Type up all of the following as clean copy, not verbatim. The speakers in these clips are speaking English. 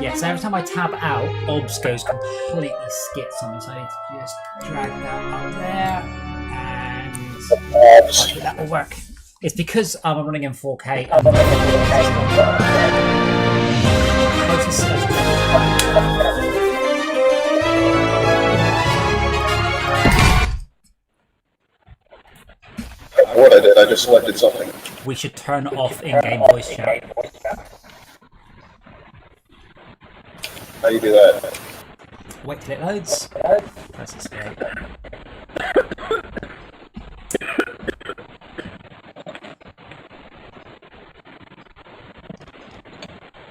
Yeah, so every time I tab out, OBS goes completely skits on me, so I need to just drag that up there, and hopefully that will work. It's because I'm running in 4K. What I did, I just selected something. We should turn off in-game voice chat. How do you do that? Wait till it loads. Press escape.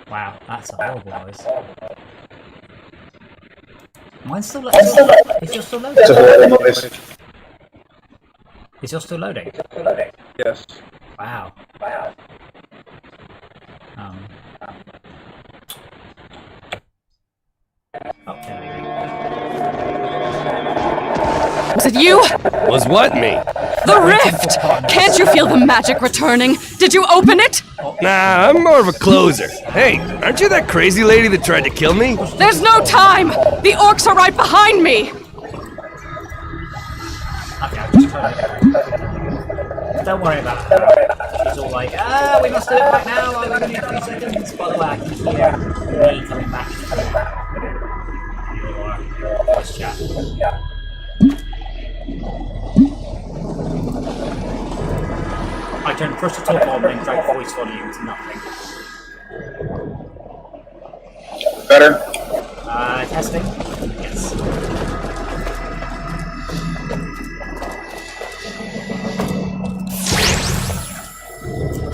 Wow, that's a horrible noise. Mine's still loading. Is yours still loading? It's a horrible noise. Is yours still loading? Yes. Wow. Oh, there we go. Was it you? Was what me? The rift! Can't you feel the magic returning? Did you open it? Nah, I'm more of a closer. Hey, aren't you that crazy lady that tried to kill me? There's no time! The orcs are right behind me! Okay, I'll just turn it. Don't worry about her. She's all like, we must do it right now, I'll only need 3 seconds. By the way, I can hear me coming back through your voice chat. I turned push to talk on and drag voice volume to nothing. Better? Testing? Yes.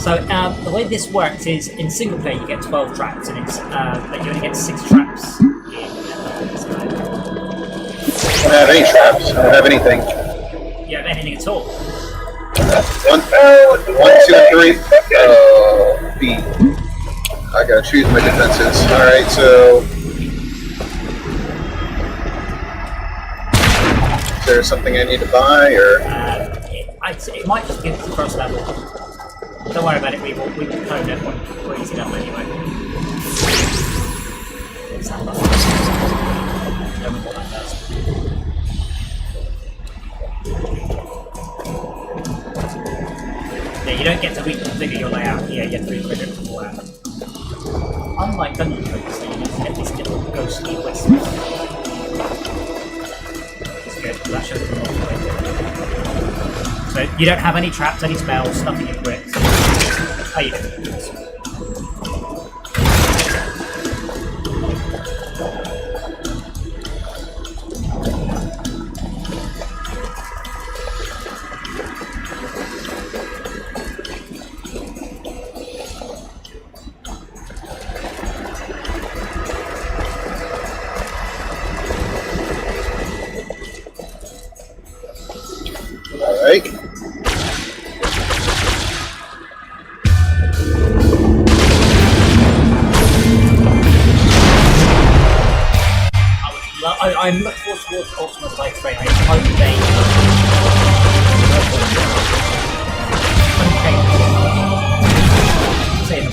So the way this works is in single player you get 12 traps, and it's but you only get 6 traps in this mode. I don't have any traps. I don't have anything. You don't have anything at all. 1, 2, 3. B. I gotta choose my defenses. Alright, so. Is there something I need to buy, or? It might just be the first level. Don't worry about it, we will code it we're easy enough anyway. What's that button? Don't know what that does. Yeah, you don't get to reconfigure your layout here, you have to reconfigure it beforehand. Unlike Dungeon Code, so you need to get this little ghostly whisper. It's good, that shows the multiplayer. So you don't have any traps, any spells, nothing in bricks. How you doing? Alright. I'm looking forward towards Ultima's life frame. I hope they say in the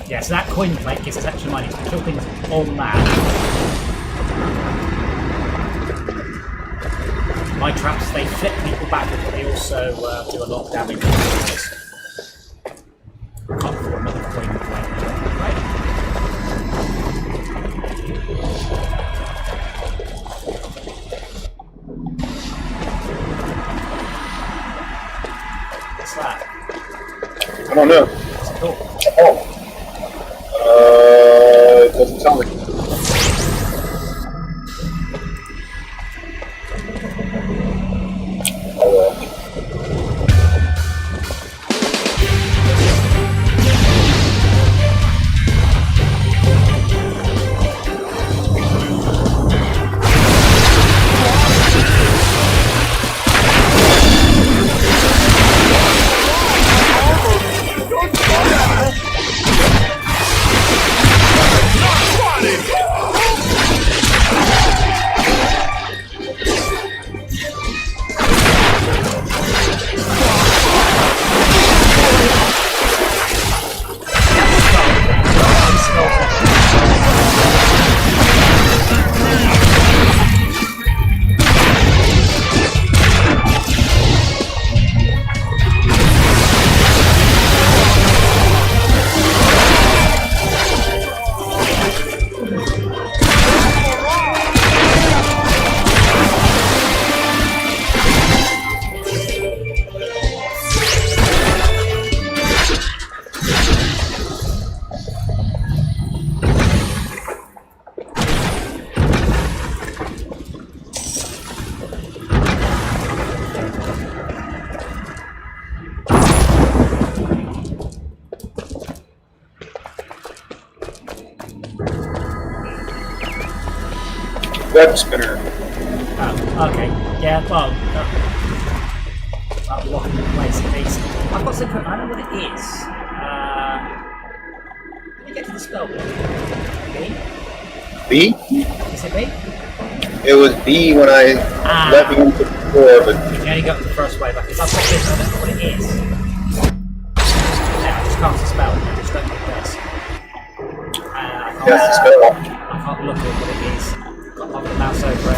yeah, so that coin plate gives us extra money to kill things on that. My traps, they flip people backwards, but they also do a lot of damage. Can't afford another coin plate, right? What's that? I don't know. What's it called? Oh. It doesn't tell me. web spinner. Oh, okay. Yeah, well, I'll lock in place at least. I've got something, I know what it is. Let me get to the spell book. B? B? Is it B? It was B when I let you into the door, but... You can only go up the first wave. I've got this, I don't know what it is. Yeah, I just cast a spell. I just don't know what it does. That's the spell. I can't look at what it is. I've got the mouse over it.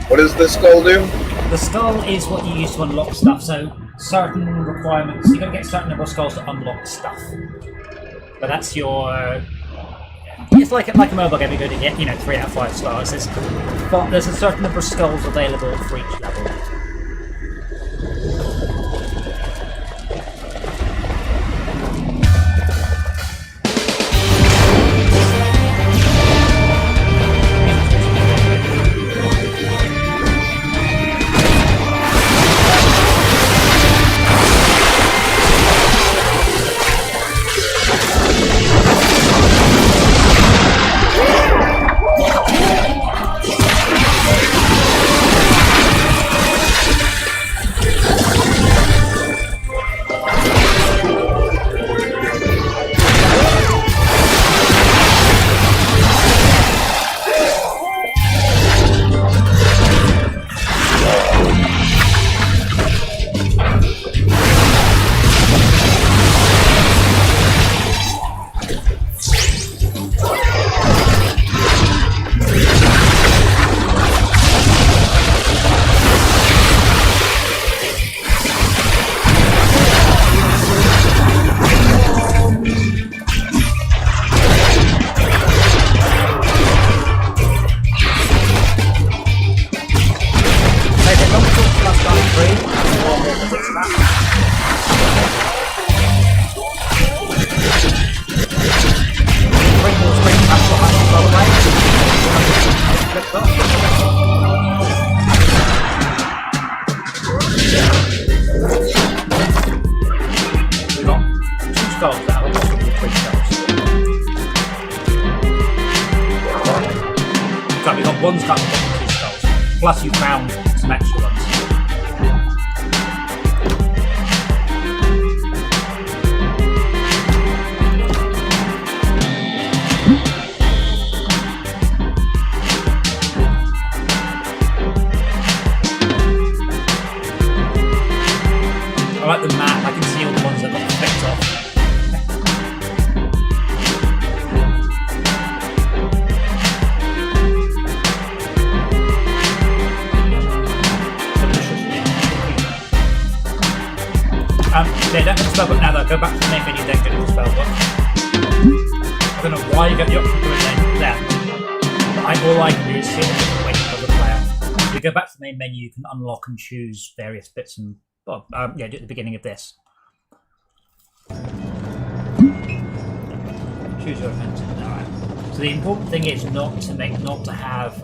What does the skull do? The skull is what you use to unlock stuff, so certain requirements, you've got to get a certain number of skulls to unlock stuff. But that's your... It's like a mobile game, you're going to get, 3 out of 5 stars. But there's a certain number of skulls available for each level. One's got 2 skulls, plus you found some extra ones. I like the map, I can see all the ones that got flicked off. Yeah, don't get the spellbook now though, go back to the main menu, then get the spellbook. I don't know why you got the option to do it then. But all I can do is sit and wait for the player. If you go back to the main menu, you can unlock and choose various bits and, well, yeah, do it at the beginning of this. Choose your event. Alright. So the important thing is not to have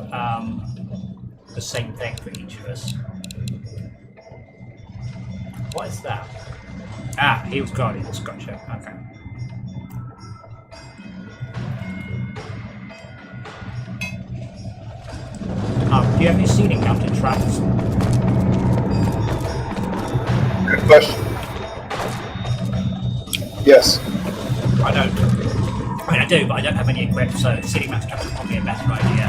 the same thing for each of us. What is that? Ah, he was guardians. Gotcha. Okay. Do you have any ceiling mounted traps? Good question. Yes. I don't. I mean, I do, but I don't have any equipped, so ceiling mounted traps is probably a better idea.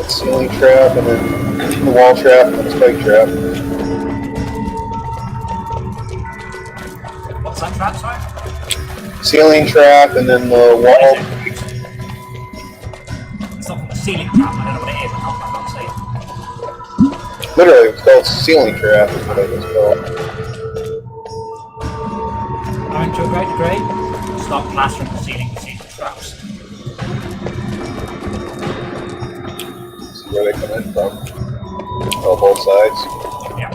Ceiling trap, and then the wall trap, and then the spike trap. What's that trap, sorry? Ceiling trap, and then the wall. It's not called a ceiling trap, I don't know what it is, I can't say. Literally, it's called ceiling trap, is what it was called. Going to a great degree, start plastering the ceiling with ceiling traps. Where they come in from. Oh, both sides. Yeah.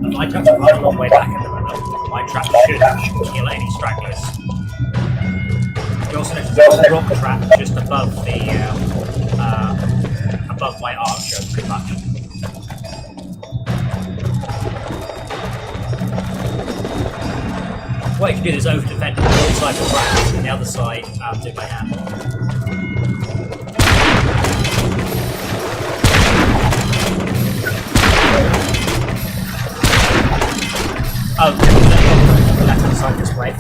My traps are quite a long way back at the moment. My trap should kill any stragglers. You also notice there's a rock trap just above the above my archer, pretty much. What you can do is over defend on one side with rats and the other side do by hand. Oh, left hand side this way.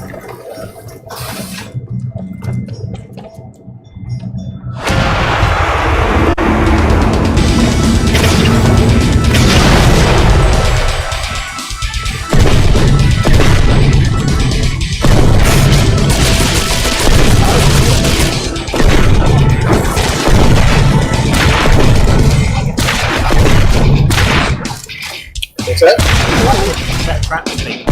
What's that? That trap thing.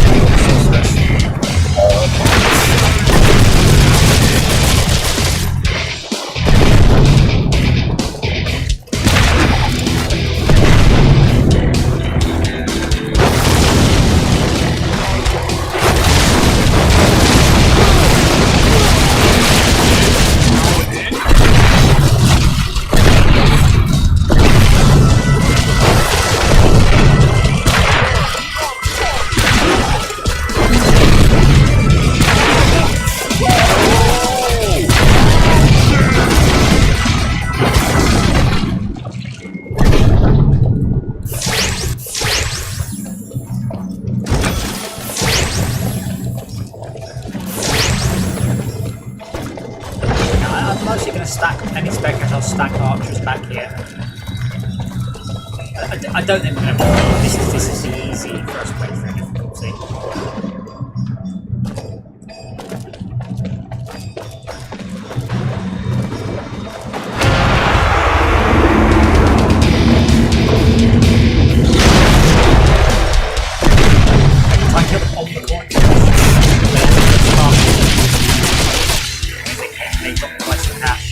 Stack archers back here. I don't think we're going to win. This is the easy first playthrough difficulty. Try and kill them on the corner. They got quite some cash.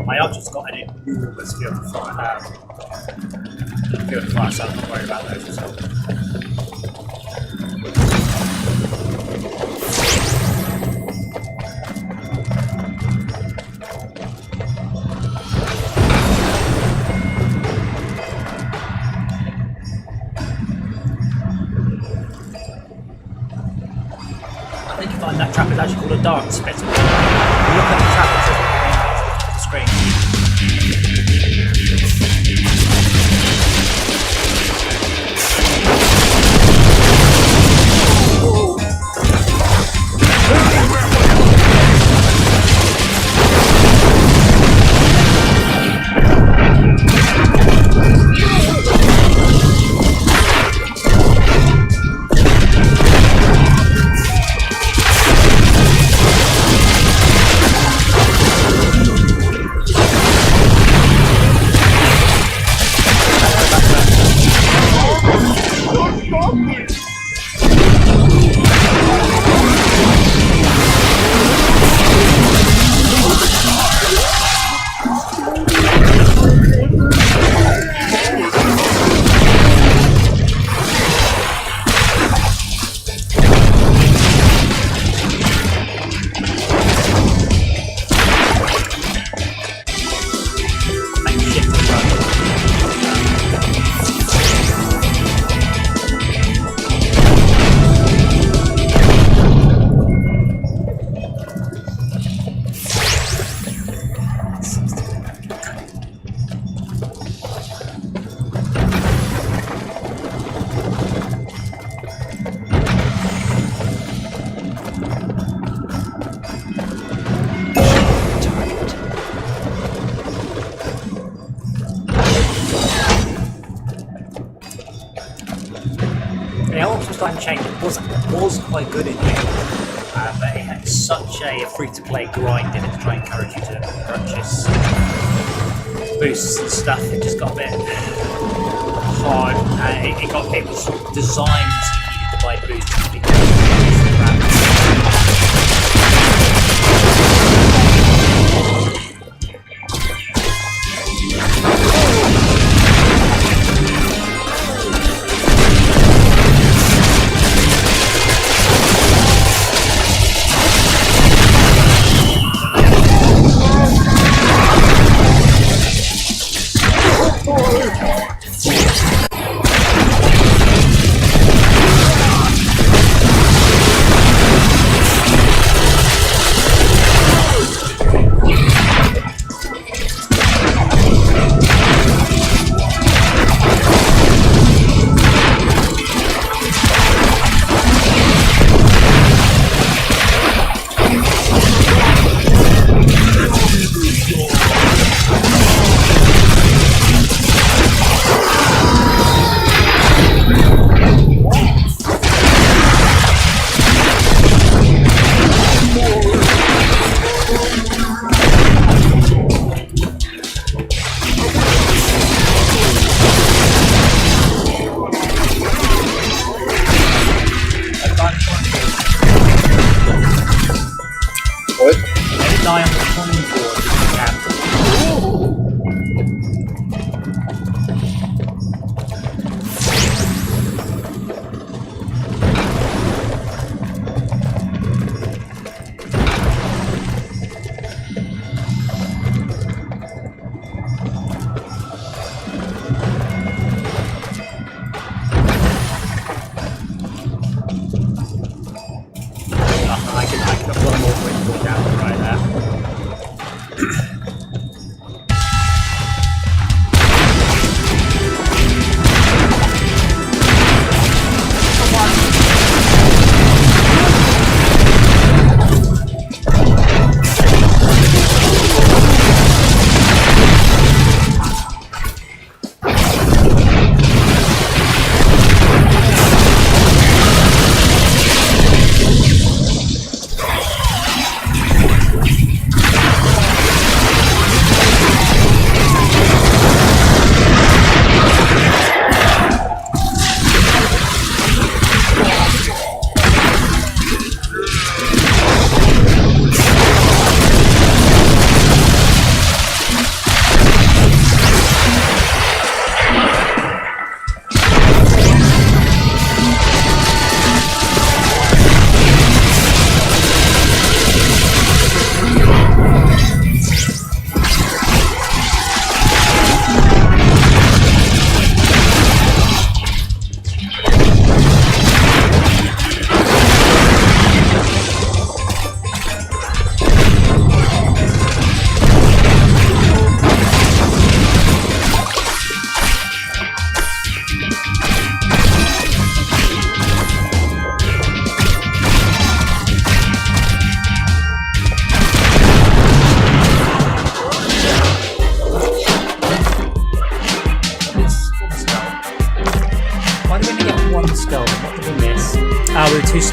My archer's got an movers to be able to fire. Be able to fire, so I'm not worried about those. I think you find that trap is actually called a dance bit. You look at the trap on the screen. Was quite good in here, but it had such a free-to-play grind in it to try and encourage you to purchase boosts and stuff. It just got a bit hard. It was sort of designed so you needed to buy boosts to be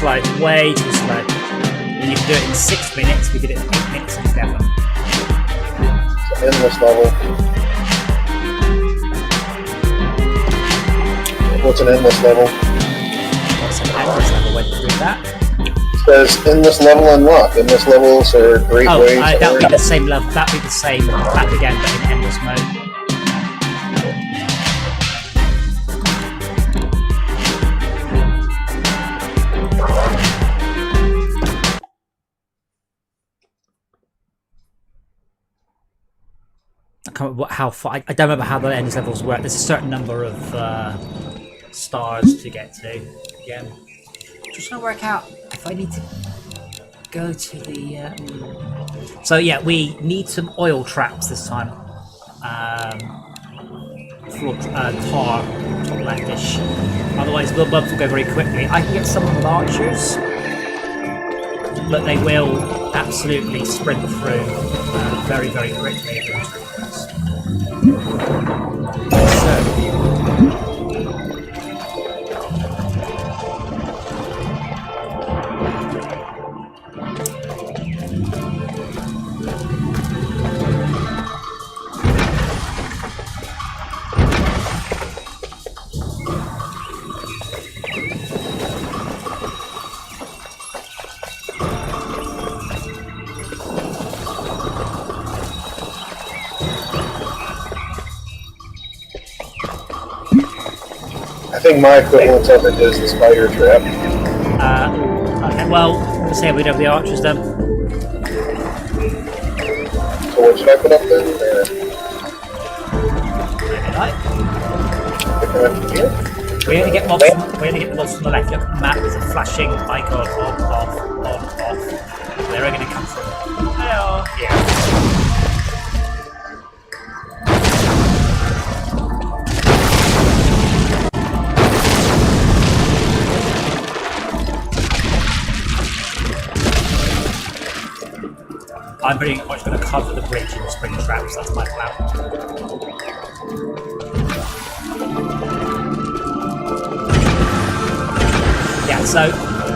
slow, way too slow. And you can do it in 6 minutes, we did it in 8 minutes and 7. It's an endless level. What's an endless level? What's an endless level when you do that? It says endless level unlocked. Endless levels are great ways. That would be the same level, that would be the same map again, but in endless mode. I can't remember how far. I don't remember how the endless levels work. There's a certain number of stars to get to. Again, just trying to work out if I need to go to the. So yeah, we need some oil traps this time. For tar, top leftish. Otherwise, the bugs will go very quickly. I can get someone with archers, but they will absolutely sprint through very, very quickly. I think my equivalent of it is the spider trap. Okay, well, let's say we don't have the archers then. So what should I put up then? We only get mobs. We only get the mobs from the left. Look at the map. There's a flashing icon off. Where are they going to come from? Hello. Yeah. I'm pretty much going to cover the bridge in spring traps. That's my plan. Yeah, so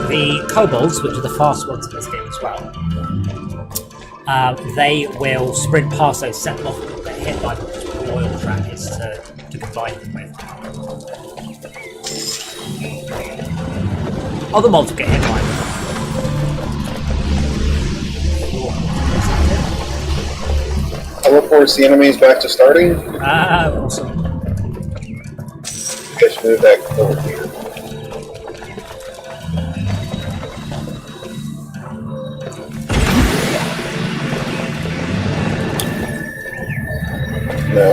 the kobolds, which are the fast ones in this game as well, they will sprint past those, set them off and get hit by the oil trap is to combine them with. Other mobs will get hit by them. Teleports the enemies back to starting. Awesome. Just move back over here. No.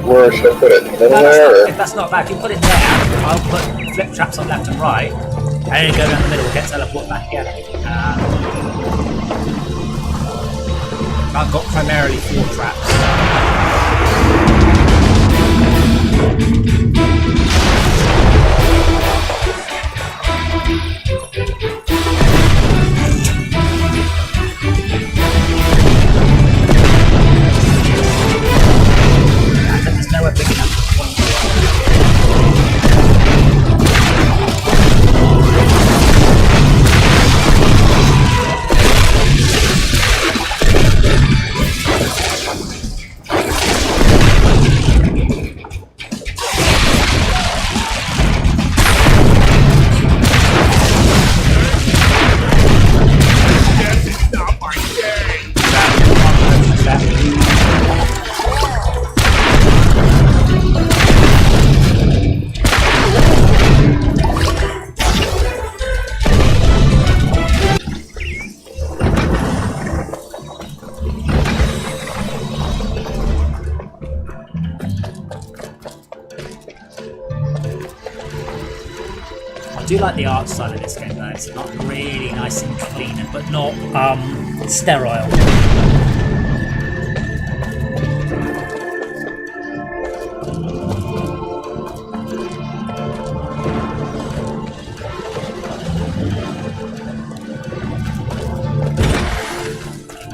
Where should I put it? In the middle there? If that's not bad, if you put it there, I'll put flip traps on left and right, and then go down the middle, get teleport back again. I've got primarily 4 traps. There's nowhere big enough. I do like the art style of this game though, it's not really nice and clean, but not sterile.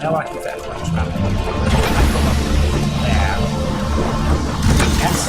No, I can fit a bunch of there. Yes.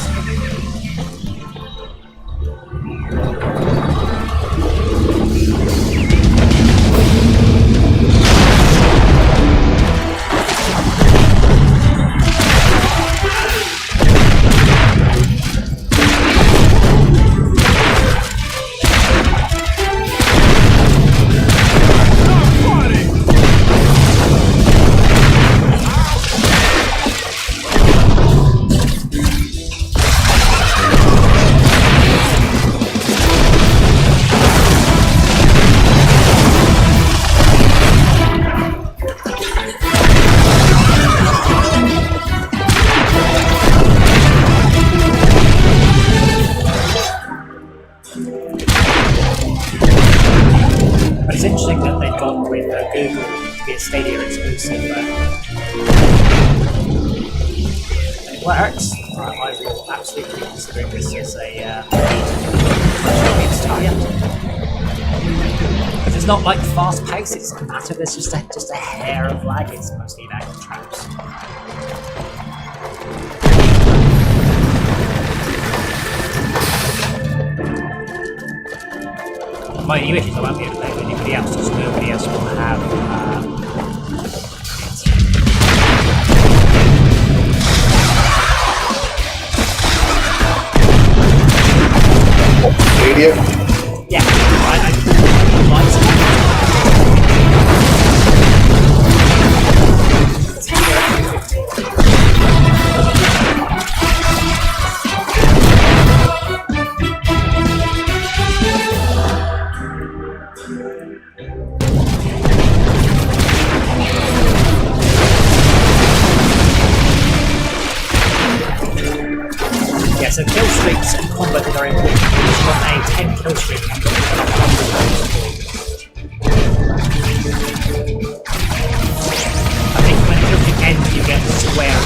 But it's interesting that they've gone with Google to be a Stadia exclusive, but it works. I will absolutely be considering this as a Stadia. Because it's not like fast paced, it's not massive, there's just a hair of lag, it's mostly lag traps. My only issue is I won't be able to play with anybody else, because nobody else will have Stadia? yeah, so kill streaks and combat are very important. It's got a 10 kill streak and got I think when it comes to end you get square.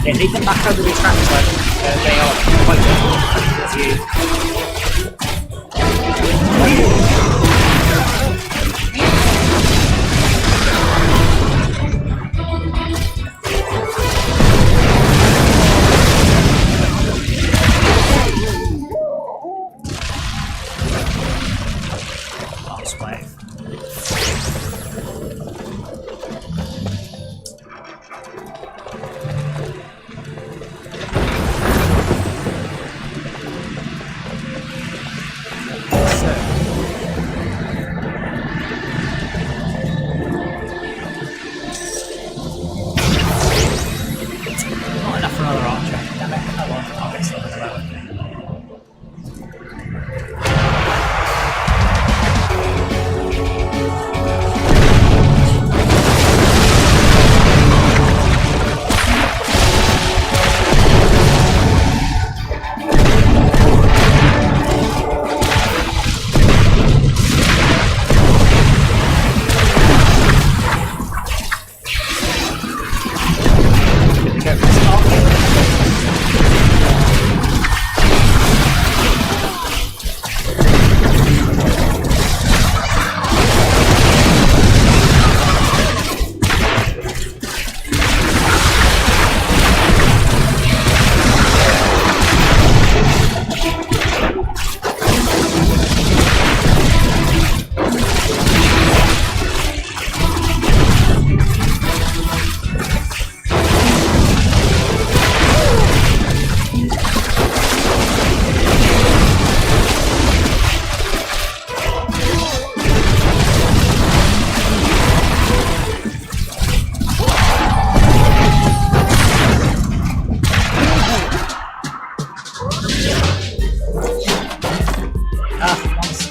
Yeah, leave them back over the tractor. They are quite difficult to use. Last wave.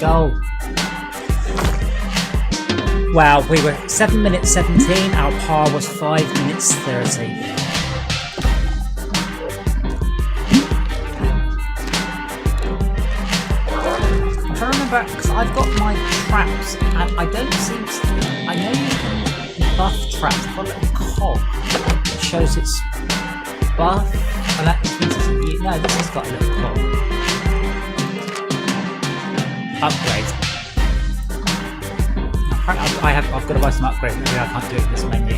skull. Wow, we were 7 minutes 17, our par was 5 minutes 30. I'm trying to remember, because I've got my traps, and I don't seem to... I know you can buff traps, I've got a little cog that shows it's buff, and that means it's a... No, this has got a little cog. Upgrade. I've got to buy some upgrades, maybe I can't do it in this menu.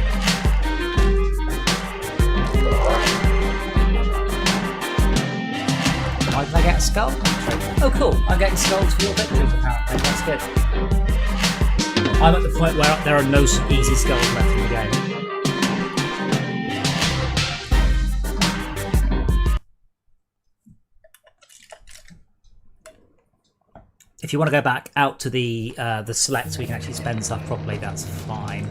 Why did I get a skull? Oh cool, I'm getting skulls for your victories apparently, that's good. I'm at the point where there are no easy skulls left in the game. If you want to go back out to the select so we can actually spend stuff properly, that's fine.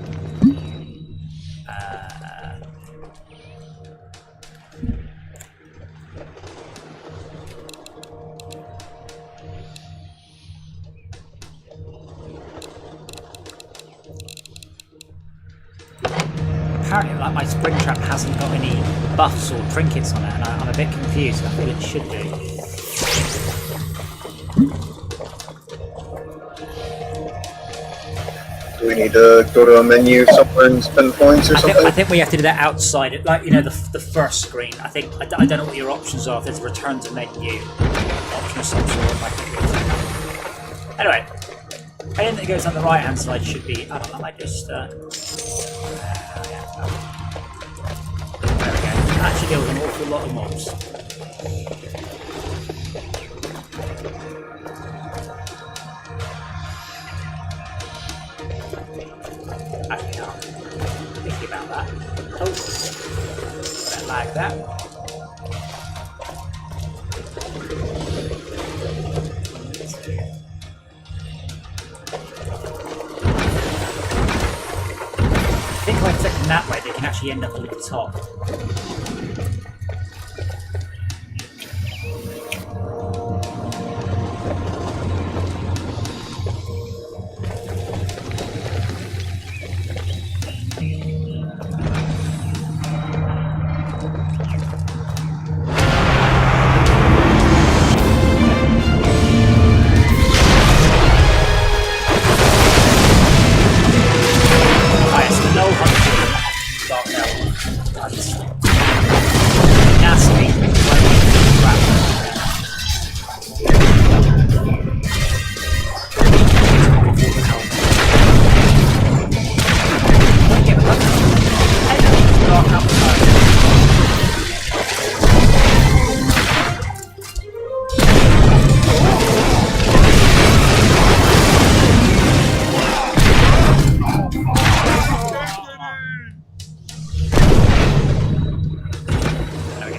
Apparently, like, my spring trap hasn't got any buffs or trinkets on it, and I'm a bit confused. I feel it should do. Do we need to go to a menu somewhere and spend points or something? I think we have to do that outside, like, you know, the first screen. I don't know what your options are. If there's a return to menu option of some sort. Anyway, anything that goes on the right hand side should be. I don't know. I might just. There we go. Actually, deal with an awful lot of mobs. Actually, no. Thinking about that. Oh, don't like that. I think by clicking that way, they can actually end up at the top.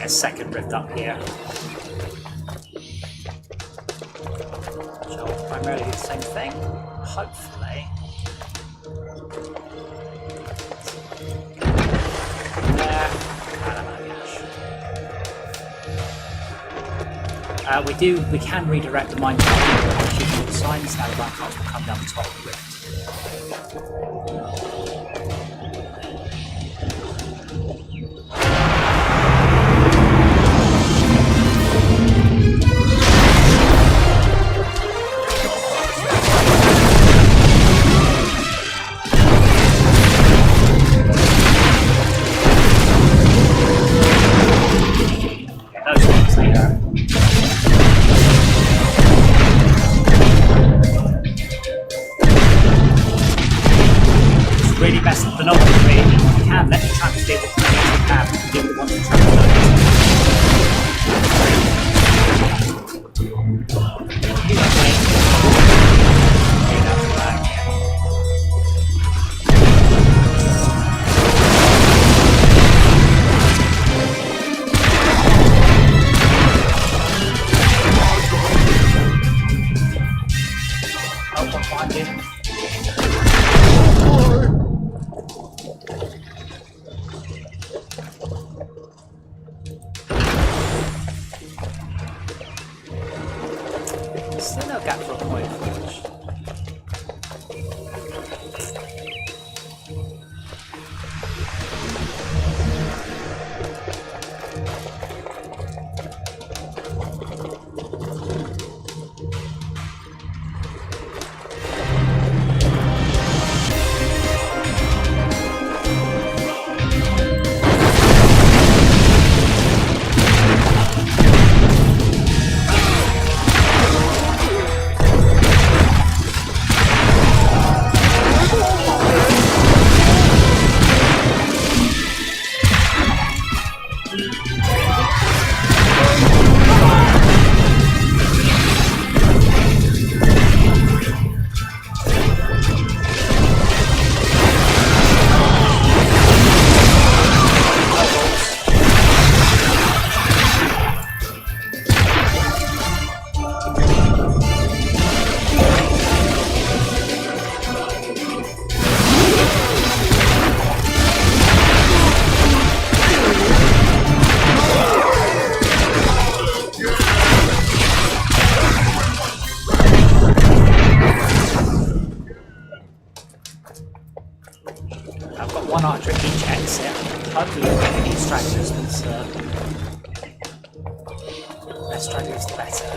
Second rift up here. Which will primarily do the same thing, hopefully. There. I don't know, we can redirect the mine cart shooting all the signs, now the mine carts will come down the top of the rift. still no gap for a point forge. I've got one archer at each exit. Hopefully we'll get any stragglers, but less stragglers the better.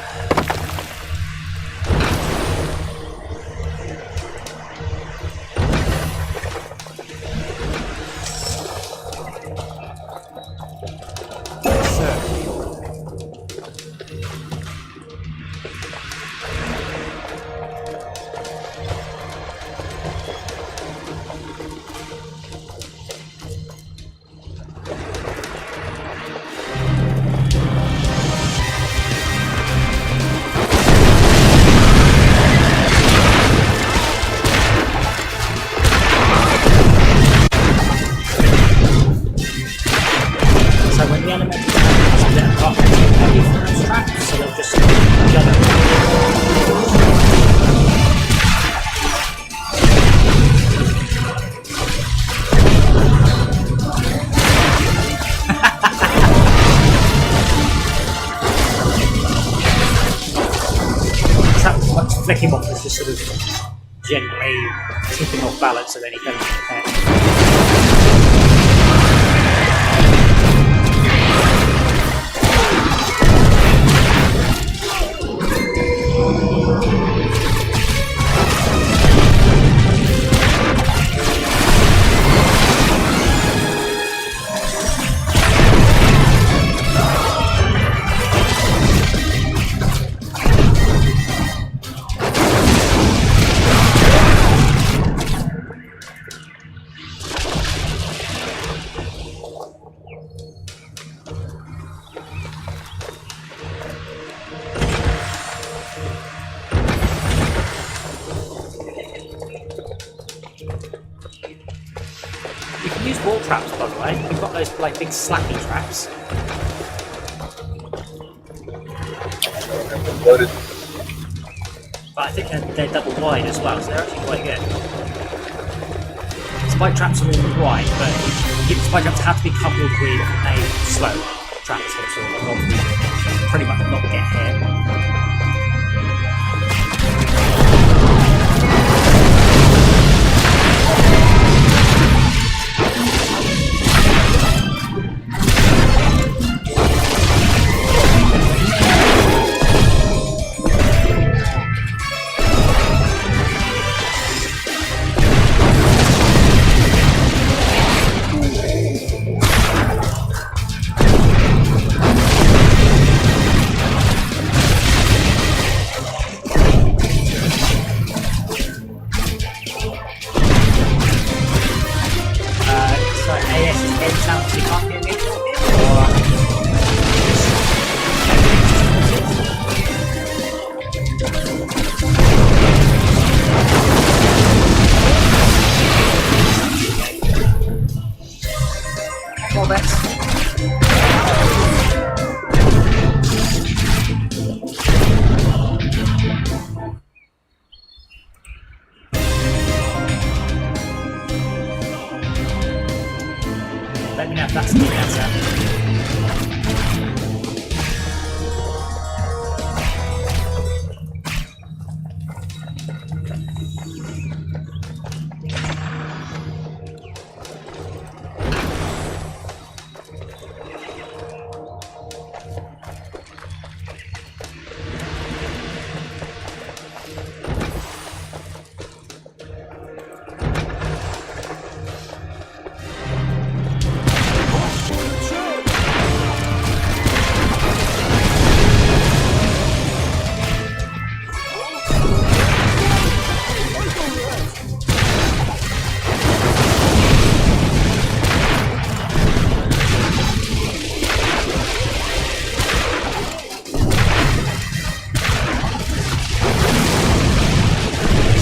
Flicking off is just sort of gently tipping off balance of any kind of attack. Use wall traps, by the way. You've got those like big slappy traps. Loaded. But I think they're double wide as well, so they're actually quite good. Spike traps are all right, but spike traps have to be coupled with a slow trap so of pretty much not get hit.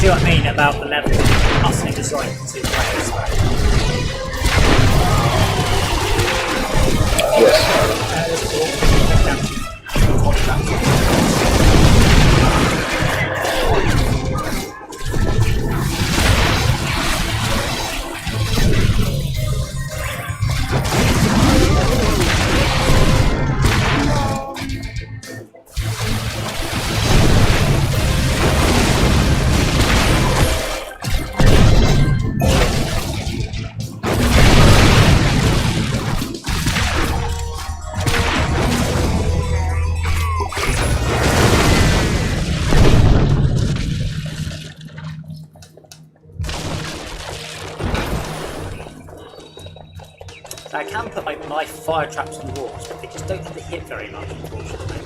see what I mean about the level utterly designed to players. I can put like my fire traps on the walls, but they just don't seem to hit very much, unfortunately.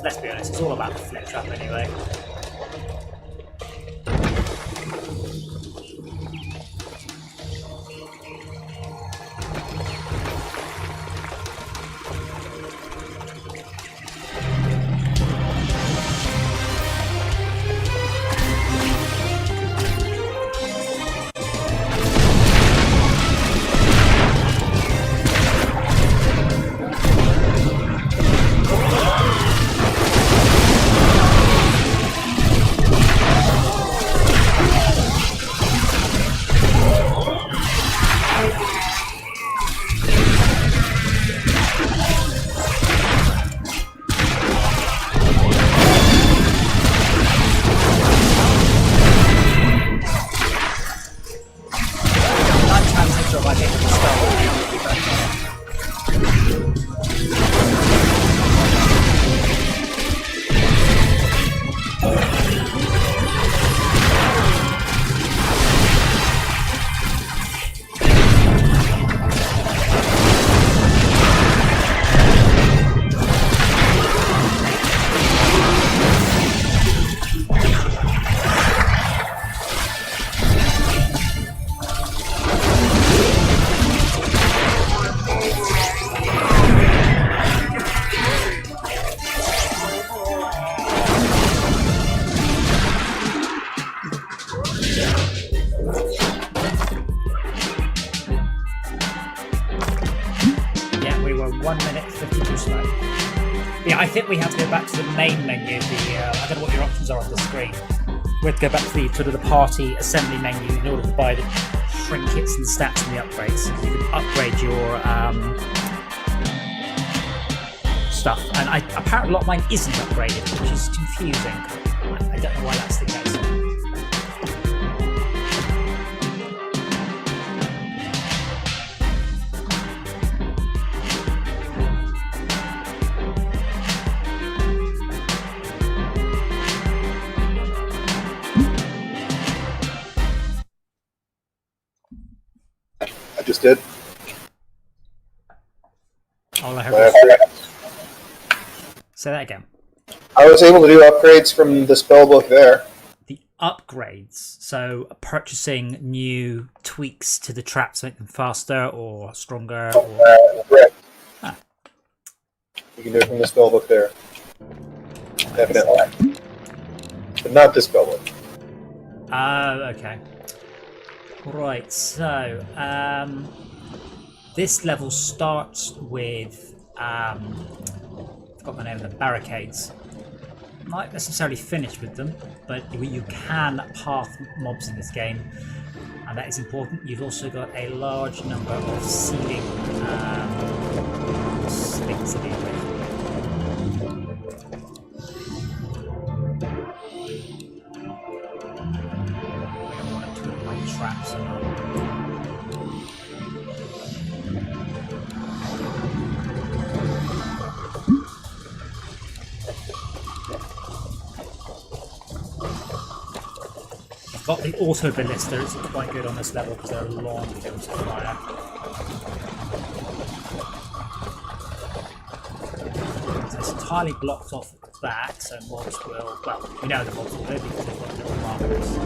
Let's be honest, it's all about the flip trap anyway. I think we have to go back to the main menu. I don't know what your options are on the screen. We have to go back to the sort of the party assembly menu in order to buy the trinkets and the stats and the upgrades. You can upgrade your stuff, and apparently a lot of mine isn't upgraded, which is confusing. I don't know why that's the case. Just did. All I heard was... Say that again. I was able to do upgrades from the spellbook there. The upgrades, so purchasing new tweaks to the traps to make them faster or stronger. Or... Correct. Ah. You can do it from the spellbook there. Definitely. But not the spellbook. Okay. Right, so this level starts with I've got the name of the barricades. Not necessarily finish with them, but you can path mobs in this game, and that is important. You've also got a large number of sealing things to deal with. Traps and all. I've got the auto ballista, it's quite good on this level because they're long fields of fire. So it's entirely blocked off that, so mobs will, well, we know the mobs will do because they've got little markers.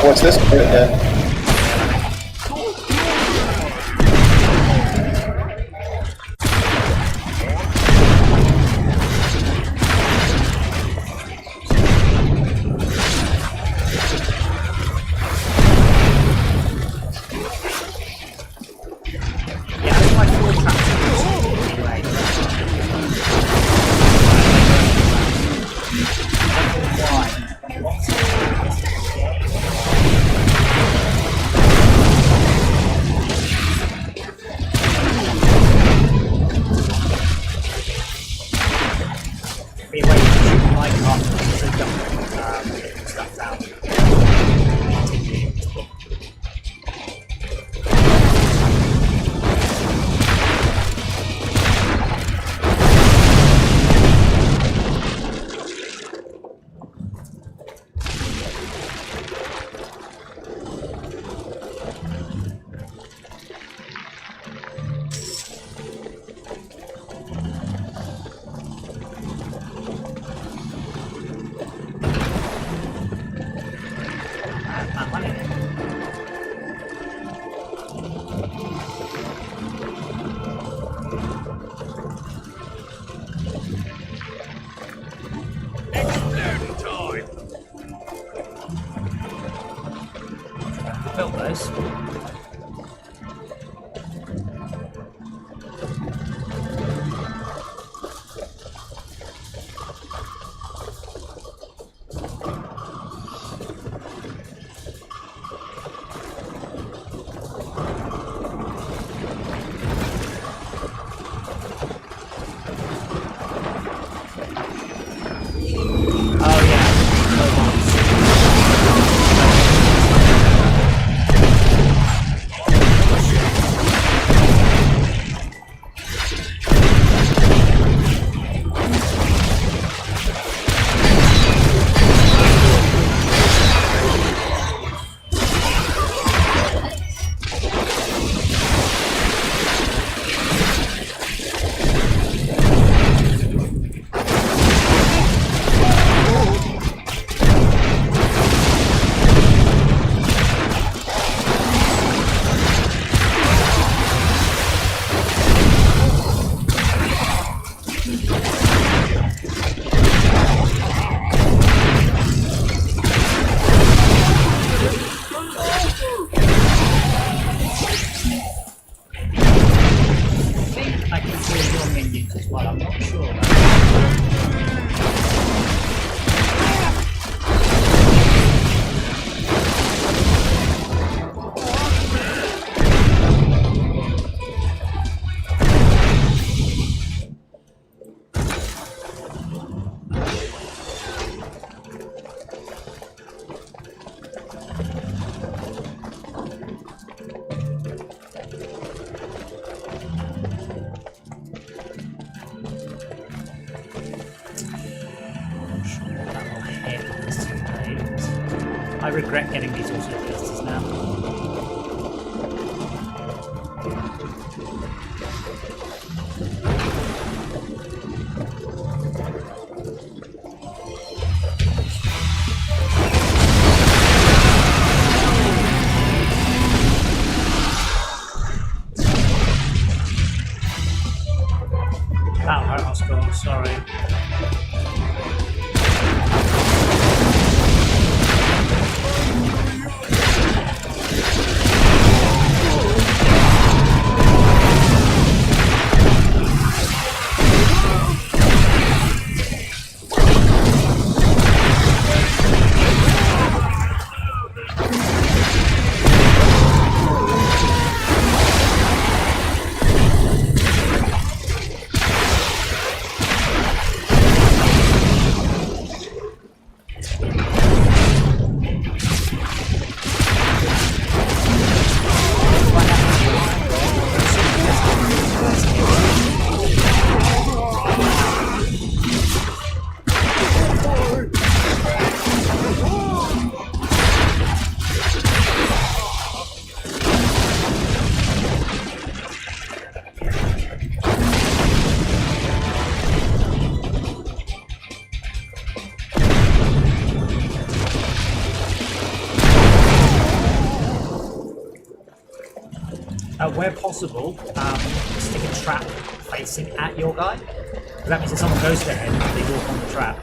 What's this bit then? Built those. regret getting these auto blasters now. That'll hurt our score, sorry. Where possible, stick a trap facing at your guy. That means if someone goes to their head, they walk on the trap.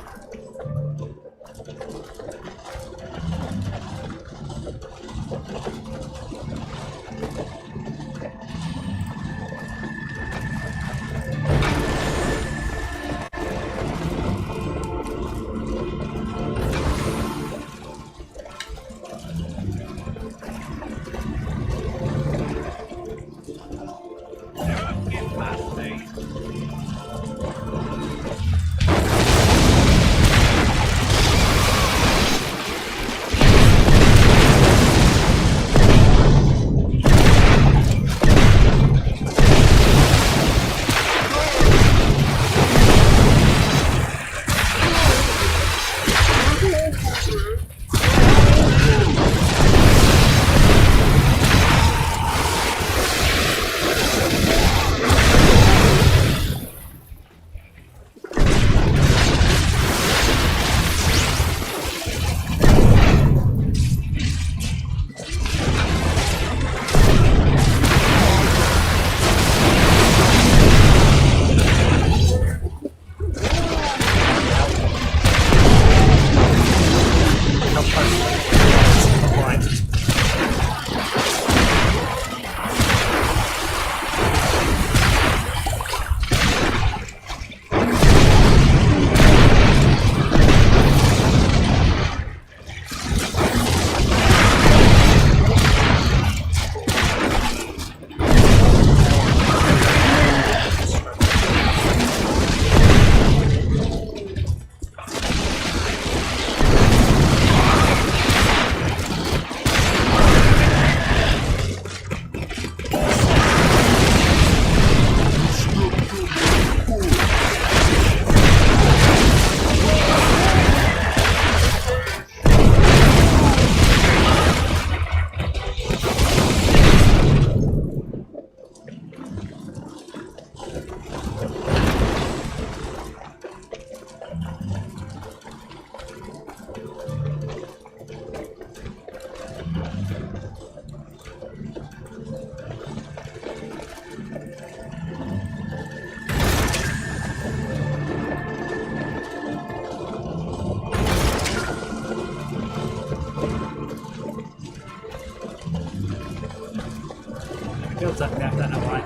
Builds up there, I don't know why.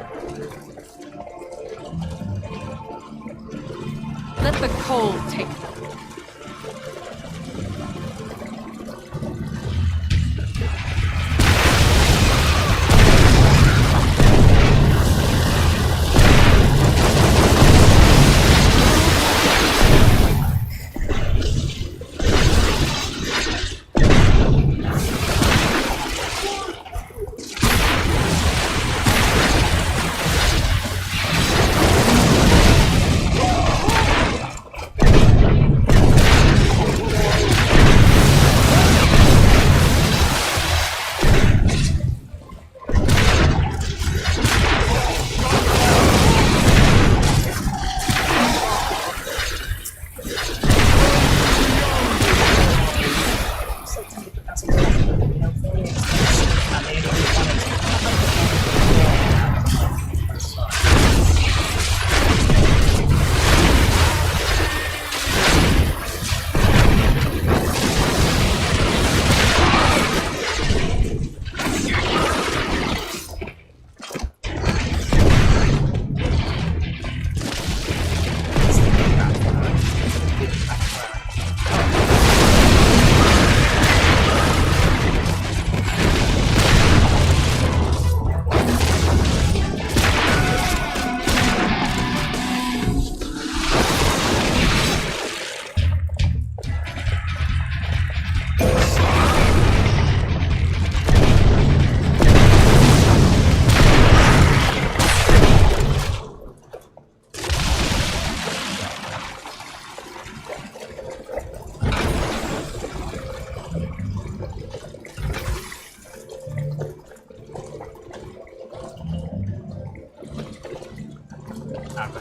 Let the cold take them.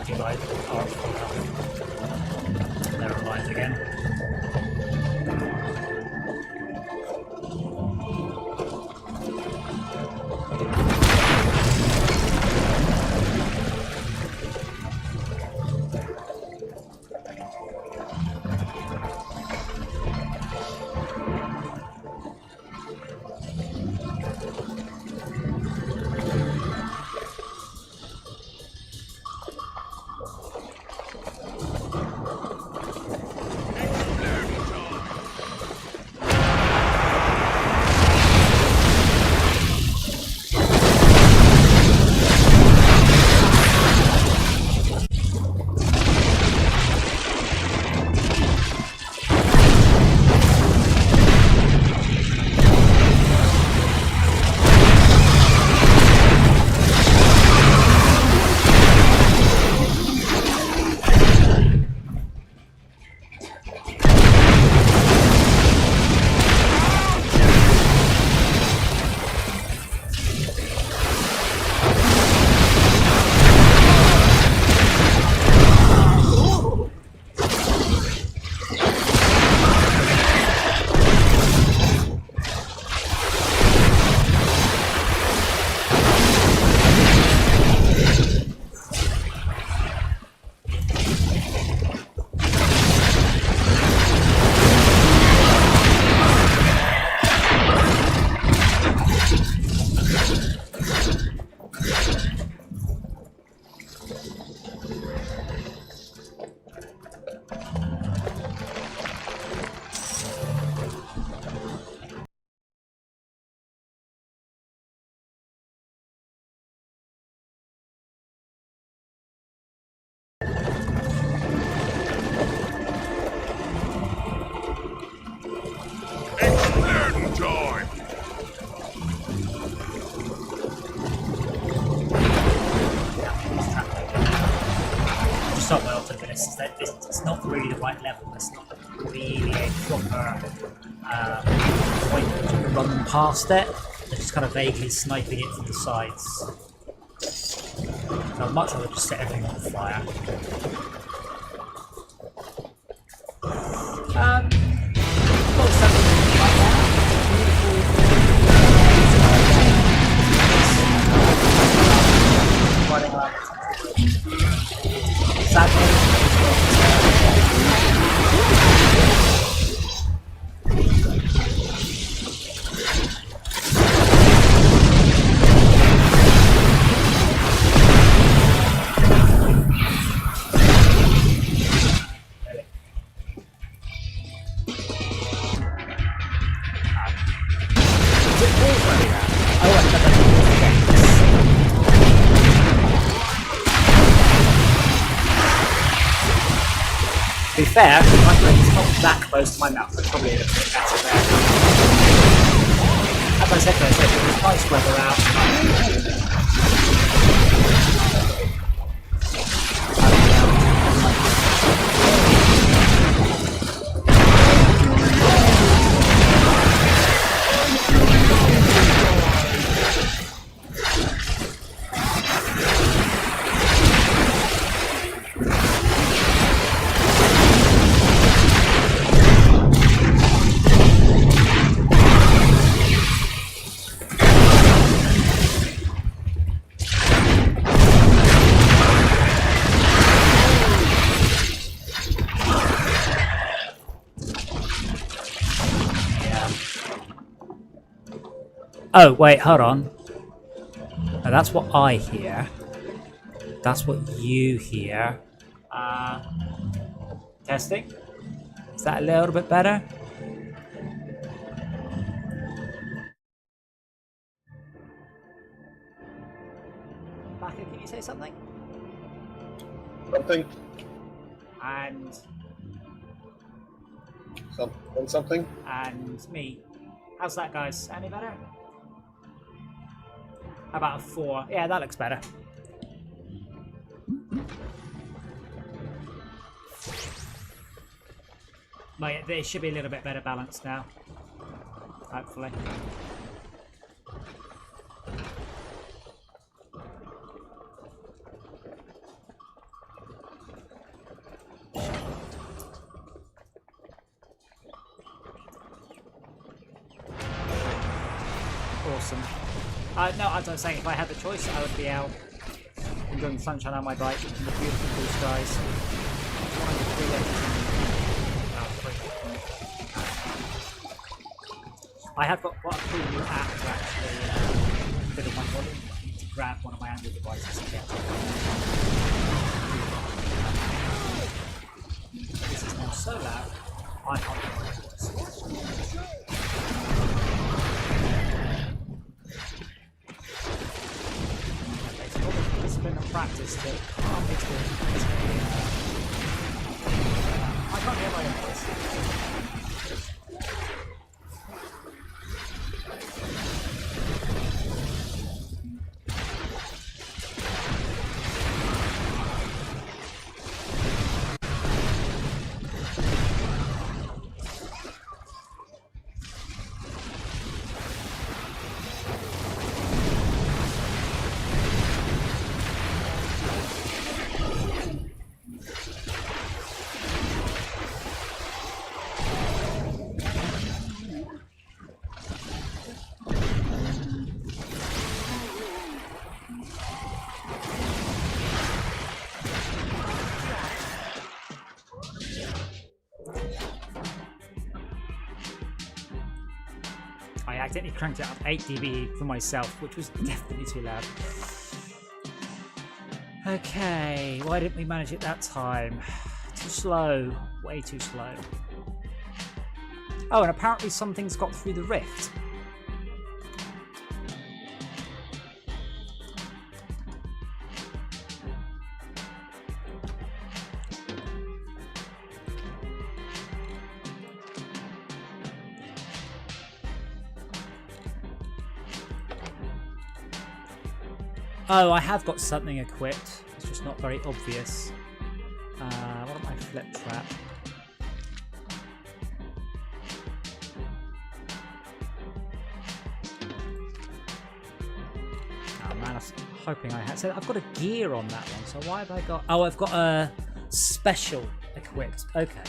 you guys are full health. They're alive again. It's not really the right level. It's not really a proper point to run past it. They're just kind of vaguely sniping it from the sides. So I'd much rather just set everything on fire. Got something like that. Beautiful. Running around. Sadly. To be fair, my brain is not that close to my mouth, so it's probably a little bit better there. As I said, it was nice weather out. Oh, wait, hold on. Now that's what I hear. That's what you hear. Testing? Is that a little bit better? Baka, can you say something? Something? And... Something? And me. How's that, guys? Any better? How about a 4? Yeah, that looks better. But it should be a little bit better balanced now. Hopefully. Awesome. No, as I was saying, if I had the choice, I would be out enjoying the sunshine on my bike and the beautiful blue skies. I have got quite a cool new app to actually fiddle my volume. I need to grab one of my Android devices and get this is now so loud, I can't hear my voice. It's probably a bit of practice to calm it down. I can't hear my own voice. I accidentally cranked it up 8 dB for myself, which was definitely too loud. Okay, why didn't we manage it that time? Too slow, way too slow. Oh, and apparently something's got through the rift. Oh, I have got something equipped. It's just not very obvious. What am I flip trap? Oh man, I was hoping I had. So I've got a gear on that one. So why have I got? Oh, I've got a special equipped. Okay.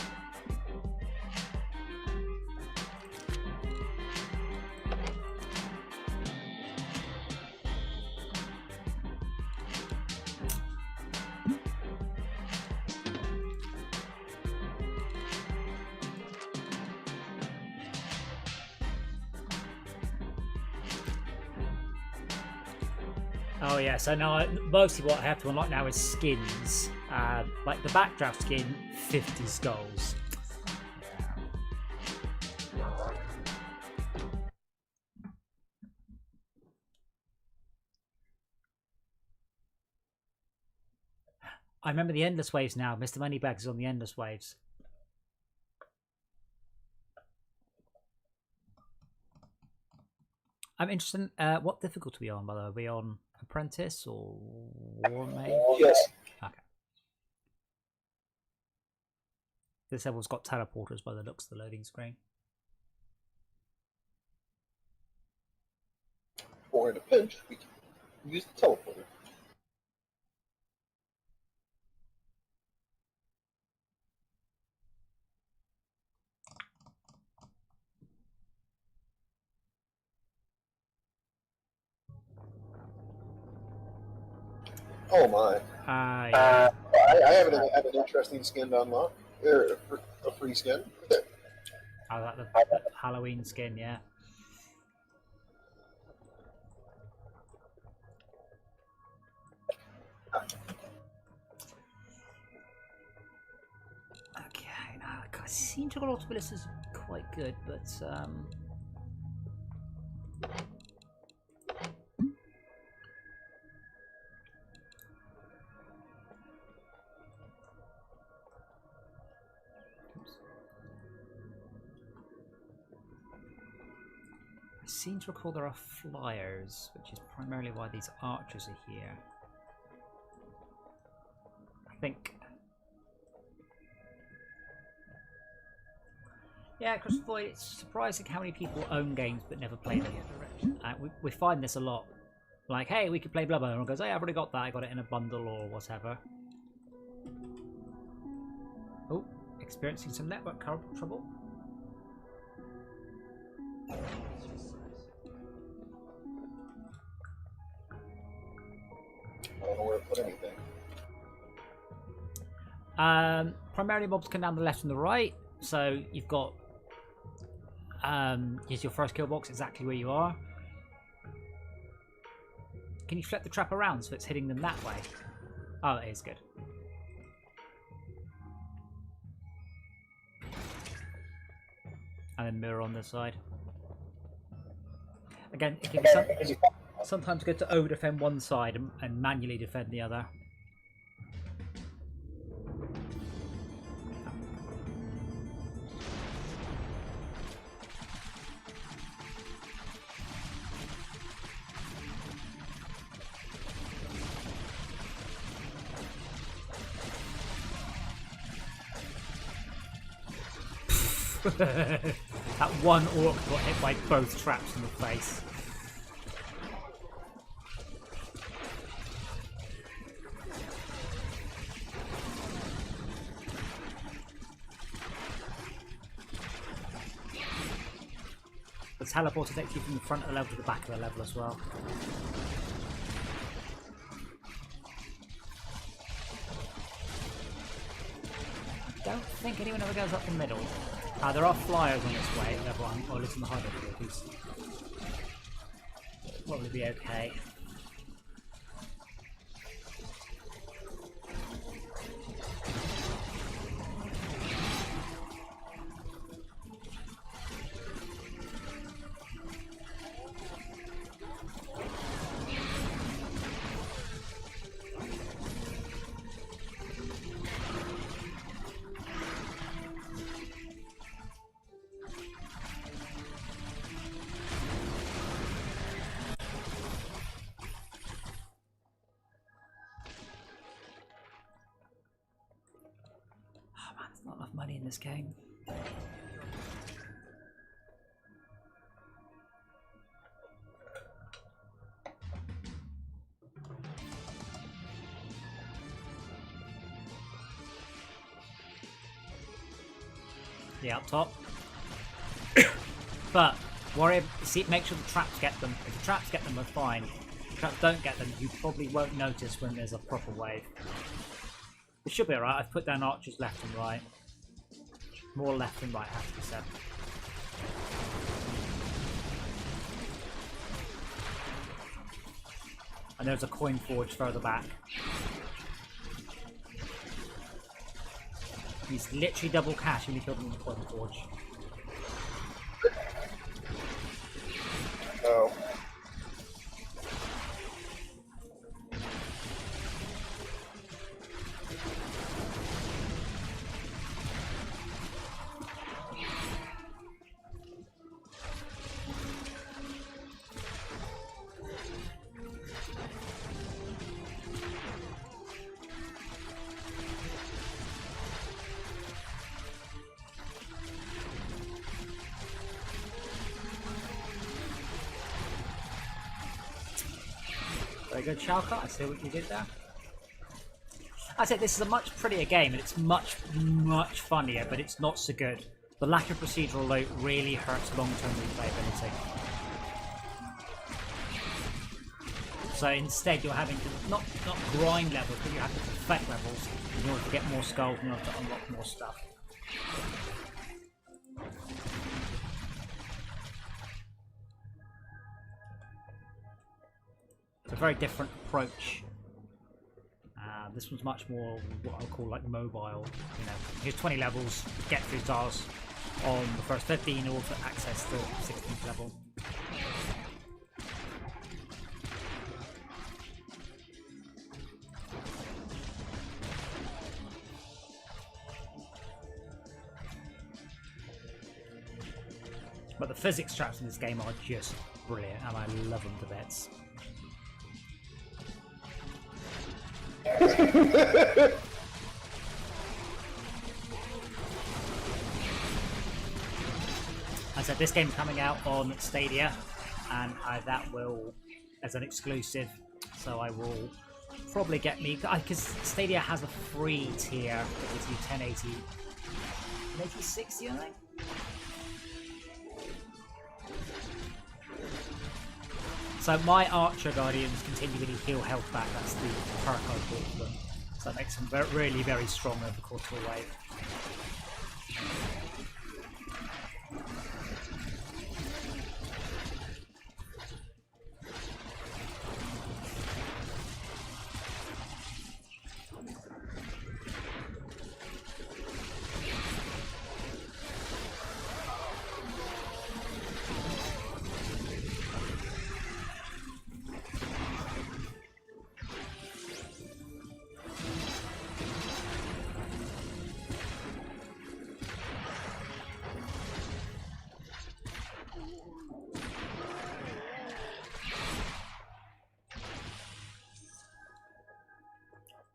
Oh yeah, so now mostly what I have to unlock now is skins. Like the backdraft skin, 50 skulls. I remember the Endless Waves now. Mr. Moneybags is on the Endless Waves. I'm interested in what difficulty are we on, by the way? Are we on Apprentice or War Mage? Yes. Okay. This level's got teleporters by the looks of the loading screen. Or in a pinch, we can use the teleporter. Oh my. Yeah. I have an interesting skin to unlock. A free skin. I like the Halloween skin, yeah. Okay, now I seem to got Autobilus is quite good, but I seem to recall there are flyers, which is primarily why these archers are here. I think. Yeah, Chris Floyd, it's surprising how many people own games but never play them. We find this a lot. Like, hey, we could play blah blah, and everyone goes, hey, I've already got that, I got it in a bundle or whatever. Oh, experiencing some network trouble. put anything. Primarily mobs come down the left and the right, so you've got here's your first kill box exactly where you are. Can you flip the trap around so it's hitting them that way? Oh, that is good. And then mirror on this side. Again, it can be sometimes good to over defend one side and manually defend the other. That one orc got hit by both traps in the face. The teleporter takes you from the front of the level to the back of the level as well. I don't think anyone ever goes up the middle. There are flyers on this way at level 1, or at least in the harder difficulties. Probably be okay. Not enough money in this game. Yeah, up top. But worry, see, make sure the traps get them. If the traps get them, we're fine. If the traps don't get them, you probably won't notice when there's a proper wave. It should be alright. I've put down archers left and right. More left and right, has to be said. And there's a coin forge further back. He's literally double cash when he killed him in the coin forge. Oh. Very good, Shalka. I see what you did there. I said this is a much prettier game and it's much funnier, but it's not so good. The lack of procedural load really hurts long-term replayability. So instead you're having to not grind levels, but you have to perfect levels in order to get more skulls and in order to unlock more stuff. It's a very different approach. This one's much more what I'll call like mobile. You know, here's 20 levels, get through stars on the first 15 in order to access the 16th level. But the physics traps in this game are just brilliant, and I love them to bits. I said this game's coming out on Stadia, and that will as an exclusive, so I will probably get me because Stadia has a free tier that gives you 1080, maybe 60, I think. So my Archer Guardians continually heal health back. That's the perk I bought for them. So that makes them really very strong over the course of a wave.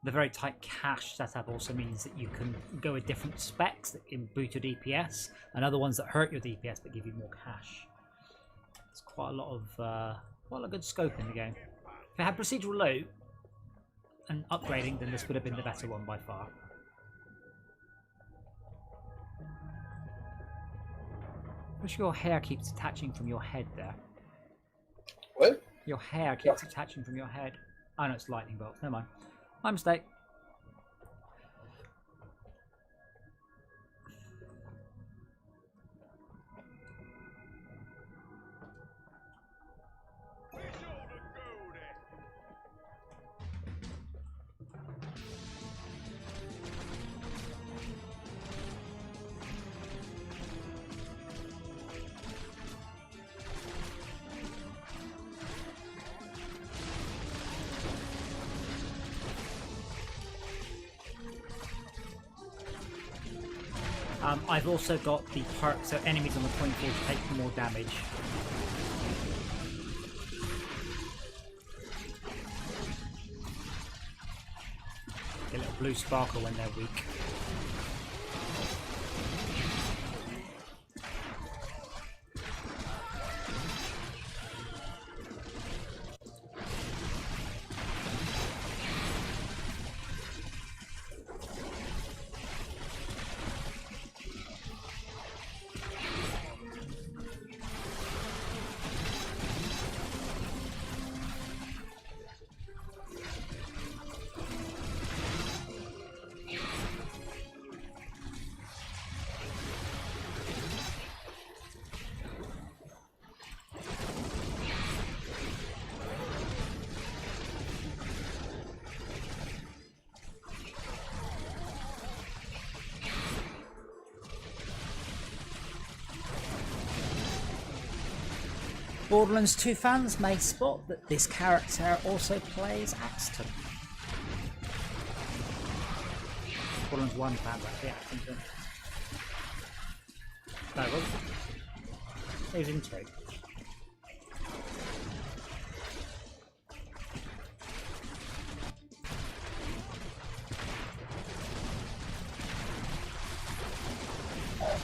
The very tight cache setup also means that you can go with different specs that can boost your DPS, and other ones that hurt your DPS but give you more cache. It's quite a lot of good scope in the game. If it had procedural loot and upgrading, then this would have been the better one by far. Wish your hair keeps detaching from your head there. What? Your hair keeps detaching from your head. Oh no, it's lightning bolts. Never mind. My mistake. I've also got the perk so enemies on the point forge take more damage. Get a little blue sparkle when they're weak. Borderlands 2 fans may spot that this character also plays Axton. Borderlands 1 fans actually Axton. No, well, he was in 2.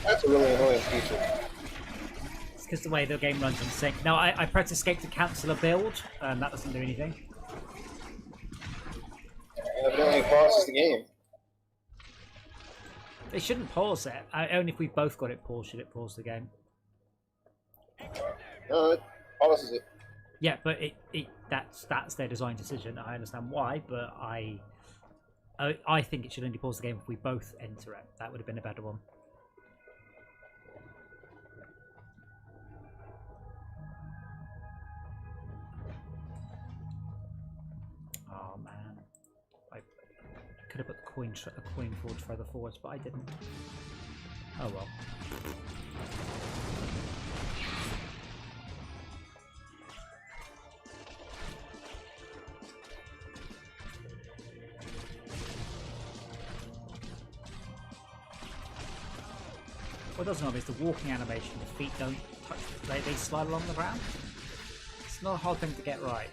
That's a really annoying feature. Because the way the game runs in sync. Now, I pressed escape to cancel a build, and that doesn't do anything. Evidently pauses the game. It shouldn't pause it. Only if we both got it paused should it pause the game. No, it pauses it. Yeah, but that's their design decision. I understand why, but I think it should only pause the game if we both enter it. That would have been a better one. Oh man, I could have put the coin forge further forwards, but I didn't. Oh well. What doesn't know is the walking animation. The feet don't touch; they slide along the ground. It's not a hard thing to get right.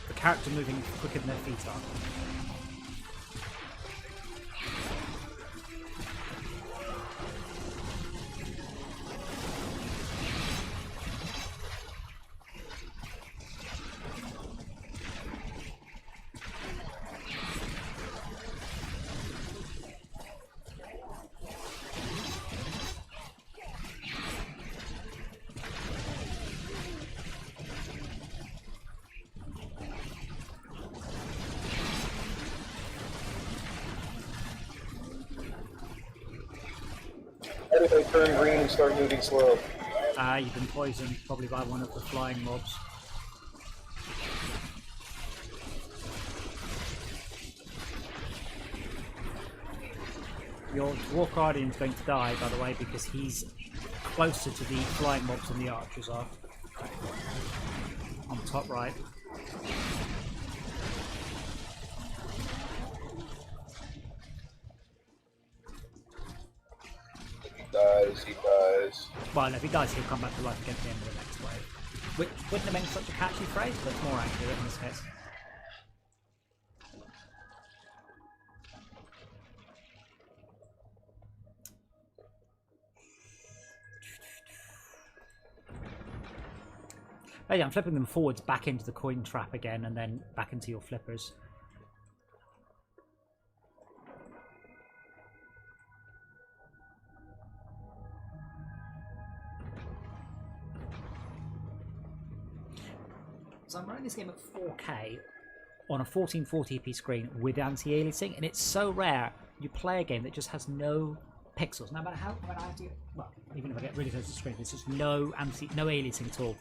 The character moving quicker than their feet are. turn green and start moving slow. You've been poisoned, probably by one of the flying mobs. Your Dwarf Guardian's going to die, by the way, because he's closer to the flying mobs than the archers are. On top right. He dies. Well, if he dies, he'll come back to life again at the end of the next wave. Which wouldn't have been such a catchy phrase, but it's more accurate in this case. Oh yeah, I'm flipping them forwards back into the coin trap again, and then back into your flippers. So I'm running this game at 4K on a 1440p screen with anti-aliasing, and it's so rare you play a game that just has no pixels. No matter how, when I have to, well, even if I get really close to the screen, there's just no aliasing at all.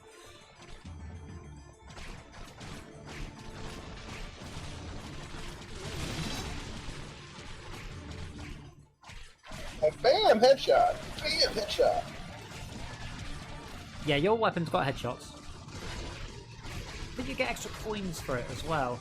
And bam, headshot. Bam, headshot. Yeah, your weapon's got headshots. But you get extra coins for it as well.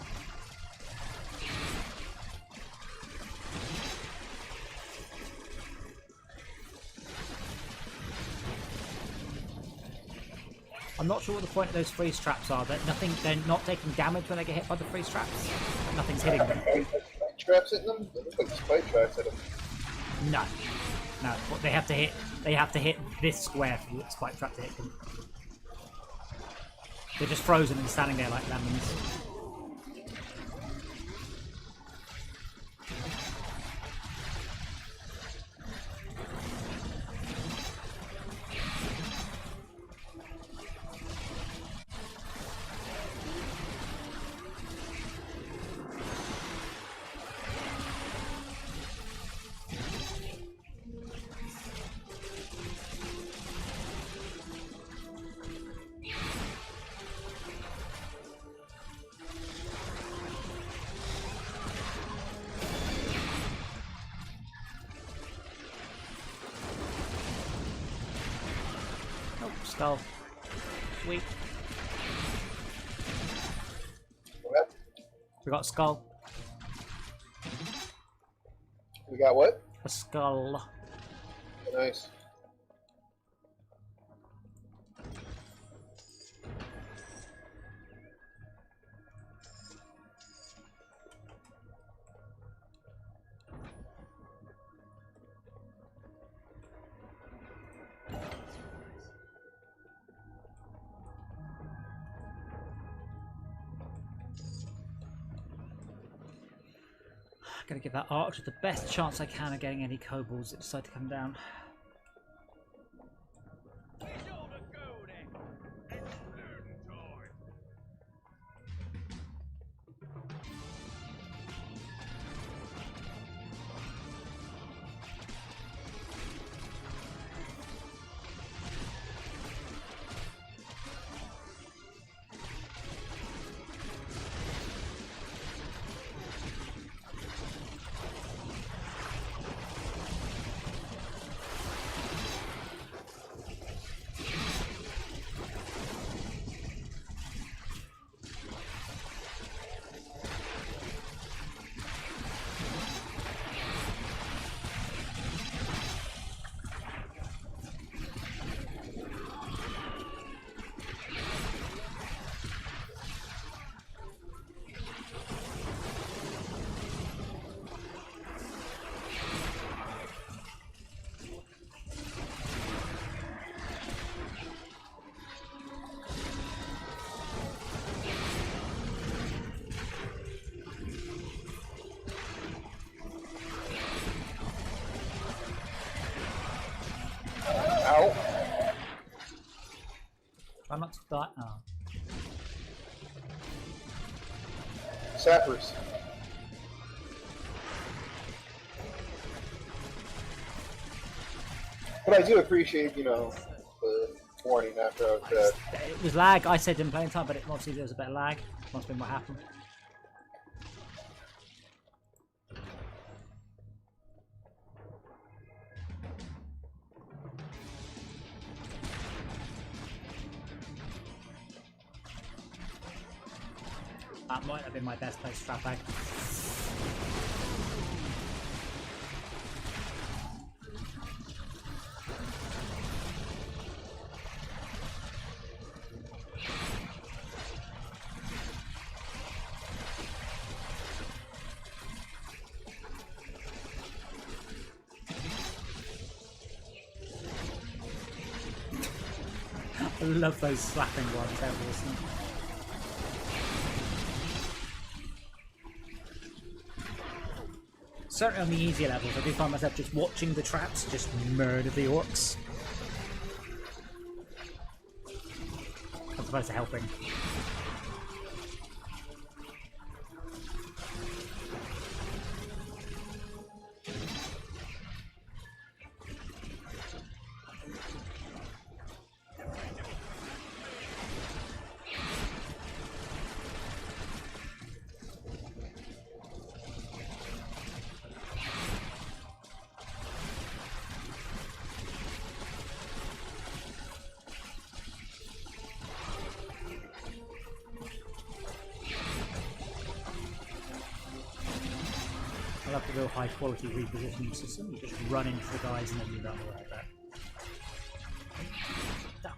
I'm not sure what the point of those freeze traps are. That they're not taking damage when they get hit by the freeze traps. Nothing's hitting them. Spike traps hitting them? It looks like spike traps hit them. No. What they have to hit. They have to hit this square for the spike trap to hit them. They're just frozen and standing there like lemons. Skull. Sweet. What? We got a skull. We got what? A skull. Nice. Gonna give that archer the best chance I can of getting any kobolds that decide to come down. Ow. I'm not to die. Oh. Sappers. But I do appreciate, you know, the warning after I was dead. It was lag. I said didn't play in time, but obviously there was a bit of lag. Must have been what happened. That might have been my best place trap bag. I love those slapping ones, they're awesome. Certainly on the easier levels, I do find myself just watching the traps just murder the orcs. As opposed to helping. I love the real high quality repositioning system. You just run into the guys and then you run away like that. Damn.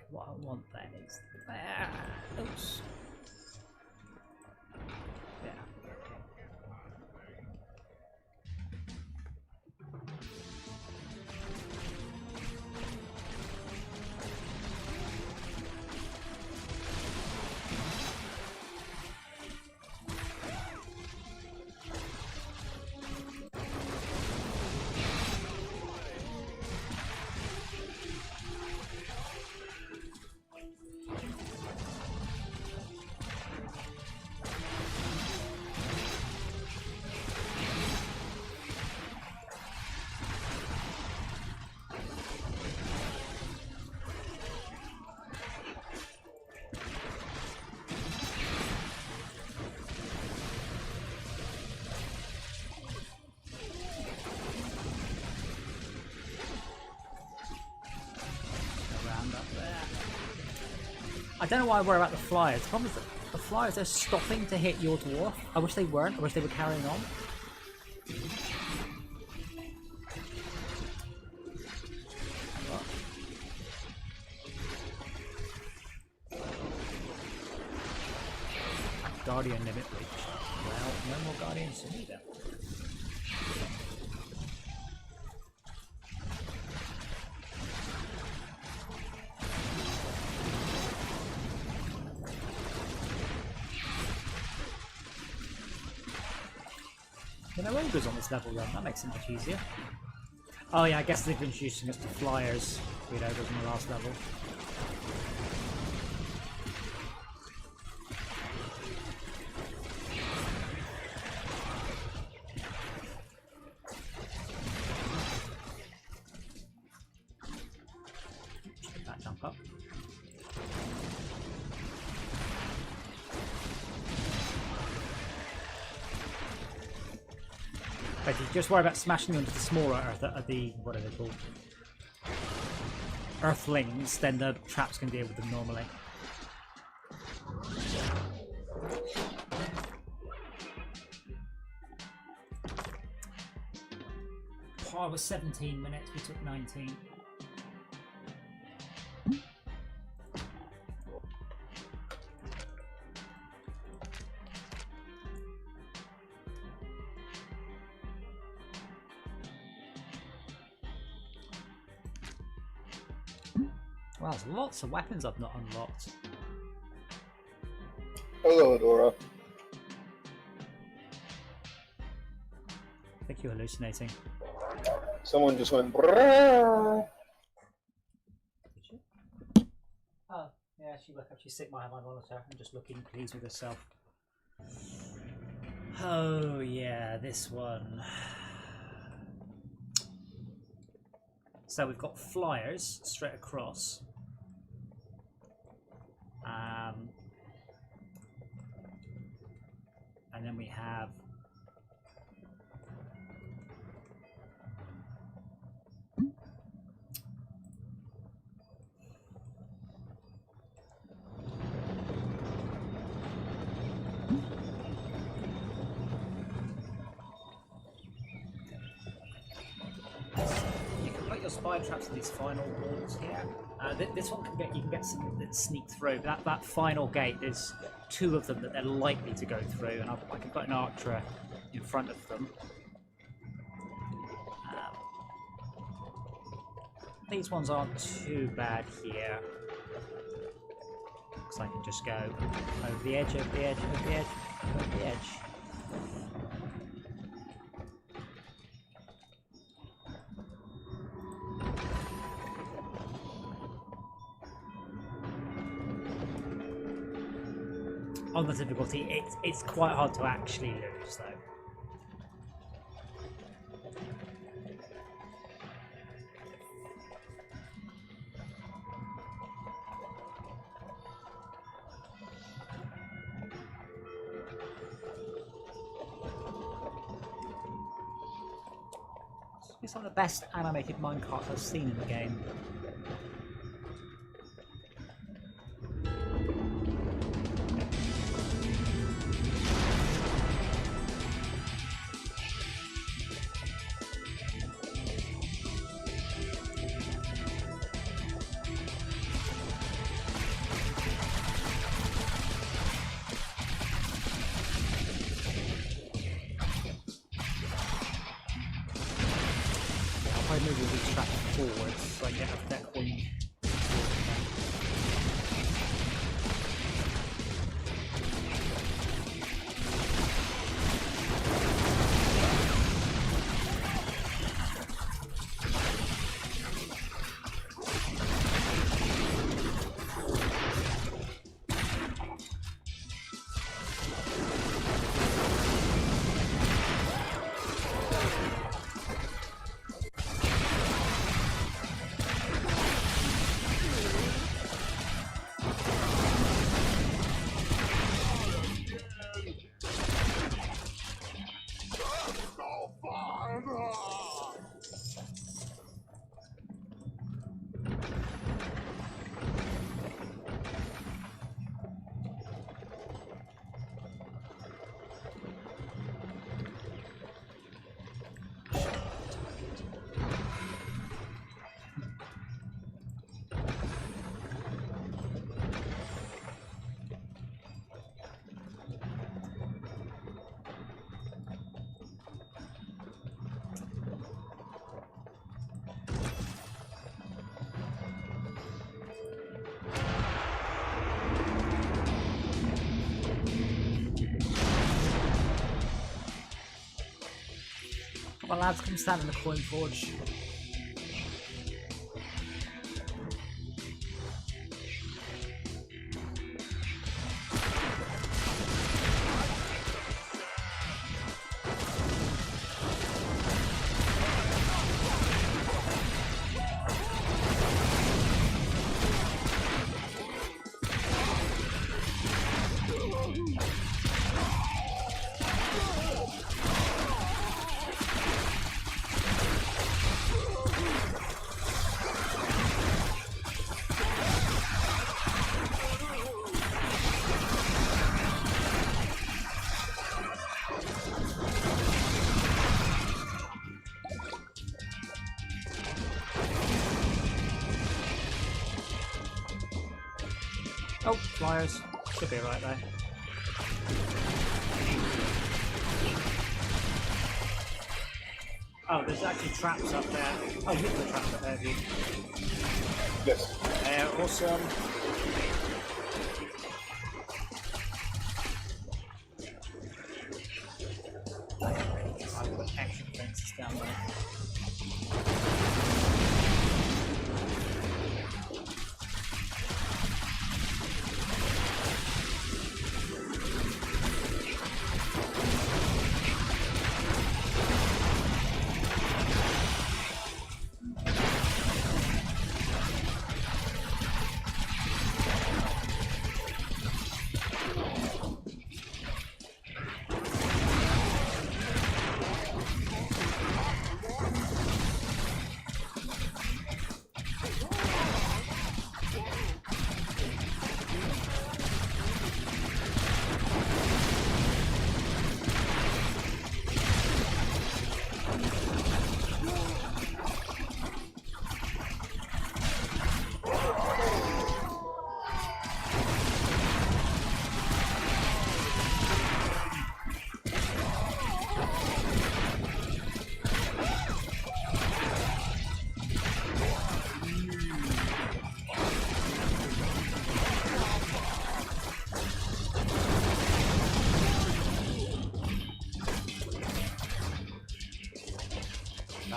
What I want then is there. Oops. Yeah. I don't know why I worry about the flyers. The problem is that the flyers are stopping to hit your dwarf. I wish they weren't. I wish they were carrying on. Guardian limit reached. Well, no more guardians to me then. There are no ogres on this level run, that makes it much easier. Oh yeah, I guess they've been introducing us to flyers with ogres on the last level. Just get that jump up. But if you just worry about smashing into the smaller earth, what are they called? Earthlings, then the traps can deal with them normally. Par was 17 minutes, we took 19. Wow, there's lots of weapons I've not unlocked. Hello, Adora. I think you're hallucinating. Someone just went. Brrrr. Oh, yeah, she woke up. She's sitting behind my monitor and just looking pleased with herself. Oh, yeah, this one. So we've got flyers straight across. And then we have put your spy traps in these final walls here. This one you can get some that sneak through. That final gate, there's two of them that they're likely to go through, and I can put an archer in front of them. These ones aren't too bad here, because I can just go over the edge, over the edge, over the edge, over the edge. On the difficulty, it's quite hard to actually lose, though. It's one of the best animated minecarts I've seen in the game. I'll probably move these tracks forwards so I get a deck one. Come on lads, come stand in the coin forge. Oh, flyers. Should be right there. Oh, there's actually traps up there. Oh, look at the traps up there, have you? Yes. Awesome. that money.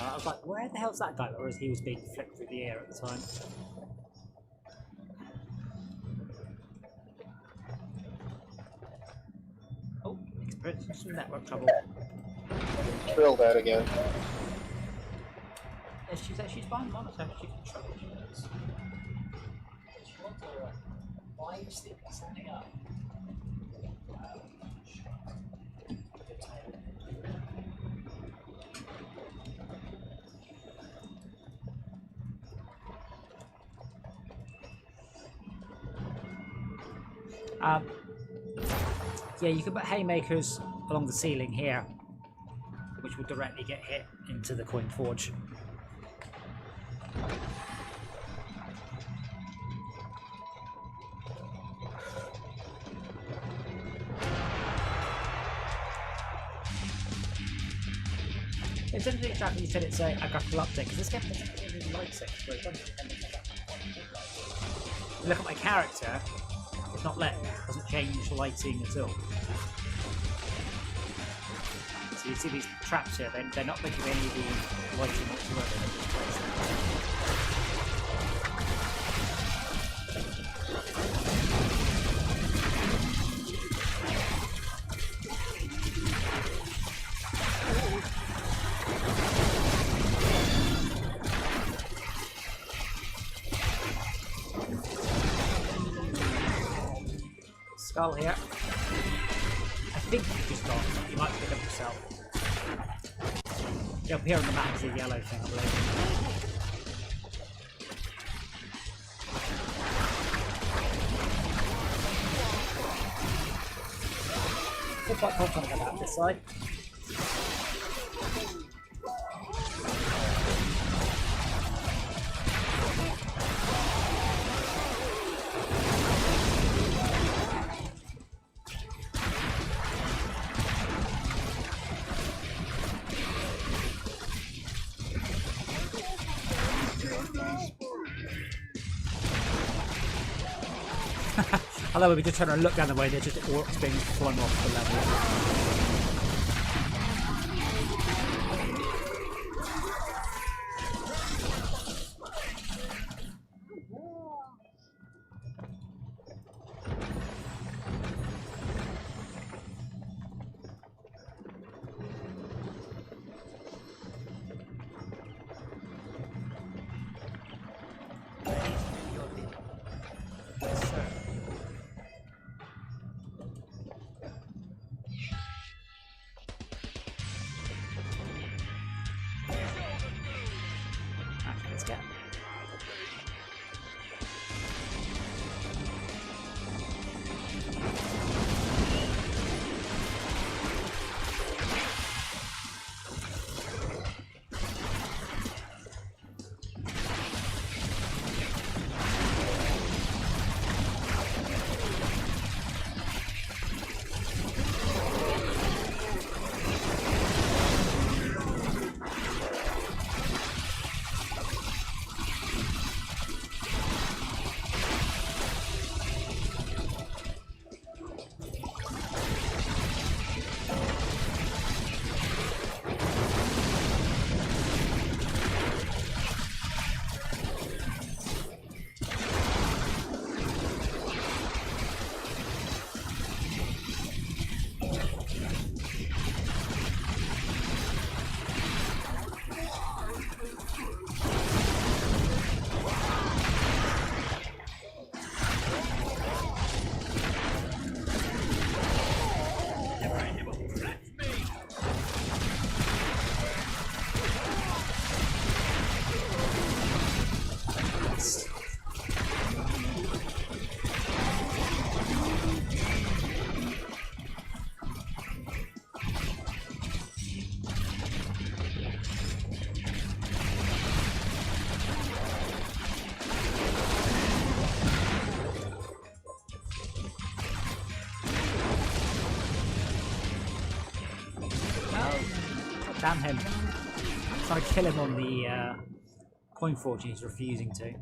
I was like, where the hell's that guy? Or as he was being flicked through the air at the time. Oh, experiencing some network trouble. Trill that again. Yeah, she's fine, monitor. She can trouble. Why are you standing up? Yeah, you can put haymakers along the ceiling here, which will directly get hit into the coin forge. It's interesting exactly you said it's a graphical update, because this game doesn't really like it, but it doesn't. Look at my character. It's not lit, doesn't change lighting at all. So you see these traps here, they're not making any of the lighting whatsoever. They're just placing. Skull here. I think you just got. You might pick up yourself. Yeah, up here on the map is the yellow thing, I believe. Feel quite confident about this side. Although we're just trying to look down the way, they're just orcs being flung off the level. Damn him. Trying to kill him on the coin fortune, he's refusing to.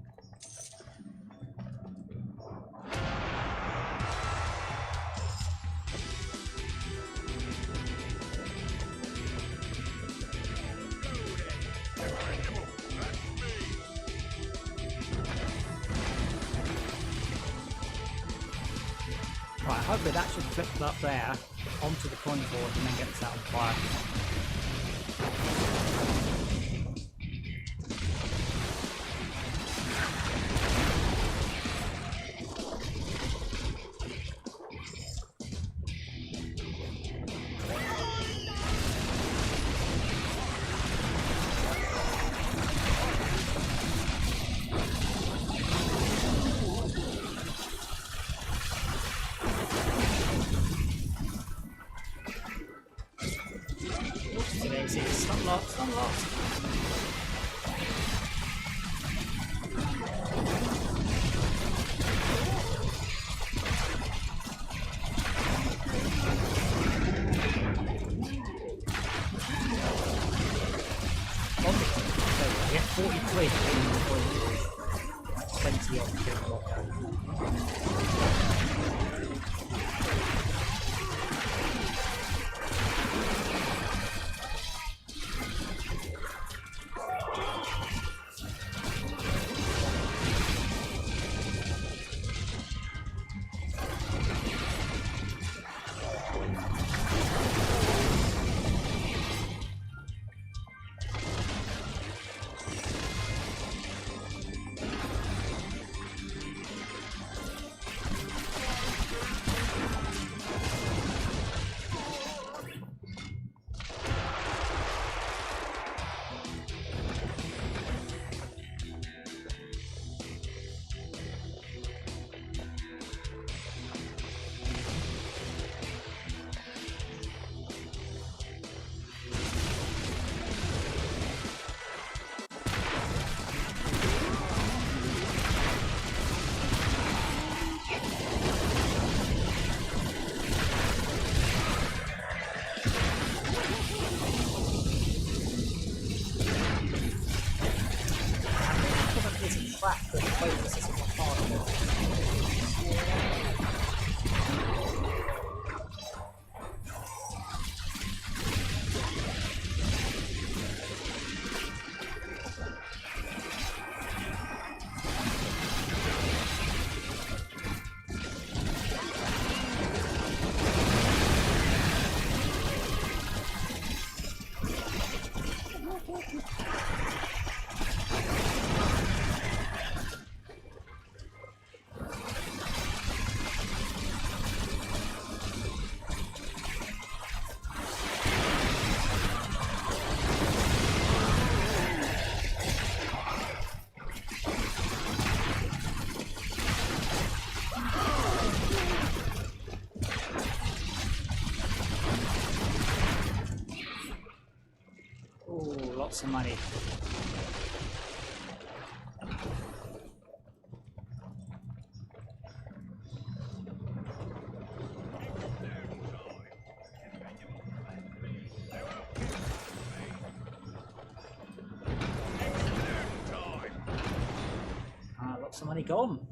Right, hopefully that should flip up there onto the coin board and then get set on fire. Stun locked. We get 43 20 odd Lots of money. Lots of money gone.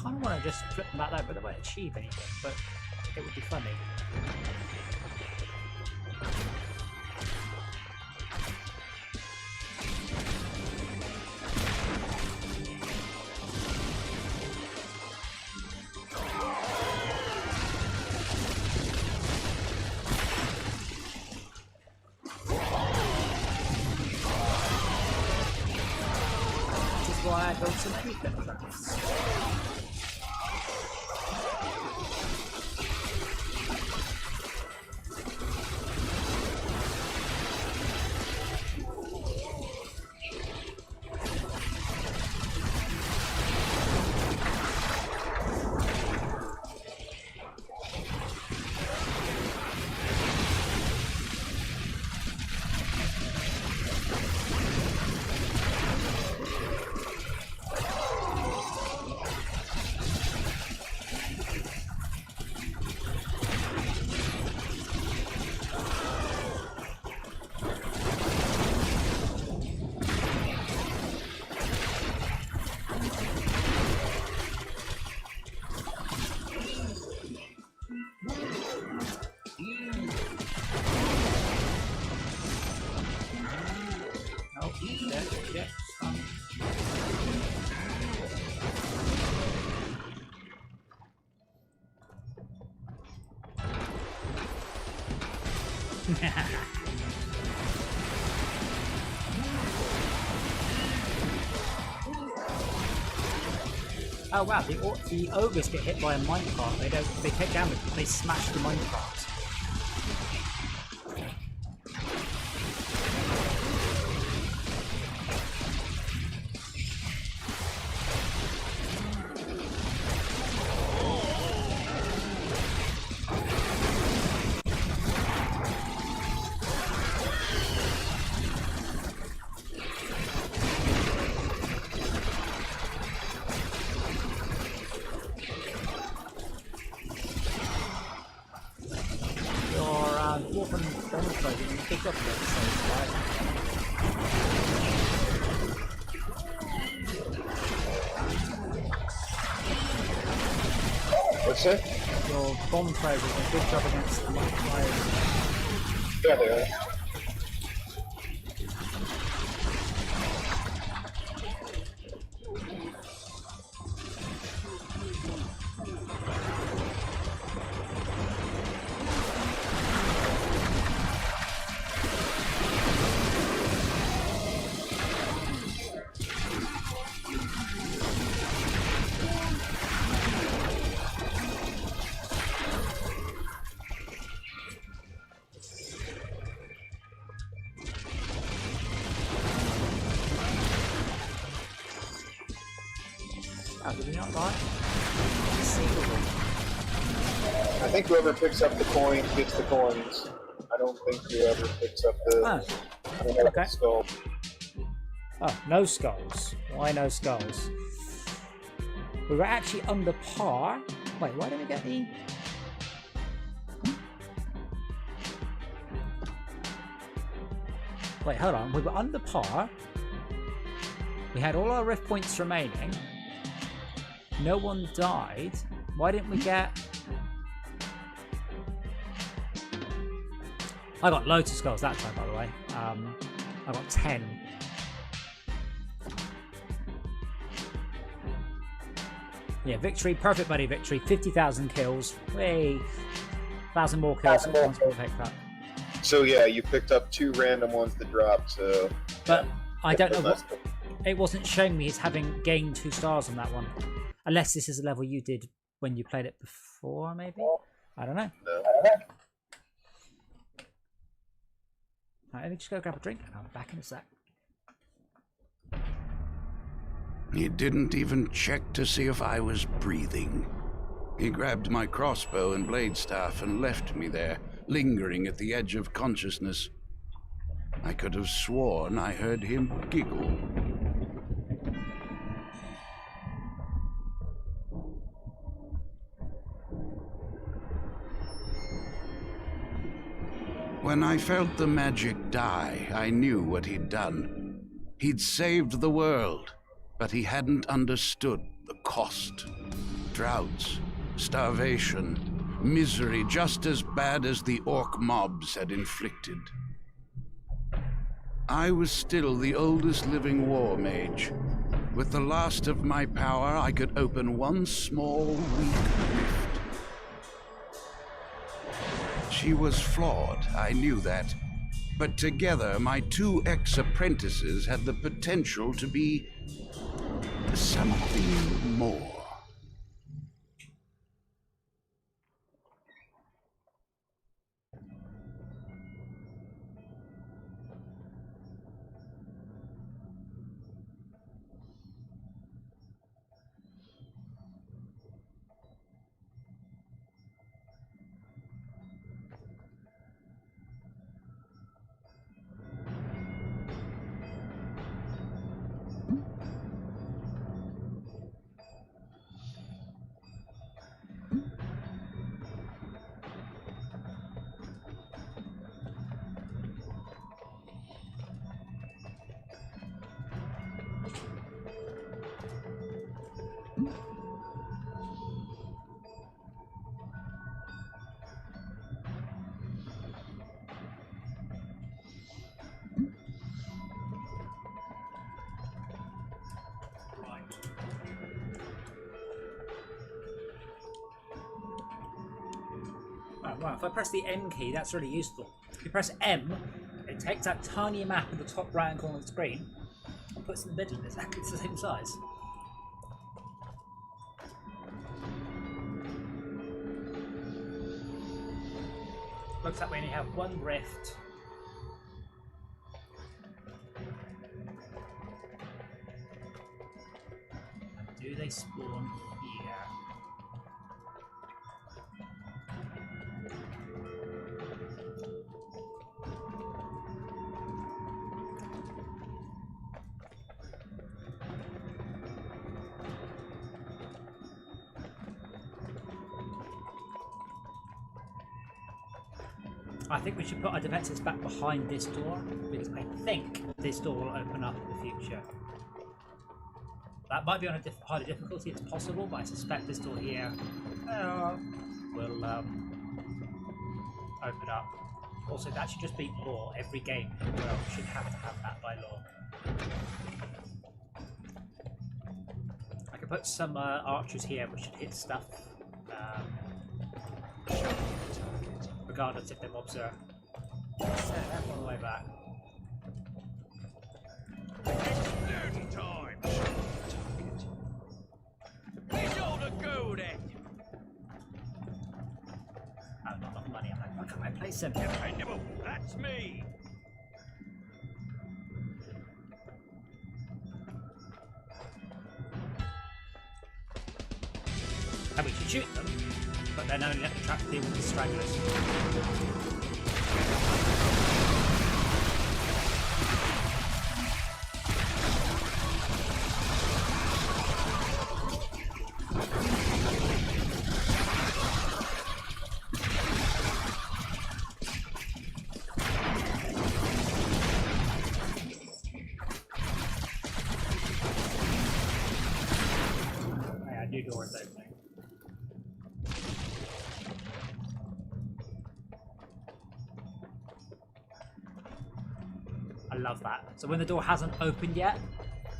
kind of want to just flip them out there, but they won't achieve anything, but it would be funny. Why I built so many traps. Oh wow, the ogres get hit by a minecart. They take damage, but they smash the minecart. What's that? Your bomb throws are a good job against the multipliers. Yeah, they are. Oh, did we not die? I think whoever picks up the coin gets the coins. I don't think whoever picks up the, okay. skull. Oh, no skulls. Why no skulls? We were actually under par. Wait, why didn't we get the... Wait, hold on. We were under par. We had all our rift points remaining. No one died. Why didn't we get... I got loads of skulls that time, by the way. I got 10. Yeah, victory. Perfect, buddy, victory. 50,000 kills. Way. 1,000 more kills. Once we pick that. So yeah, you picked up 2 random ones that dropped, so... But I don't know what... It wasn't showing me as having gained 2 stars on that one. Unless this is a level you did when you played it before, maybe? I don't know. No. Right, let me just go grab a drink and I'll be back in a sec. He didn't even check to see if I was breathing. He grabbed my crossbow and blade staff and left me there, lingering at the edge of consciousness. I could have sworn I heard him giggle. When I felt the magic die, I knew what he'd done. He'd saved the world, but he hadn't understood the cost. Droughts, starvation, misery just as bad as the orc mobs had inflicted. I was still the oldest living war mage. With the last of my power, I could open one small, weak rift. She was flawed, I knew that. But together, my 2 ex-apprentices had the potential to be something more. Right, if I press the M key, that's really useful. If you press M, it takes that tiny map in the top right hand corner of the screen and puts it in the middle. It's exactly the same size. Looks like we only have one rift. And do they spawn here? I think we should put our defences back behind this door, because I think this door will open up in the future. That might be on a harder difficulty, it's possible, but I suspect this door here will open up. Also, that should just be law. Every game in the world should have to have that by law. I could put some archers here which should hit stuff. Regardless if they're mobs are set that all the way back. Dirty time! Where's all the gold at? Oh, not enough money. I'm like, why can't I place them? Dependable, that's me! And we should shoot them, but then only let the trap deal with the stragglers. Yeah, new door is opening. I love that. So when the door hasn't opened yet,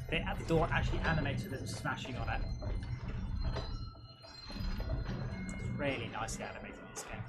the door actually animates with them smashing on it. It's really nicely animated in this game.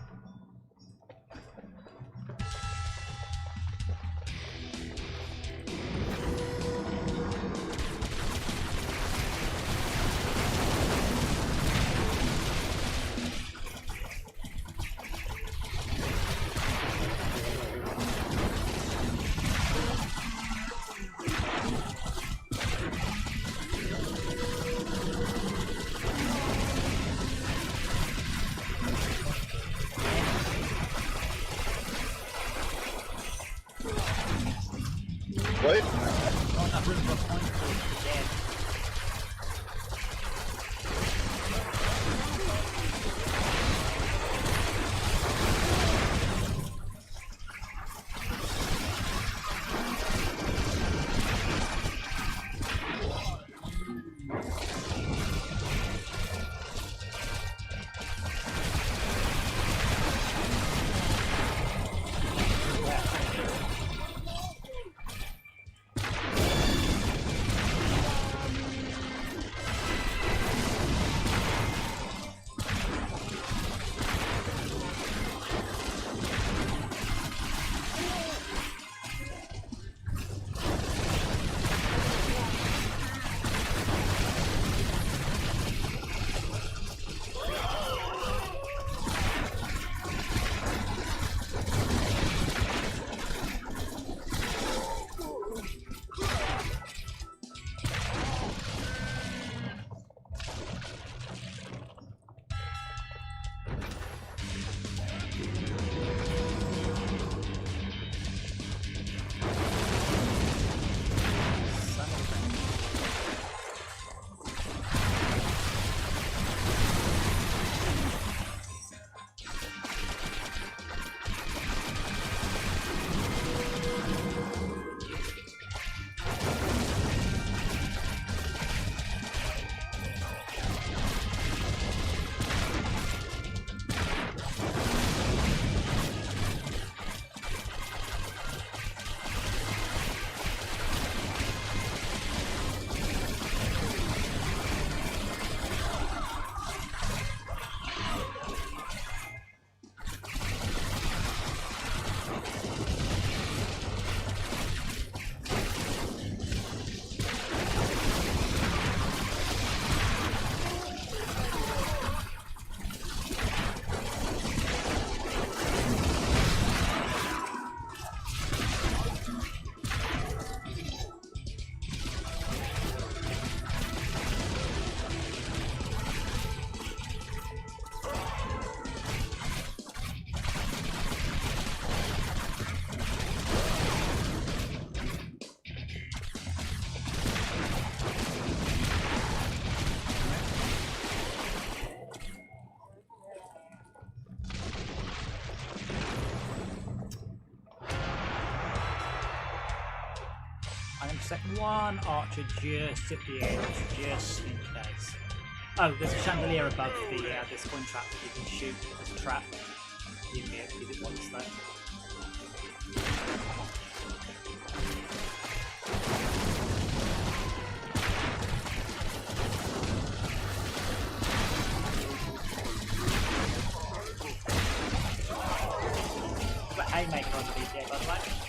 What? Not enough room for a point for dead. second one. Archer just at the edge, just in case. Oh, there's a chandelier above the this coin trap that you can shoot as a trap. You can use it once though. But haymaker on the BTA, by the way.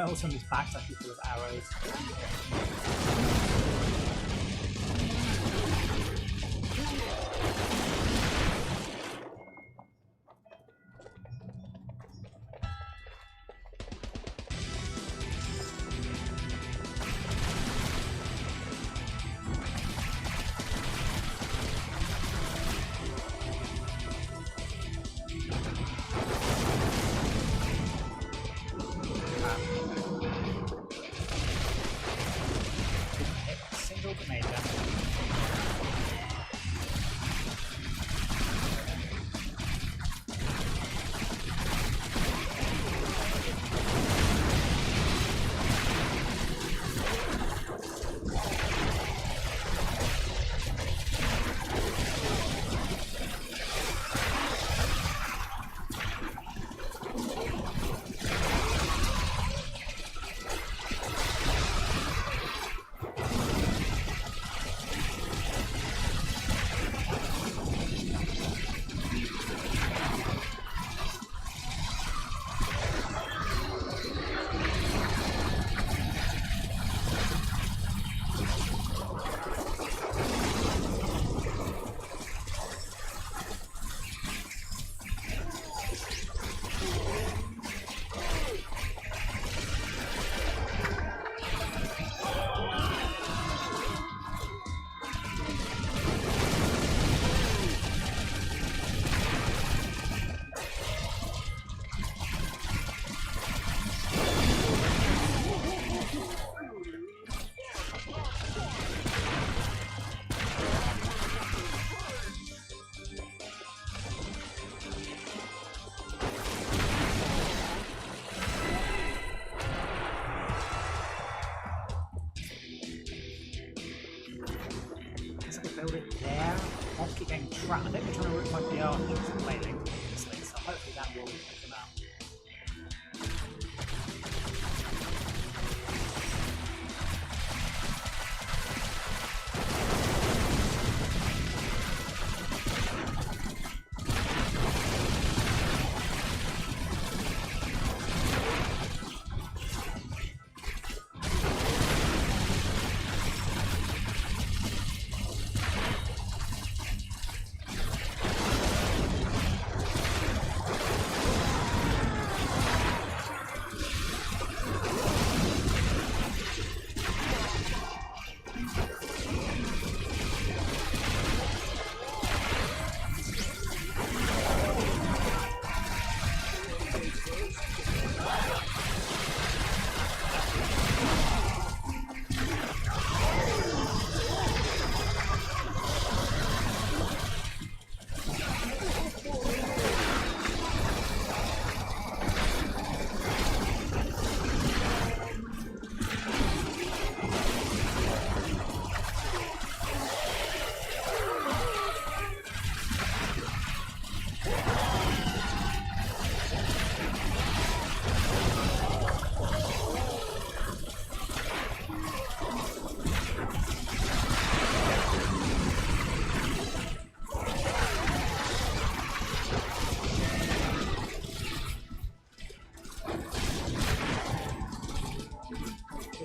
Also on his back's actually full of arrows. Trapped. I think they're trying to rip the archers and flailing previously, so hopefully that will take them out.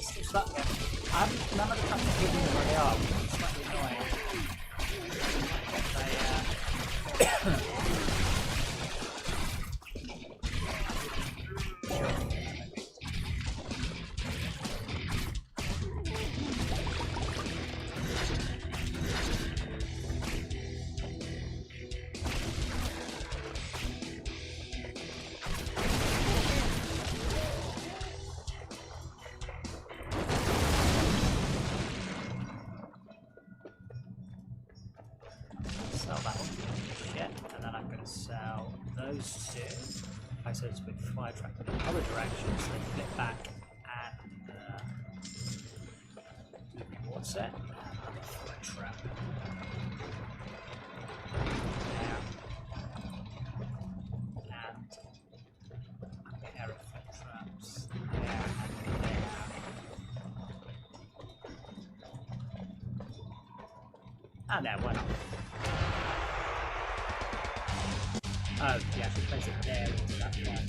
It's that none of the traps are hidden where they are, which is slightly annoying. Sell that shit, and then I'm going to sell those two. I said it's with 5 track in the other direction, so they flip back and do the reward set. Another flip trap. There. And a pair of flip traps. There and there. And there, why not? Oh, yeah, I should place it there into that one.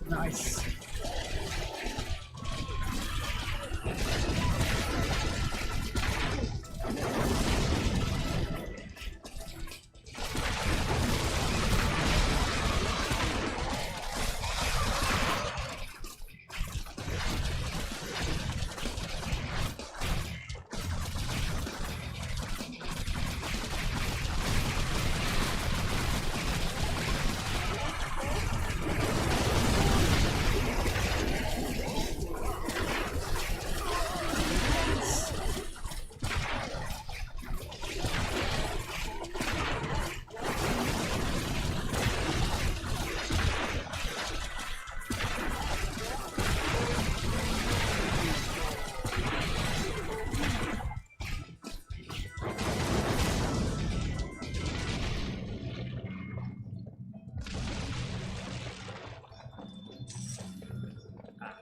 Nice.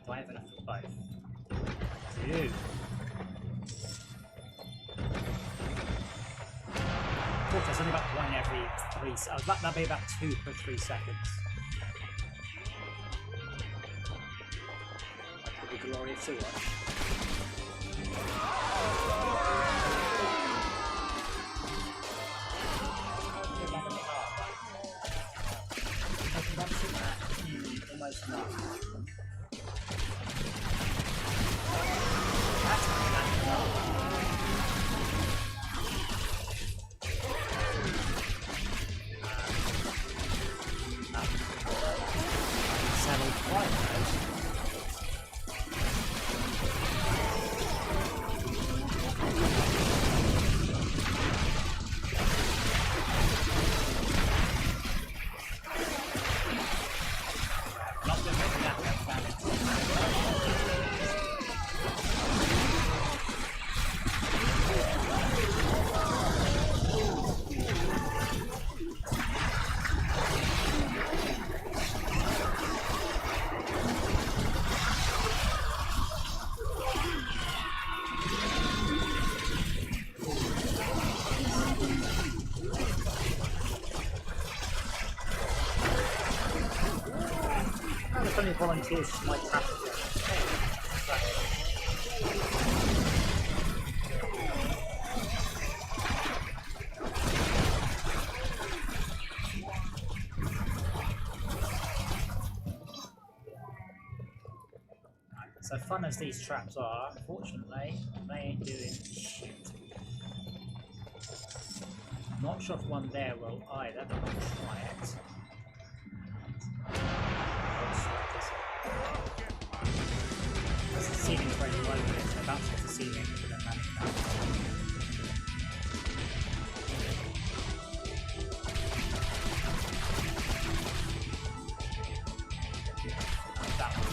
Do I have enough for both? I do. Of course, there's only about one every 3 seconds. That'd be about 2 per 3 seconds. That would be glorious to watch. Almost not. That's settled quite nice. If any volunteers might tap it. So fun as these traps are, unfortunately, they ain't doing Not sure if one there will either, but we'll try it. The ceiling's very low here, so bounce off the ceiling and then manage that. That one.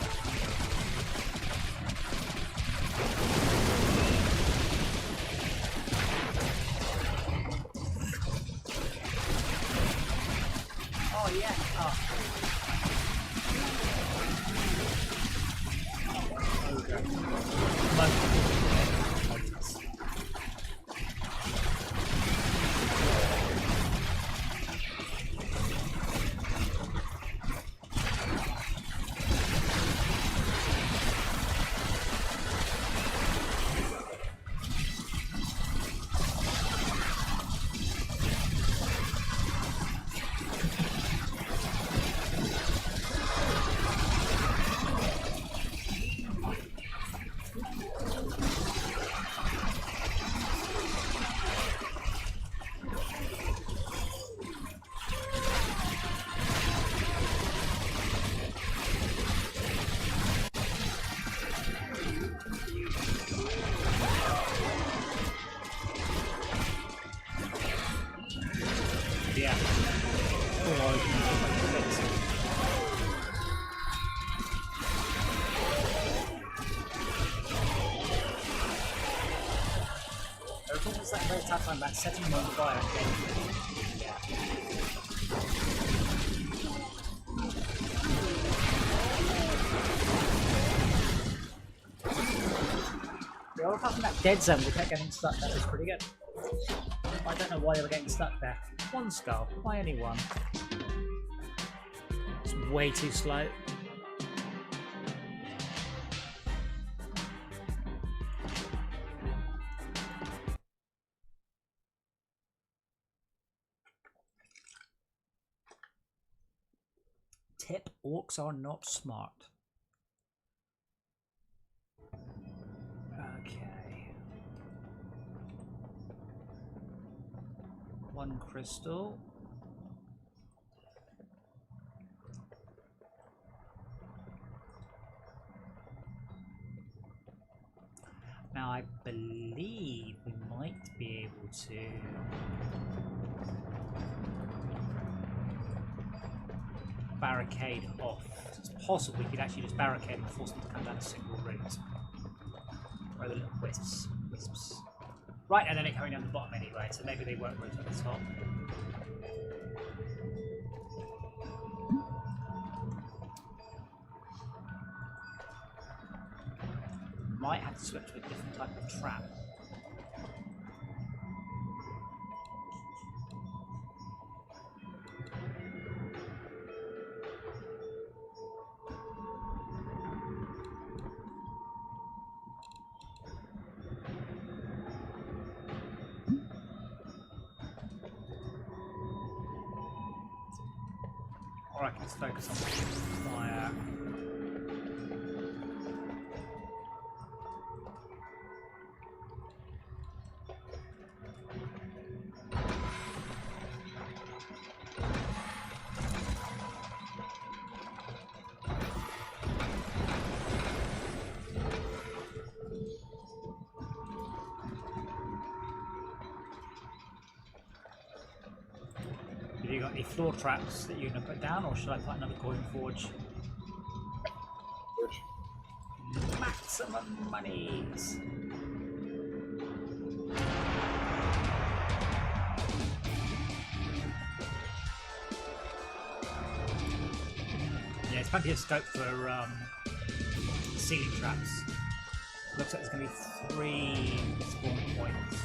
Oh yeah. Oh. Okay. Yeah. There was that very tough time about setting them on fire and getting yeah. Yeah, apart from that dead zone, we kept getting stuck. That was pretty good. I don't know why they were getting stuck there. One skull. Why only one? It's way too slow. Tip: orcs are not smart. Okay. One crystal. Now I believe we might be able to barricade off. It's possible we could actually just barricade and force them to come down a single route. Or the little wisps. Right, and then they're coming down the bottom anyway, so maybe they won't route at the top. Might have to switch to a different type of trap. Or I can just focus on fire. Have you got any floor traps that you're going to put down, or should I put another coin forge? Maximum monies! Yeah, there's plenty of scope for ceiling traps. Looks like there's going to be 3 spawn points.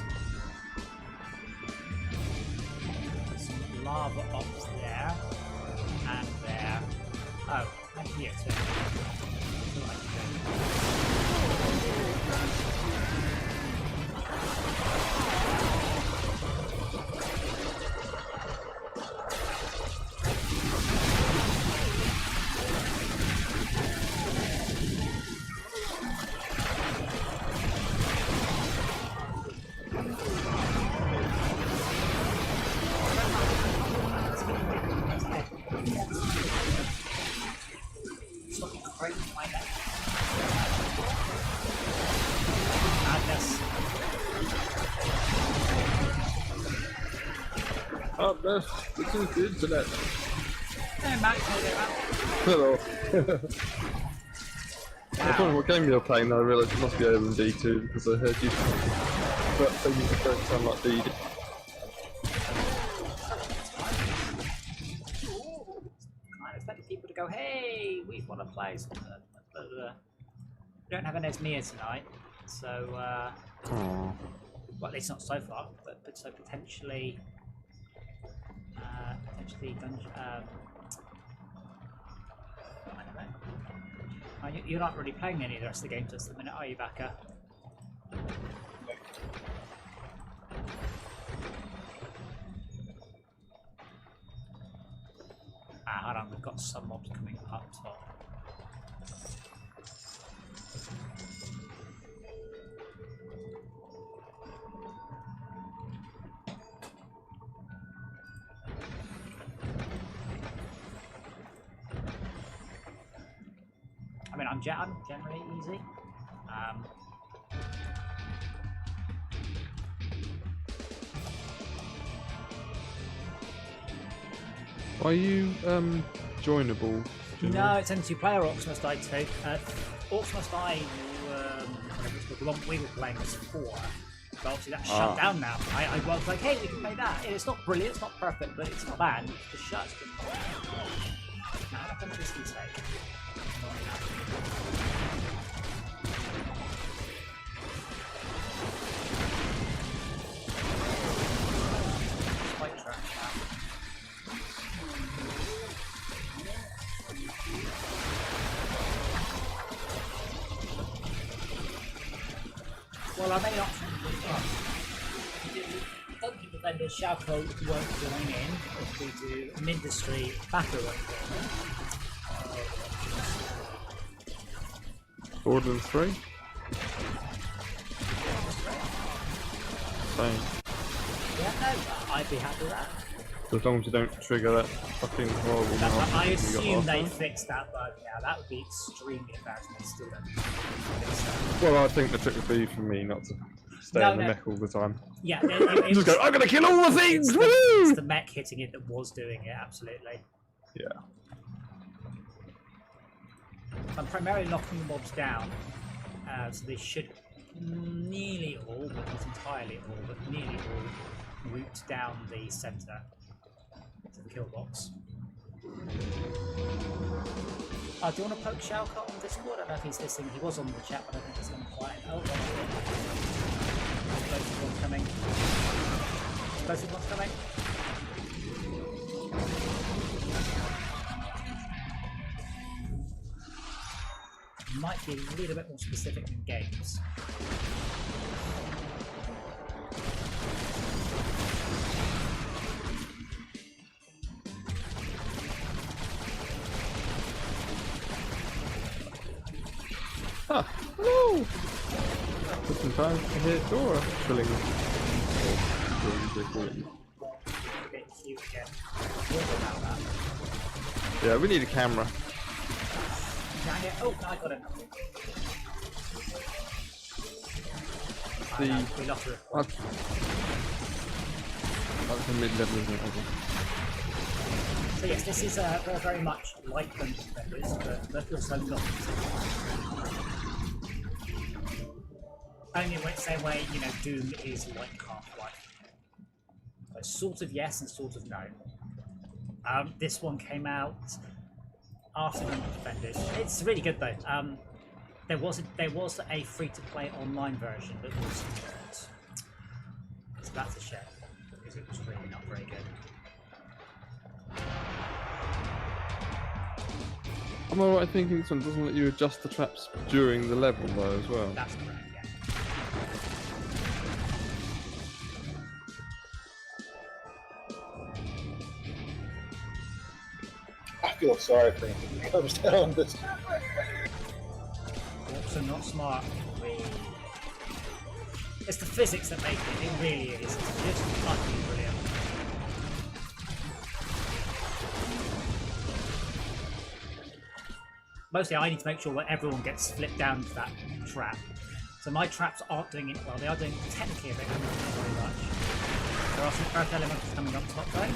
Lava up there and there. Oh, and here too. Oh, no, this is the internet. Hey, Max, how you doing, man? Hello. I Wow. thought what game you were playing, then I realised it must be over in D2 because I heard you but things that don't sound like DD. I expected people to go, hey, we want to play some. We don't have an Esmea tonight, so well, at least not so far. But so potentially dungeon. I don't know. Oh, you're not really playing any of the rest of the games at the minute, are you, Baka? Hold on, we've got some mobs coming up top. I mean, I'm generally easy. Are you joinable? No, it's only 2-player. Orcs Must Die 2. Orcs Must Die, the one we were playing was 4. But obviously that's shut down now. I was like, hey, we can play that. It's not brilliant, it's not perfect, but it's not bad. It's just shut. Now, I've done this mistake. Quite trash now. Well, our main option was Dungeon Defenders, Shalco won't join in if we do an industry backer won't join in. Borderlands 3? Same. Yeah, no, I'd be happy with that. As long as you don't trigger that fucking horrible mark I you got assume last they time. fixed that bug now. That would be extremely embarrassing to still don't fix that. Well, I think the trick would be for me not to stay No, on the no. mech all the time. Yeah, Just go, I'm gonna kill all the things! it's Woo! the mech hitting it that was doing it, absolutely. Yeah. I'm primarily knocking the mobs down, so they should nearly all, but not entirely all, but nearly all root down the centre to the kill box. Do you want to poke Shalcott on Discord? I don't know if he's listening. He was on the chat, but I don't think he's on quiet. Oh, explosive one's coming. Explosive one's coming. Might be a little bit more specific than games. Ah, hello! Took some time to hear Dora trilling. A bit cute again. What about that? Yeah, we need a camera. Dang it. Oh, no, I got it. The We lost her. that's a mid-level, isn't it? So yes, this is very much like Dungeon Defenders, but also not. Only in the same way, you know, Doom is like Half-Life. So sort of yes and sort of no. This one came out after Dungeon Defenders. It's really good though. There was a free-to-play online version that was not. So that's a shame because it was really not very good. Am I right thinking this one doesn't let you adjust the traps during the level though as well? That's correct. Yeah. I feel sorry for him when he comes down this. Also not smart. It's the physics that make it. It really is. It's just fucking brilliant. Mostly I need to make sure that everyone gets flipped down to that trap. So my traps aren't doing it well. They are doing technically a bit, but not very much. There are some earth elementals coming up top though.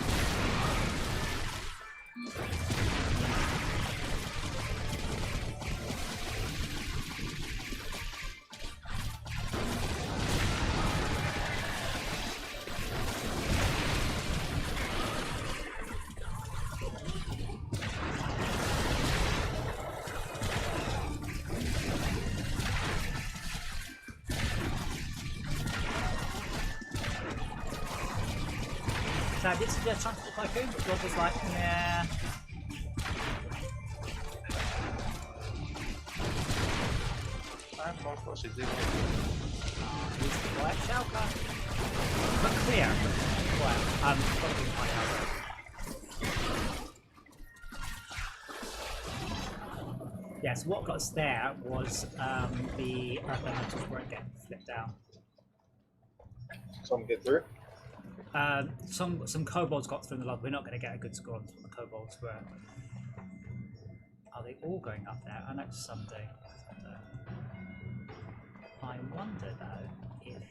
So I did suggest Transport Tycoon, but Rob was like, yeah. What's he doing? He's the quiet shelter. But clear. Quiet. Probably quite out. Yes, what got us there was the earth elementals weren't getting flipped down. Some get through. Some kobolds got through the log. We're not going to get a good score on what the kobolds were. Are they all going up there? I know some do. I wonder though if.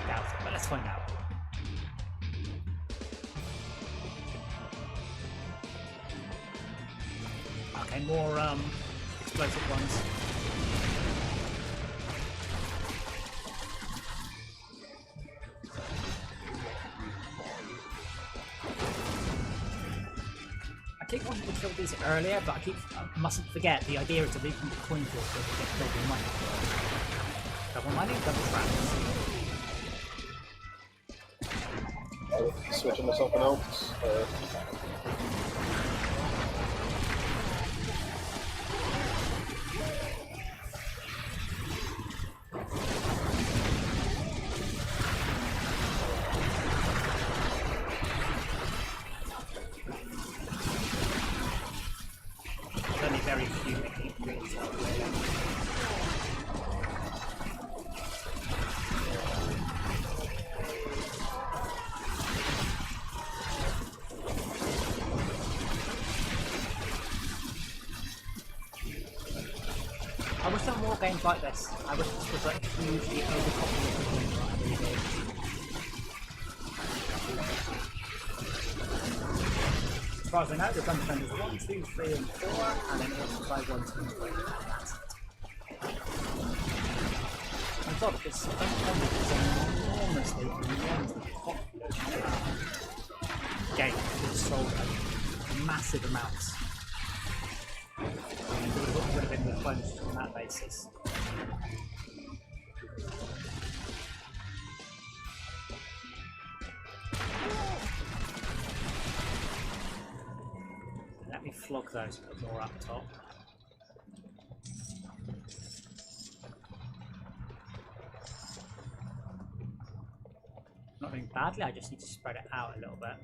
Doubt it, but let's find out. Okay, more explosive ones. I keep wanting to kill these earlier, but I mustn't forget the idea is to leave them the coin field so they get double money. Double money, double traps. Are we switching to something else? There's only very few things out there. I wish there were more games like this. I wish this was like hugely overpopulated game like every game. As far as I know, the Dungeon Defenders 1, 2, 3, and 4, and then also by 1, 2, and 3. That's it. I'm sorry, because Dungeon Defenders is an enormously popular game. It's sold at massive amounts. And it would have been replenished on that basis. Let me flog those a bit more up top. Not doing badly, I just need to spread it out a little bit.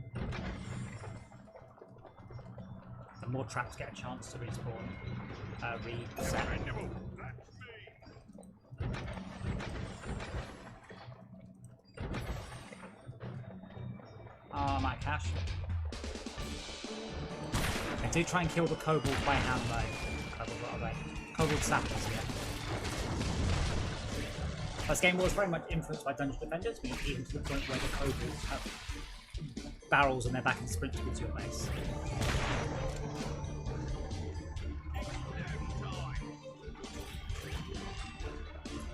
The more traps get a chance to respawn, reset. Oh, I'm out of cash. I do try and kill the kobolds by hand though. Kobold, what are they? Kobold sappers, yeah. This game was very much influenced by Dungeon Defenders, even to the point where the kobolds have barrels on their back and sprint towards your base.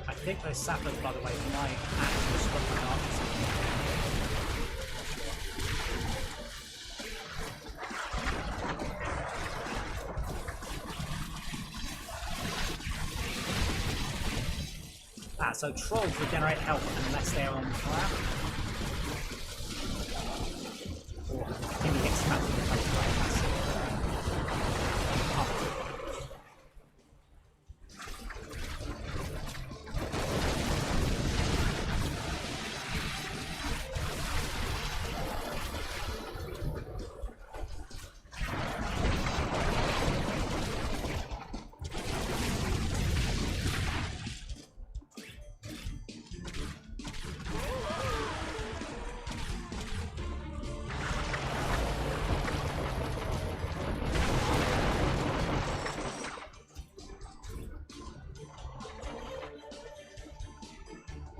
I think those sappers, by the way, might actually stop the darkness. So trolls regenerate health unless they are on fire. Or can you get smacked in the face by a massive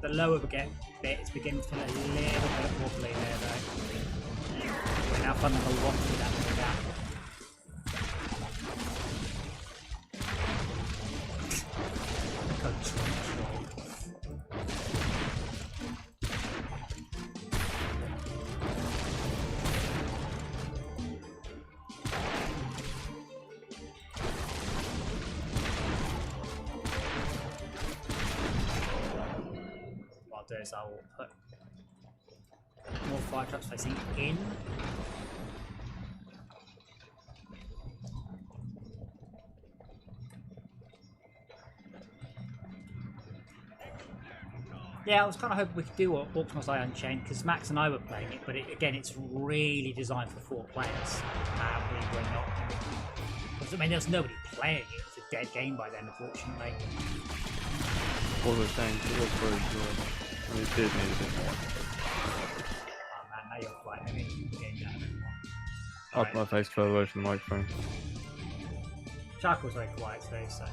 The lower we get bit, it's beginning to feel a little bit wobbly there though. We're now funding a lot through that gap. What I'll do is I will put more fire traps facing in. Yeah, I was kind of hoping we could do Optimus Eye Unchained because Max and I were playing it, but again, it's really designed for 4 players. We were not. I mean, there's nobody playing it. It's a dead game by then, unfortunately. What was I saying? It was very good. I mean, it did need a bit more. Oh man, now you're quite heavy. Getting down. Up my face further away from the microphone. Shark was very quiet today, so.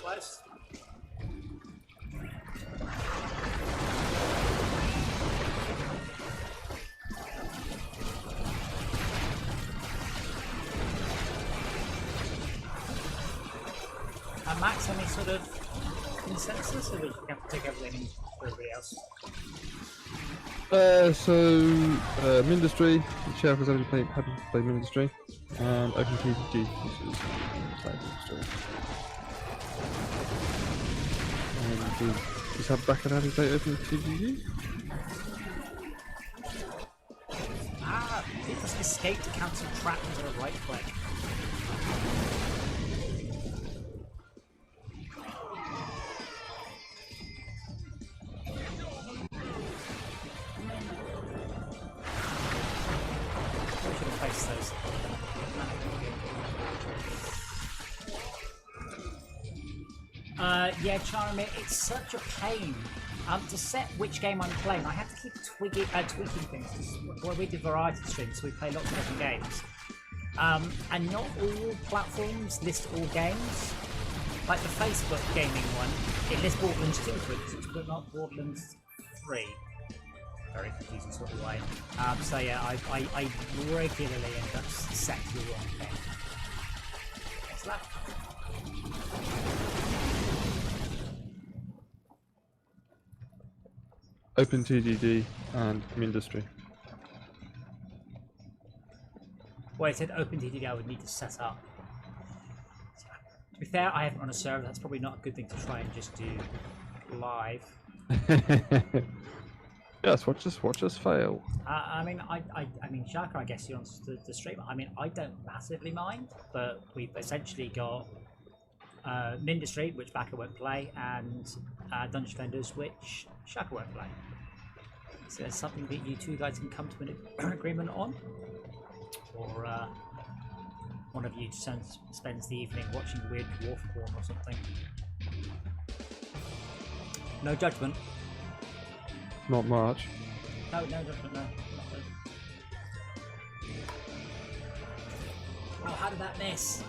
Close. Max, any sort of consensus, or we have to take everything for everybody else? Mindustry, the chair was happy to play Mindustry, and OpenTGG is playing Mindustry. And is that back at happy to play OpenTGG? Ah, it just escaped to cancel trap into a right click. Yeah, Charmy, it's such a pain. To set which game I'm playing, I have to keep tweaking things. Well, we do variety streams, so we play lots of different games. And not all platforms list all games. Like the Facebook gaming one, it lists Borderlands 2 for instance, but not Borderlands 3. Very confusing sort of way. So yeah, I regularly end up set to the wrong thing. What's that? OpenTGG and Mindustry. Well, it said OpenTGG I would need to set up. To be fair, I haven't run a server. That's probably not a good thing to try and just do live. Yes, watch us fail. I mean, Shaka, I guess you're on the stream. I mean, I don't massively mind, but we've essentially got Mindustry, which Baka won't play, and Dungeon Defenders, which Shaka won't play. So there's something that you two guys can come to an agreement on, or one of you spends the evening watching weird dwarf porn or something. No judgment. Not much. No judgment, no. Nothing. Oh, how did that miss?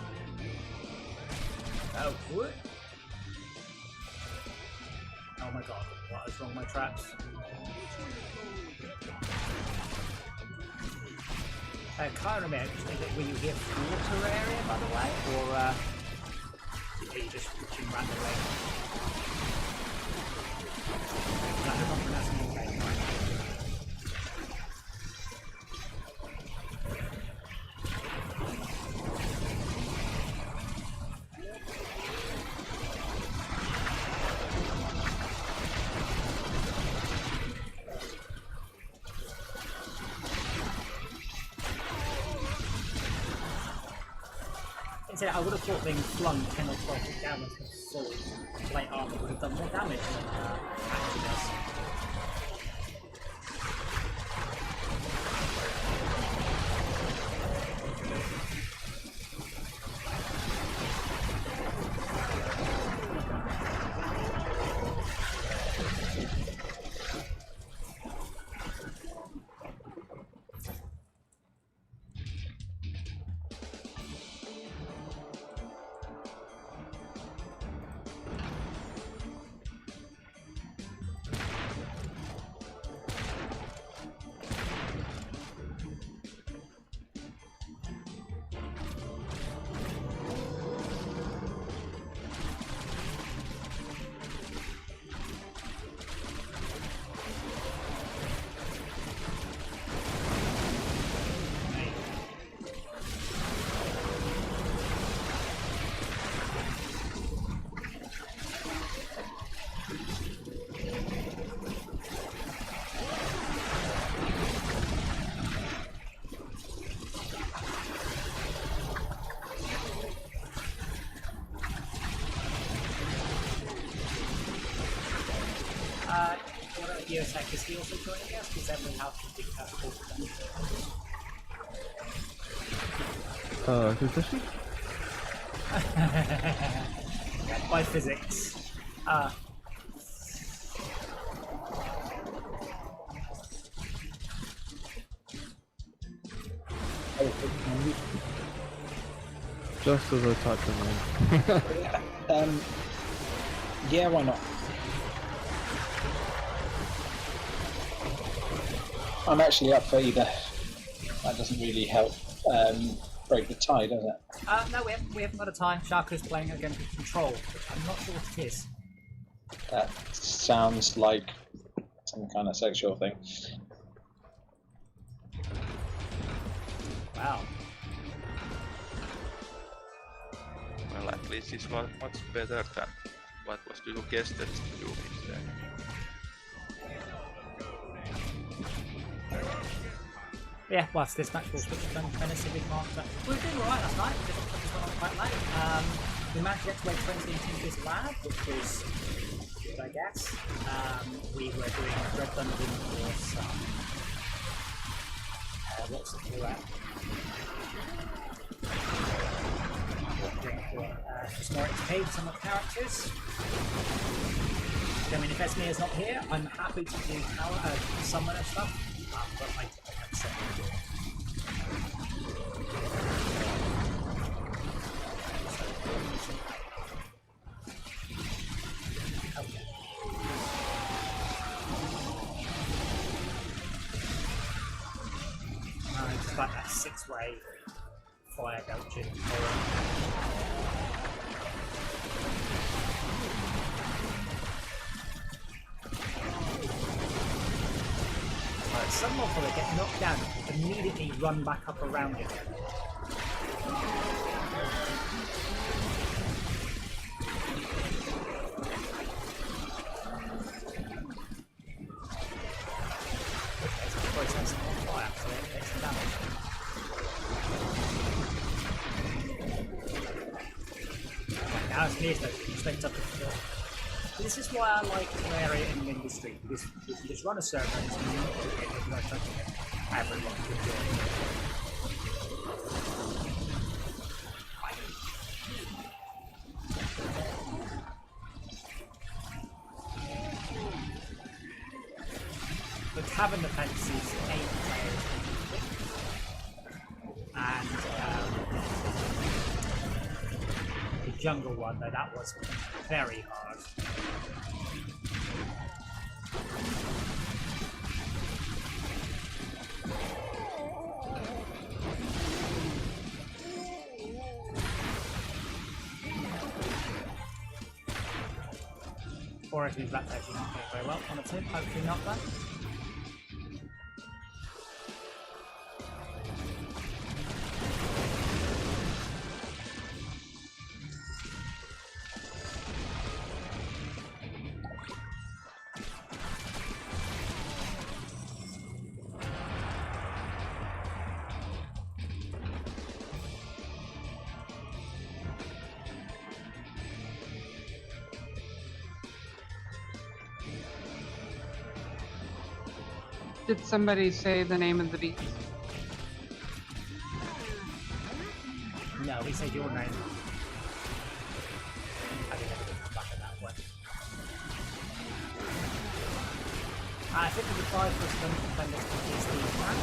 Oh, what? Oh my god, what is wrong with my traps? Kyra, may I just think that were you here water area, by the way, or are you just reaching randomly? No, I'm not pronouncing it okay, right? said, I would have thought being flung 10 or 12 feet downwards with full plate armor would have done more damage than actually does. What about you, Attack? Is he also joining us? Because every house should be catapulted. Good question. By physics. Just as I typed them in. Yeah, why not? I'm actually up for either. That doesn't really help break the tie, does it? No, we haven't got a time. Sharko's playing against Control, which I'm not sure what it is. That sounds like some kind of sexual thing. Wow. Well, at least it's much better than what was suggested to do instead. Yeah, well, this match will switch to Fantasy Big Mark. But we were doing alright last night, just went on quite late. We managed to get to wave 20 into this lab, which was good, I guess. We were doing Red Dungeon for some. What's it called that? Just more XP for some of the characters. I mean, if Esmia's not here, I'm happy to do summoner stuff, but I certainly do it. Okay. Just like that 6-wave fire belching. Some of them get knocked down, immediately run back up around it. Okay, so the process on fire, so it takes some damage. Now it's me, straight up the floor. This is why I like Terraria in the industry, because if you just run a server and it's not touching it, everyone can do it. But having the Fantasy's 8 players, and the jungle one, though, that was very hard. Or if we've that's actually not going very well on a team, hopefully not that. Did somebody say the name of the beast? No, we said your name. I think I didn't come back on that one. I think the 5 for Dungeon Defenders is the plan.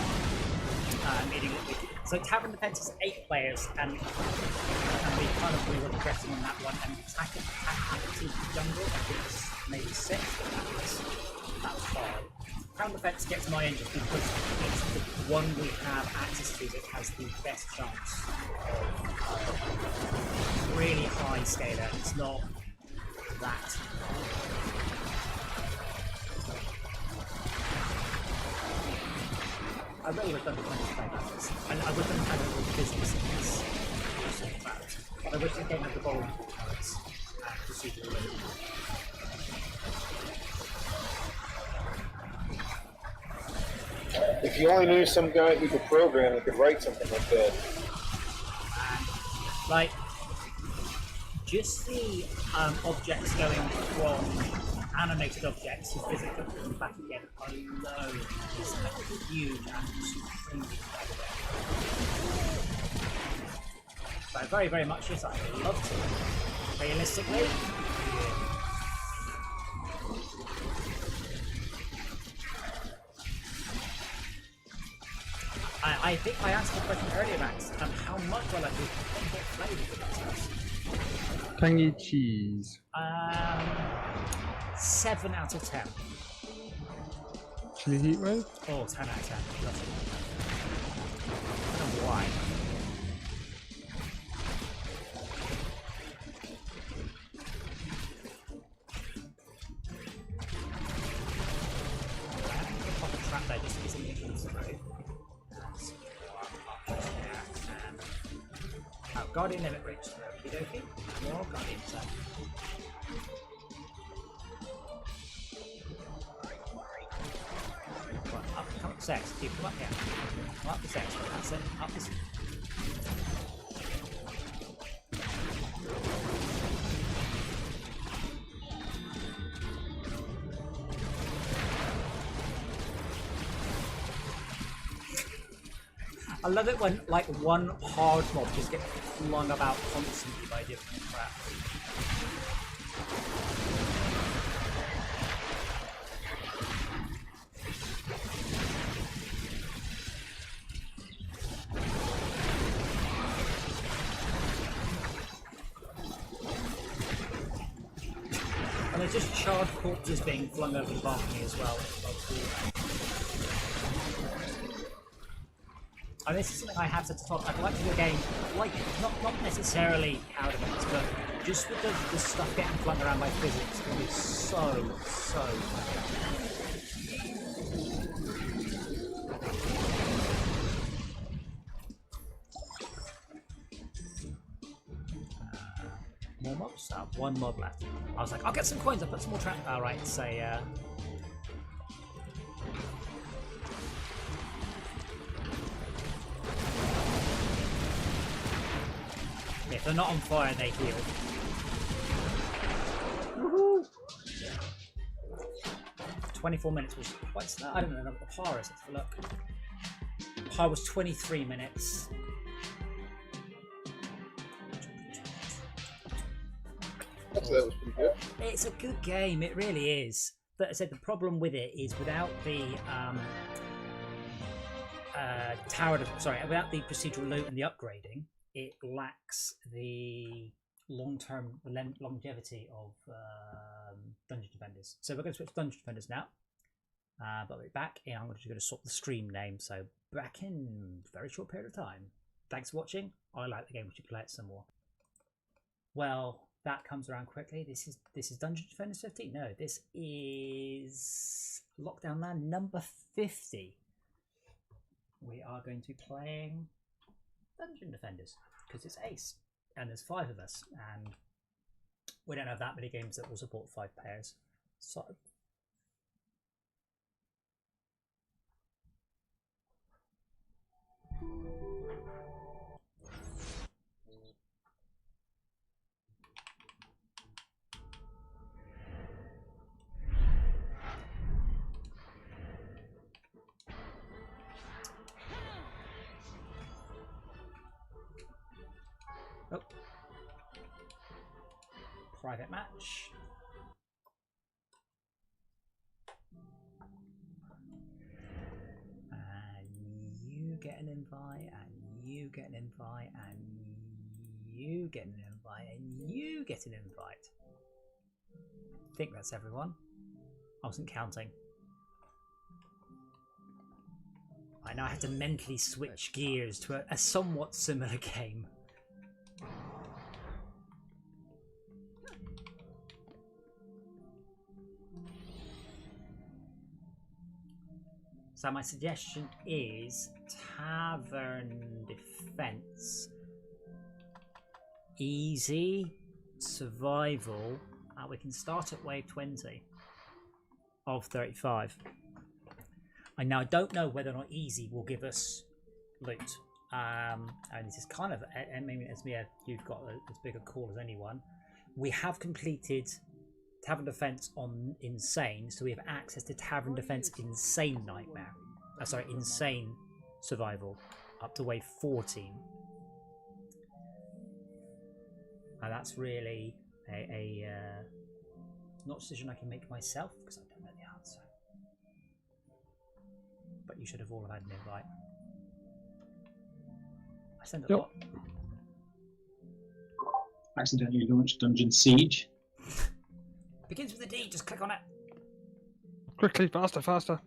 Meaning that so Tavern Defense is 8 players, and we were progressing on that one, and attack to the jungle, I think it's maybe 6, but that's 5. Tavern Defense gets my interest because it's the one we have access to that has the best chance of really high scaler. It's not that. I really would have done the 20 play battles, and I would have had a little business in this. But I wish the game had the bowling cards and procedural loop. If you only knew some guy who could program and could write something like that. Like, just the objects going from animated objects to physical and back again alone is a huge and supremely clever. But very, very much yes, I'd love to. Realistically, I think I asked the question earlier, Max, how much I like to what flavour for that. Tangy cheese. 7 out of 10. Chili heat wave? Oh, 10 out of 10. Love it. I don't know why. I have to pop a trap there just in case something comes through. Oh, Guardian Limit reached. Okie dokie. More Guardian attack. Up, come up the sex. Keep them up here. Come up the sex. That's it. Up the sex. I love it when, like, one hard mob just gets flung about constantly by different crap. And there's just charred corpses being flung over the balcony as well. And this is something I have to talk. I'd like to do a game, like, not necessarily out of it, but just with the stuff getting flung around by physics, it is so fun. More mobs? One mob left. I was like, I'll get some coins, I'll put some more trap. Alright, say, if they're not on fire, they heal. Woohoo! 24 minutes was quite slow. I don't know what par is. Let's have a look. Par was 23 minutes. That was pretty good. It's a good game, it really is. But as I said, the problem with it is without the without the procedural loot and the upgrading, it lacks the long-term longevity of Dungeon Defenders. So we're going to switch to Dungeon Defenders now. But we'll be back, and I'm just going to swap the stream name. So back in a very short period of time. Thanks for watching. I like the game. We should play it some more. Well, that comes around quickly. This is Dungeon Defenders 50. No, this is LockDown LAN number 50. We are going to be playing Dungeon Defenders because it's Ace, and there's 5 of us, and we don't have that many games that will support 5 players. So private match. And you get an invite, and you get an invite, and you get an invite, and you get an invite. I think that's everyone. I wasn't counting. I now have to mentally switch gears to a somewhat similar game. So my suggestion is Tavern Defense. Easy. Survival. We can start at wave 20 of 35. And now I don't know whether or not easy will give us loot. And this is kind of, I mean, Esmia, you've got as big a call as anyone. We have completed Tavern Defense on Insane, so we have access to Tavern Defense Insane Nightmare. Sorry, Insane Survival, up to wave 14. Now that's really a not a decision I can make myself because I don't know the answer. But you should have all had an invite. I sent a lot. Accidentally launched Dungeon Siege. Begins with a D, just click on it. Quickly, faster, faster.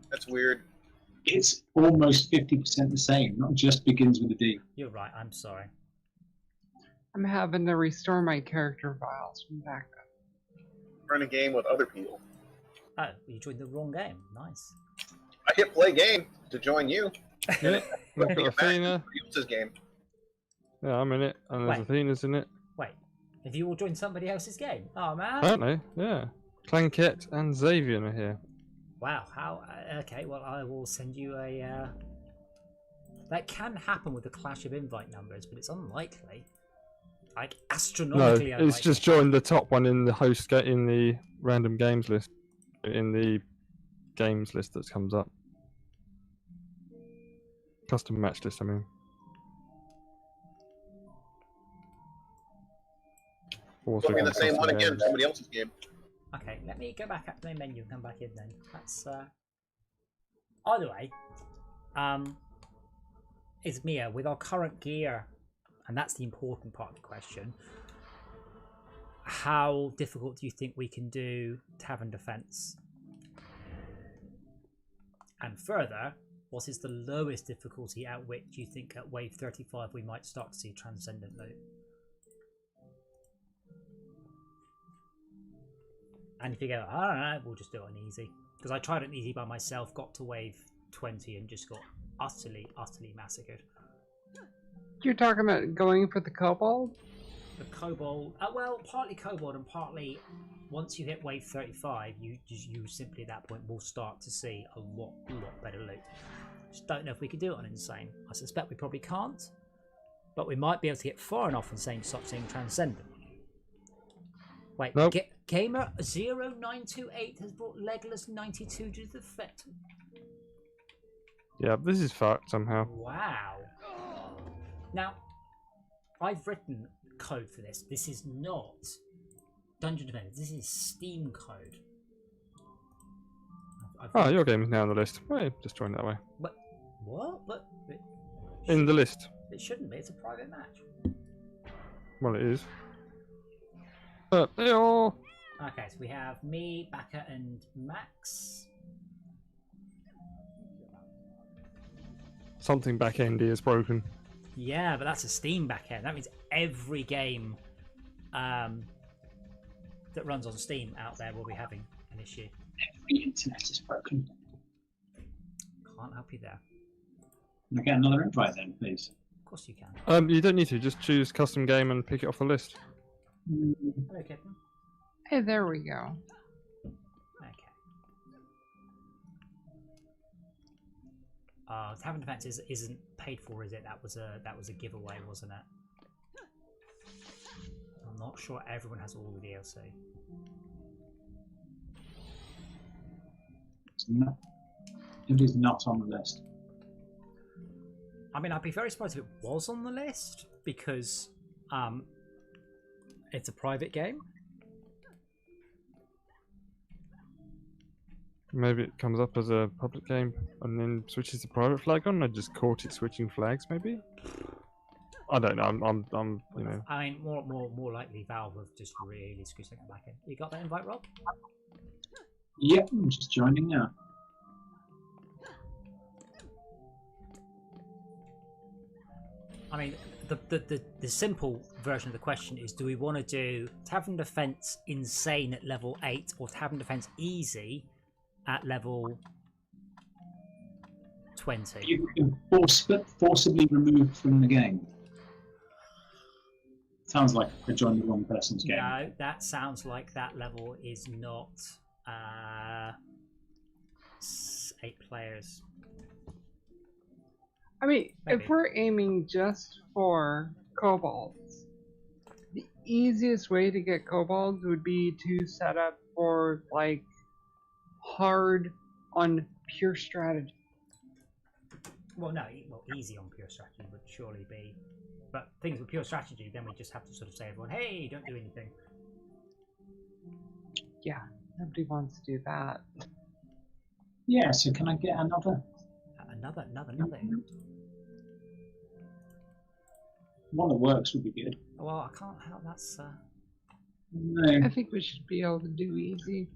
That's weird. It's almost 50% the same, not just begins with a D. You're right, I'm sorry. I'm having to restore my character files from back then. Run a game with other people. Oh, you joined the wrong game. Nice. I hit play game to join you. Yeah, we've got Athena. Somebody else's game. Yeah, I'm in it, and there's Wait. Athena's in it. Wait, have you all joined somebody else's game? Oh man. Apparently, yeah. Clanket and Xavier are here. Wow, how... okay, well, I will send you a... That can happen with the clash of invite numbers, but it's unlikely. Like, No, astronomically unlikely. it's just joined the top one in the host in the random games list. In the games list that comes up. Custom match list, I mean. Put me in the same one again, somebody else's game. Okay, let me go back up to the menu and come back in then. That's, Either way, is Mia, with our current gear, and that's the important part of the question, how difficult do you think we can do Tavern Defense? And further, what is the lowest difficulty at which you think at wave 35 we might start to see Transcendent loot? And if you go, I don't know, we'll just do it on easy. Because I tried it on easy by myself, got to wave 20 and just got utterly massacred. You're talking about going for the kobold? The kobold, well, partly kobold and partly once you hit wave 35, you simply at that point will start to see a lot better loot. Just don't know if we can do it on Insane. I suspect we probably can't, but we might be able to get far enough Insane to stop seeing Transcendent. Wait, nope. Gamer 0928 has brought Legolas 92 to the effect. Yeah, this is fucked somehow. Wow. Now, I've written code for this. This is not Dungeon Defenders. This is Steam code. Oh, your game is now on the list. Well, just join that way. But what? But in the list. It shouldn't be. It's a private match. Well, it is. Okay, so we have me, Baka, and Max. Something back-endy is broken. Yeah, but that's a Steam backend. That means every game that runs on Steam out there will be having an issue. Every internet is broken. Can't help you there. Can I get another invite then, please? Of course you can. You don't need to. Just choose custom game and pick it off the list. Hello, Captain. Hey, there we go. Okay. Tavern Defense isn't paid for, is it? That was a giveaway, wasn't it? I'm not sure everyone has all the DLC. It is not on the list. I mean, I'd be very surprised if it was on the list because it's a private game. Maybe it comes up as a public game and then switches to private flag on. I just caught it switching flags, maybe. I don't know. I'm you know. I mean, more likely Valve have just really screwed something back in. You got that invite, Rob? Yep, I'm just joining now. I mean, the simple version of the question is: do we want to do Tavern Defense Insane at level 8 or Tavern Defense Easy at level 20? You've been forcibly removed from the game. Sounds like I joined the wrong person's game. No, that sounds like that level is not 8 players. I mean, Maybe. if we're aiming just for kobolds, the easiest way to get kobolds would be to set up for, like, hard on pure strategy. Well, no, easy on pure strategy would surely be. But things with pure strategy, then we just have to sort of say everyone, hey, don't do anything. Yeah, nobody wants to do that. Yeah, so can I get another? Another. One that works would be good. Well, I can't help. That's. No. I think we should be able to do easy.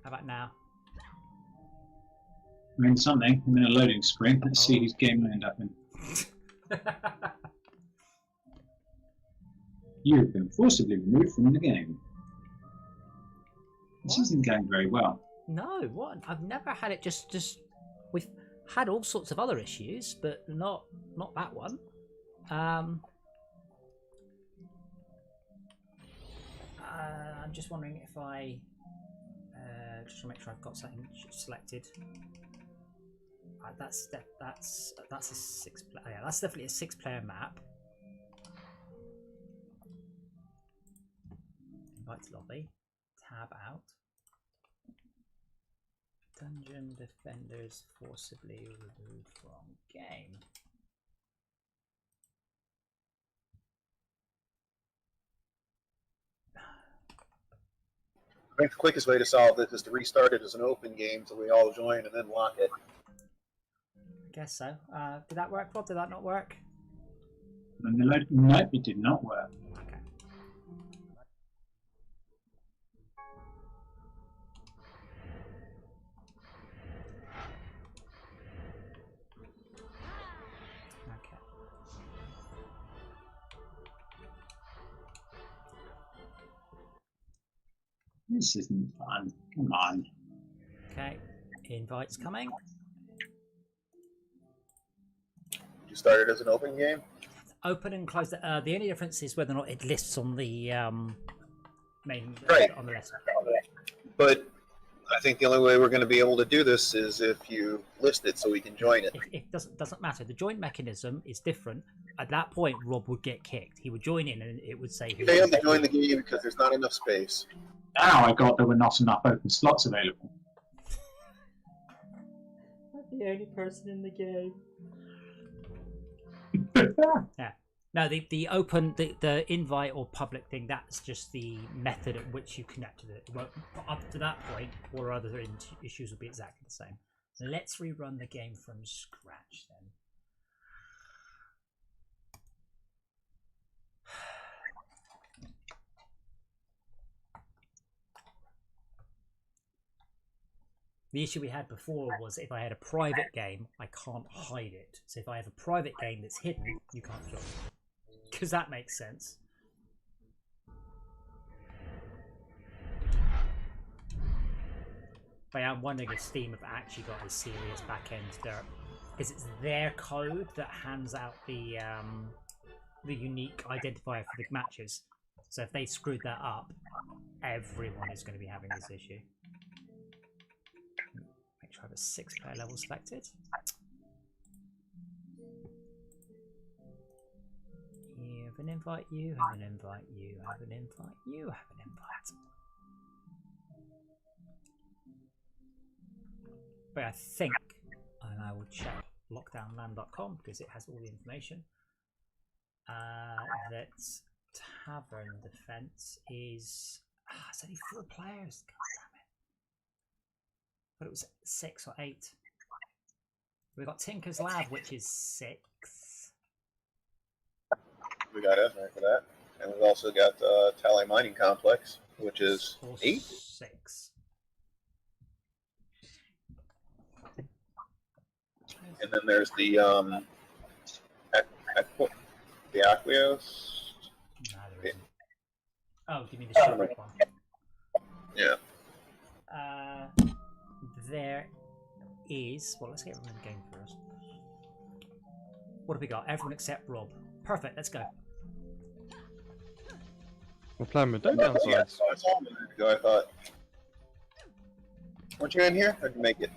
How about now? I'm in something. I'm in a loading screen. Let's see whose game I end up in. You have been forcibly removed from the game. This isn't going very well. No, what? I've never had it. Just we've had all sorts of other issues, but not that one. I'm just wondering if I just to make sure I've got something selected. That's a 6 player. Yeah, that's definitely a 6-player map. Invite to lobby. Tab out. Dungeon defenders forcibly removed from game. I think the quickest way to solve this is to restart it as an open game so we all join and then lock it. I guess so. Did that work, Rob? Did that not work? Nope, it did not work. Okay. Okay. This isn't fun. Come on. Okay. Invites coming. You started as an open game? Open and close. The only difference is whether or not it lists on the main Right. on the list. But I think the only way we're going to be able to do this is if you list it so we can join it. It doesn't matter. The join mechanism is different. At that point, Rob would get kicked. He would join in, and it would say. You failed to join the game because there's not enough space. Now I got there were not enough open slots available. I'm the only person in the game. Yeah. No, the open, the invite or public thing, that's just the method at which you connect to it. Well, up to that point, all other issues will be exactly the same. So let's rerun the game from scratch then. The issue we had before was if I had a private game, I can't hide it. So if I have a private game that's hidden, you can't join. Because that makes sense. But I'm wondering if Steam have actually got a serious back-end dirt. Because it's their code that hands out the unique identifier for the matches. So if they screwed that up, everyone is going to be having this issue. Make sure I have a 6-player level selected. You have an invite, you have an invite, you have an invite, you have an invite. But I think, and I will check LockDownLAN.com because it has all the information, that Tavern Defense is It's only 4 players. God damn it. But it was 6 or 8. We've got Tinker's Lab, which is 6. We got Esme for that. And we've also got Tally Mining Complex, which is 8? 6. And then there's the Aquios. No, there isn't. Oh, give me the shipwreck one. Yeah. There is. Well, let's get everyone in the game first. What have we got? Everyone except Rob. Perfect. Let's go. We're playing with no Yeah, downsides. so I saw a minute ago. I thought, weren't you in here? How'd you make it?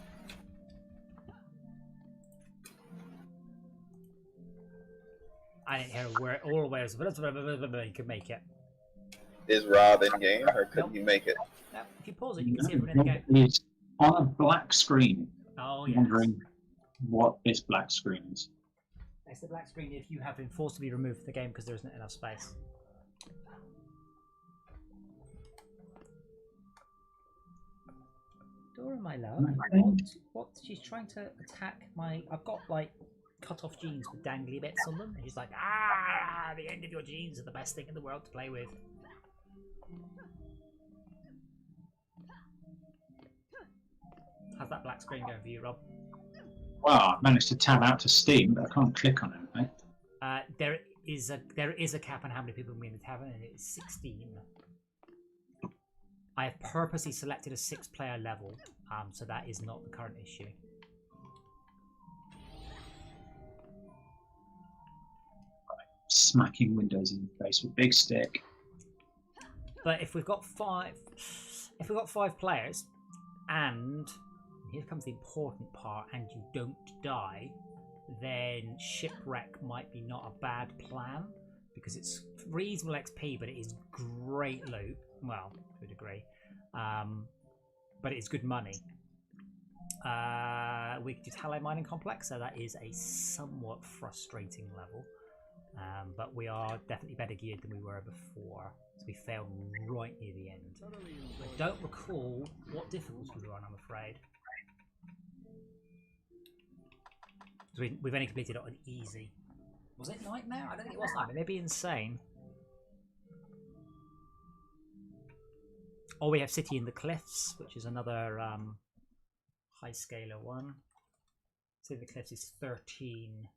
I didn't hear where or where you could make it. Is Rob in game, or couldn't you make it? No, if you pause it, you can see everyone in the game. It's on a black screen. Oh, I'm yes. wondering what this black screen is. It's the black screen if you have been forced to be removed from the game because there isn't enough space. Dora, my love. What? She's trying to attack my... I've got, like, cut-off jeans with dangly bits on them. And she's like, ah, the end of your jeans are the best thing in the world to play with. How's that black screen going for you, Rob? Well, I managed to tab out to Steam, but I can't click on anything. There is a cap on how many people can be in the tavern, and it's 16. I have purposely selected a 6-player level, so that is not the current issue. Smacking windows in the face with a big stick. But if we've got 5 players, and here comes the important part, and you don't die, then shipwreck might be not a bad plan, because it's reasonable XP, but it is great loot. Well, to a degree, but it's good money. We could do Tally Mining Complex, so that is a somewhat frustrating level, but we are definitely better geared than we were before. So we failed right near the end. I don't recall what difficulty we were on, I'm afraid. We've only completed it on easy. Was it Nightmare? I don't think it was Nightmare. Maybe Insane. Or we have City in the Cliffs, which is another high scaler one. City in the Cliffs is 13.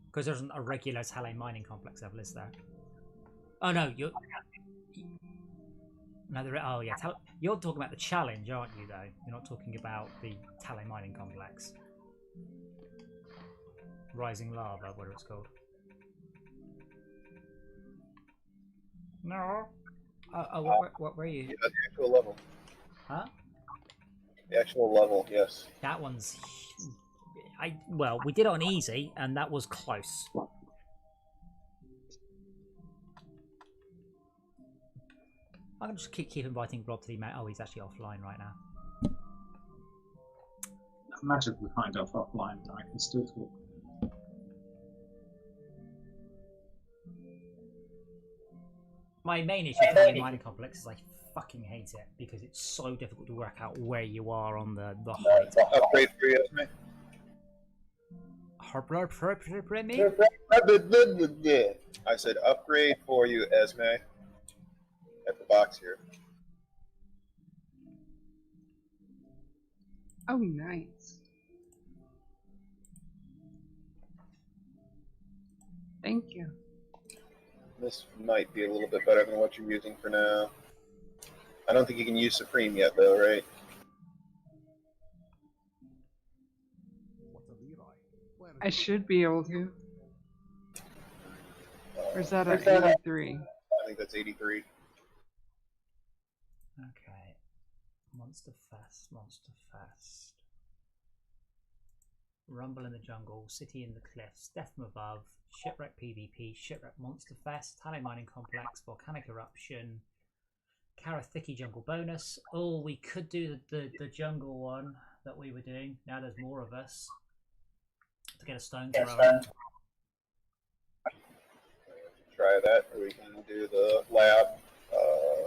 Because there isn't a regular Tally Mining Complex level, is there? Oh no, you're... No, oh yeah, you're talking about the challenge, aren't you, though? You're not talking about the Tally Mining Complex. Rising Lava, whatever it's called. No. What were you? Yeah, the actual level. Huh? The actual level, yes. That one's... Well, we did it on easy, and that was close. I'm going to just keep inviting Rob to the email. Oh, he's actually offline right now. Imagine if we find out offline, I can still talk. My main issue with the mining complex is I fucking hate it because it's so difficult to work out where you are on the height. Upgrade for you, Esme. I said upgrade for you, Esme. At the box here. Oh, nice. Thank you. This might be a little bit better than what you're using for now. I don't think you can use Supreme yet, though, right? I should be able to. Or is that at 83? I think that's 83. Okay. Monster Fest. Rumble in the Jungle, City in the Cliffs, Death from Above, Shipwreck PvP, Shipwreck Monster Fest, Tally Mining Complex, Volcanic Eruption, Karathiki Jungle Bonus. Oh, we could do the jungle one that we were doing. Now there's more of us. To get a stone thrower. try that, or we can do the lab.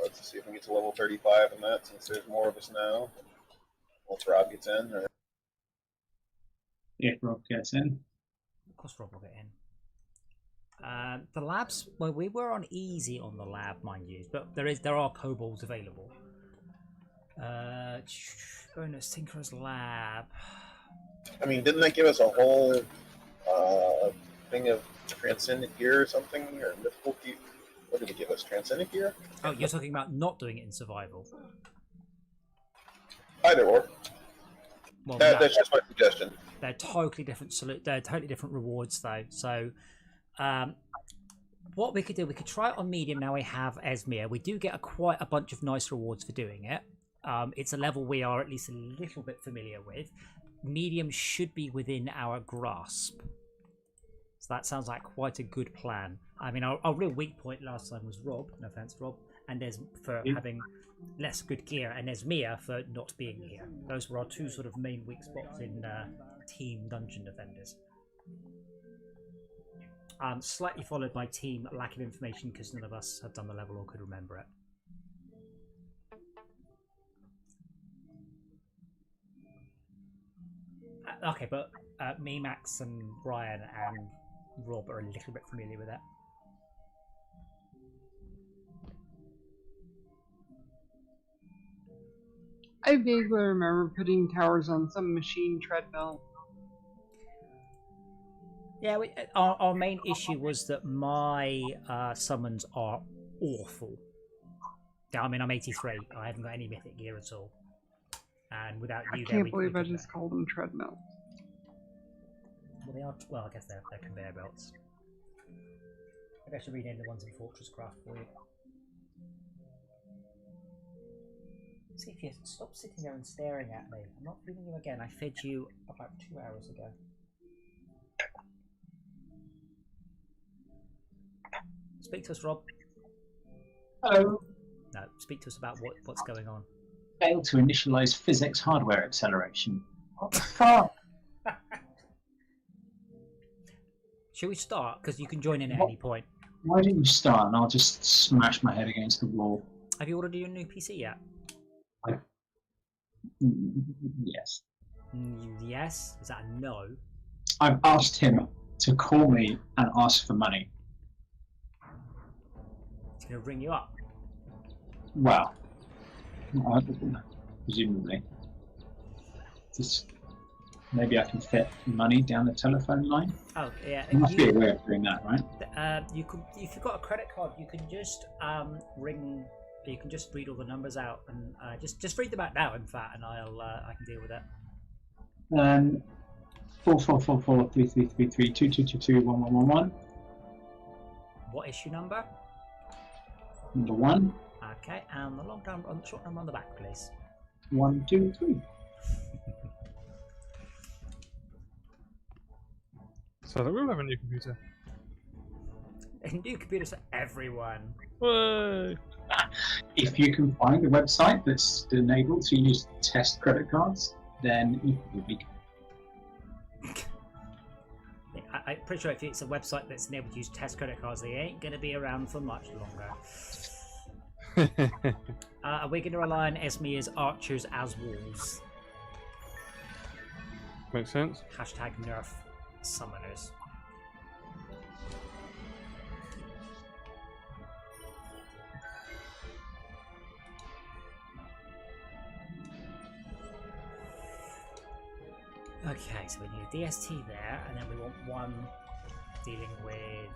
Let's see if we can get to level 35 in that, since there's more of us now. Once Rob gets in, or If Rob gets in. Of course, Rob will get in. The labs. Well, we were on easy on the lab, mind you, but there are kobolds available. Bonus Tinkerer's Lab. I mean, didn't that give us a whole thing of transcendent gear or something, or mythical gear? What did it give us? Transcendent gear? Oh, you're talking about not doing it in survival. Either or. Well, That's just my suggestion. They're totally different. They're totally different rewards, though. So, what we could do, we could try it on medium. Now we have Esmir. We do get quite a bunch of nice rewards for doing it. It's a level we are at least a little bit familiar with. Medium should be within our grasp. So that sounds like quite a good plan. I mean, our real weak point last time was Rob. No offense, Rob. And there's for having less good gear, and Esmir for not being here. Those were our two sort of main weak spots in Team Dungeon Defenders. Slightly followed by Team Lack of Information, because none of us had done the level or could remember it. Okay, but me, Max, and Ryan and Rob are a little bit familiar with that. I vaguely remember putting towers on some machine treadmill. Yeah, our main issue was that my summons are awful. Yeah, I mean, I'm 83. I haven't got any mythic gear at all. And without you, I can't believe I just called them treadmills. Well, they are. Well, I guess they're conveyor belts. Maybe I should rename the ones in Fortress Craft for you. See if you stop sitting there and staring at me. I'm not feeding you again. I fed you about 2 hours ago. Speak to us, Rob. Hello. No, speak to us about what's going on. Failed to initialize physics hardware acceleration. What the fuck? Should we start? Because you can join in at any point. Why didn't you start and I'll just smash my head against the wall? Have you ordered your new PC yet? Yes. Yes? Is that a no? I've asked him to call me and ask for money. He's going to ring you up. Well, presumably. Just maybe I can fit money down the telephone line. Oh yeah, There must be a way of doing that, right? You could, if you've got a credit card, you can just ring. You can just read all the numbers out and just read them out now. In fact, and I can deal with that. 4444333322222111. What issue number? Number 1. Okay, and the lockdown on the short number on the back, please. 1, 2, 3. So that we'll have a new computer. A new computer for everyone. Whoa. If you can find a website that's enabled to use test credit cards, then you probably can. I'm pretty sure if it's a website that's enabled to use test credit cards, they ain't going to be around for much longer. Are we going to rely on Esmir's archers as walls? Makes sense. Hashtag nerf summoners. Okay, so we need a DST there, and then we want one dealing with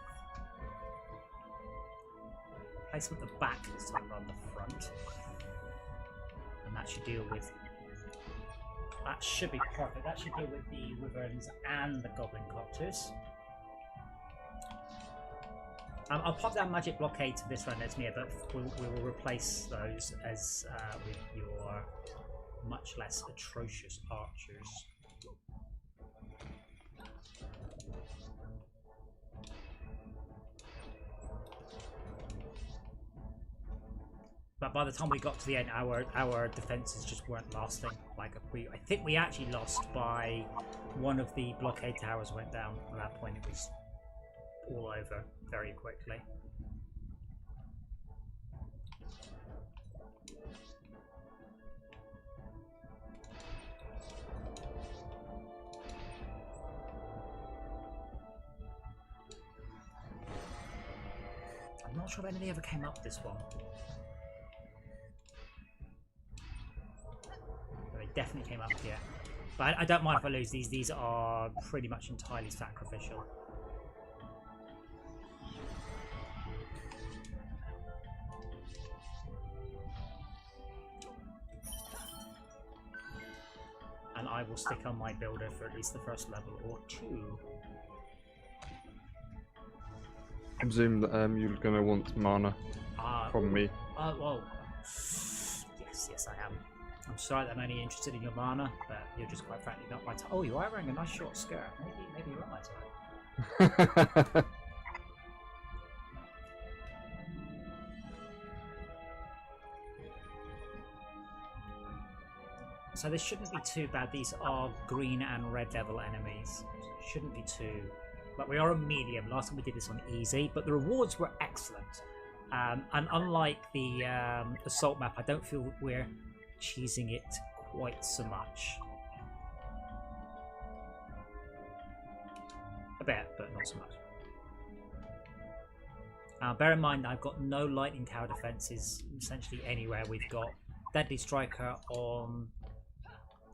placement at the back this time rather than the front. And that should deal with... That should be perfect. That should deal with the wyverns and the goblin copters. I'll pop down magic blockade to this one, Esmir, but we will replace those as with your much less atrocious archers. But by the time we got to the end, our defenses just weren't lasting. Like I think we actually lost by one of the blockade towers went down. At that point, it was all over very quickly. not sure if anything ever came up this one. But they definitely came up here. But I don't mind if I lose these. These are pretty much entirely sacrificial. And I will stick on my builder for at least the first level or two. I presume that you're gonna want mana from me. Well, yes, I am. I'm sorry that I'm only interested in your mana, but you're just quite frankly not my type. Oh, you are wearing a nice short skirt. Maybe you're my type. So this shouldn't be too bad. These are green and red devil enemies. Shouldn't be too. But we are a medium. Last time we did this on easy, but the rewards were excellent. And unlike the assault map, I don't feel we're cheesing it quite so much. A bit, but not so much. Bear in mind, I've got no lightning tower defenses essentially anywhere. We've got Deadly Striker on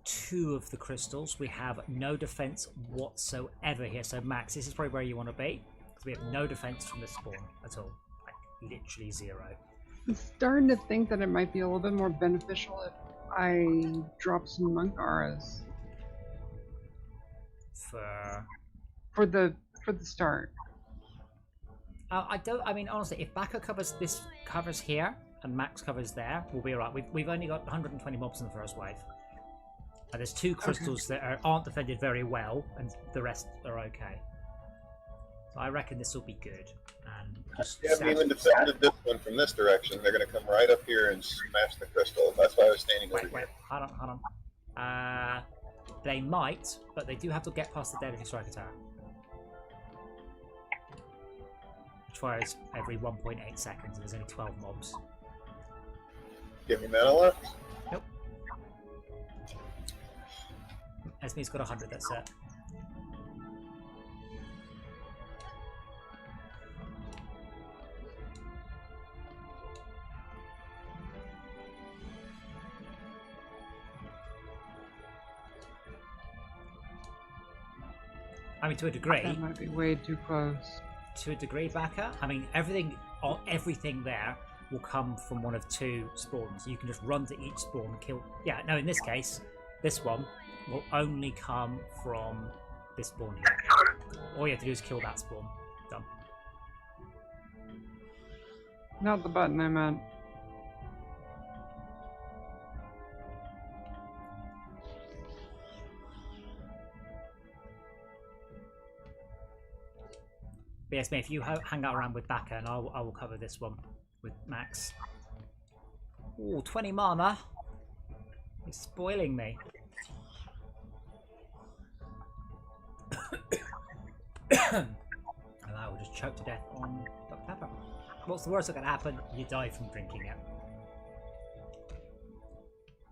2 of the crystals. We have no defense whatsoever here. So Max, this is probably where you want to be, because we have no defense from this spawn at all. Like literally 0. I'm starting to think that it might be a little bit more beneficial if I drop some monk auras for the start. I mean, honestly, if Baka covers here and Max covers there, we'll be alright. We've only got 120 mobs in the first wave. And there's 2 crystals that aren't defended very well, and the rest are okay. So I reckon this will be good. And we haven't even defended this one from this direction. They're going to come right up here and smash the crystal. That's why I was standing over here. Hold on. They might, but they do have to get past the Deadly Striker Tower. Which fires every 1.8 seconds, and there's only 12 mobs. Give me mana left? Nope. Esme's got 100, that's it. I mean, to a degree. That might be way too close. To a degree, Baka. I mean, everything there will come from one of 2 spawns. You can just run to each spawn and kill. Yeah, no, in this case, this one will only come from this spawn here. All you have to do is kill that spawn. Done. Not the button I meant. But yes, mate, if you hang out around with Baka, and I will cover this one with Max. Ooh, 20 mana. He's spoiling me. And I will just choke to death on Dr. Pepper. What's the worst that can happen? You die from drinking it.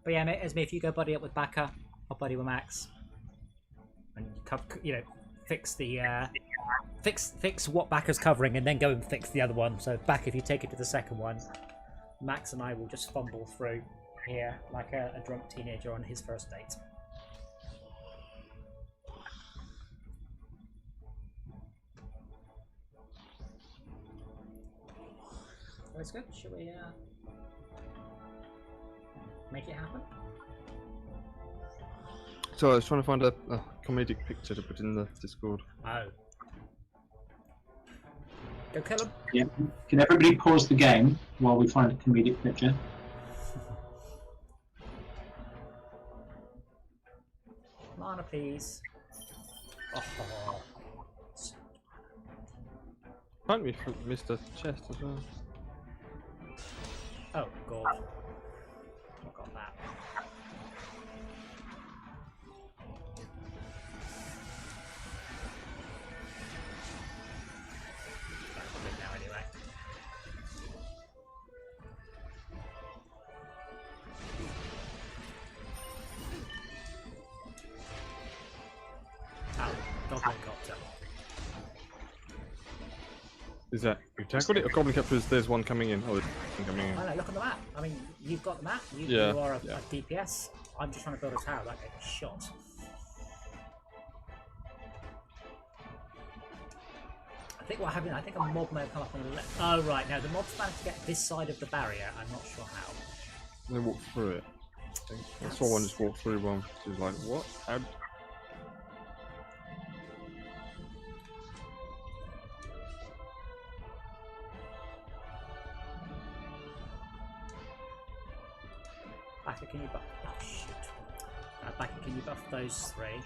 But yeah, mate, Esme, if you go buddy up with Baka, I'll buddy with Max. And you know, fix the fix what Baka's covering, and then go and fix the other one. So back, if you take it to the second one, Max and I will just fumble through here like a drunk teenager on his first date. Let's go. Should we make it happen? So I was trying to find a comedic picture to put in the Discord. Oh. Go kill him. Yeah. Can everybody pause the game while we find a comedic picture? Mana, please. Oh. Can't we miss the chest as well? Oh, God. I got that. Now anyway. Oh, dog helicopter. Is that you tackled it? Or Goblin Captures, there's one coming in. Oh, there's one coming in. Oh no, look on the map. I mean, you've got the map. You Yeah, are a yeah. DPS. I'm just trying to build a tower. That gets shot. I think what happened, I think a mob may have come up on the left. Oh right, now the mob's managed to get this side of the barrier. I'm not sure how. They walked through it. I saw one just walk through one. She was like, what? How? Backer, can you buff? Oh shit. Backer, can you buff those three?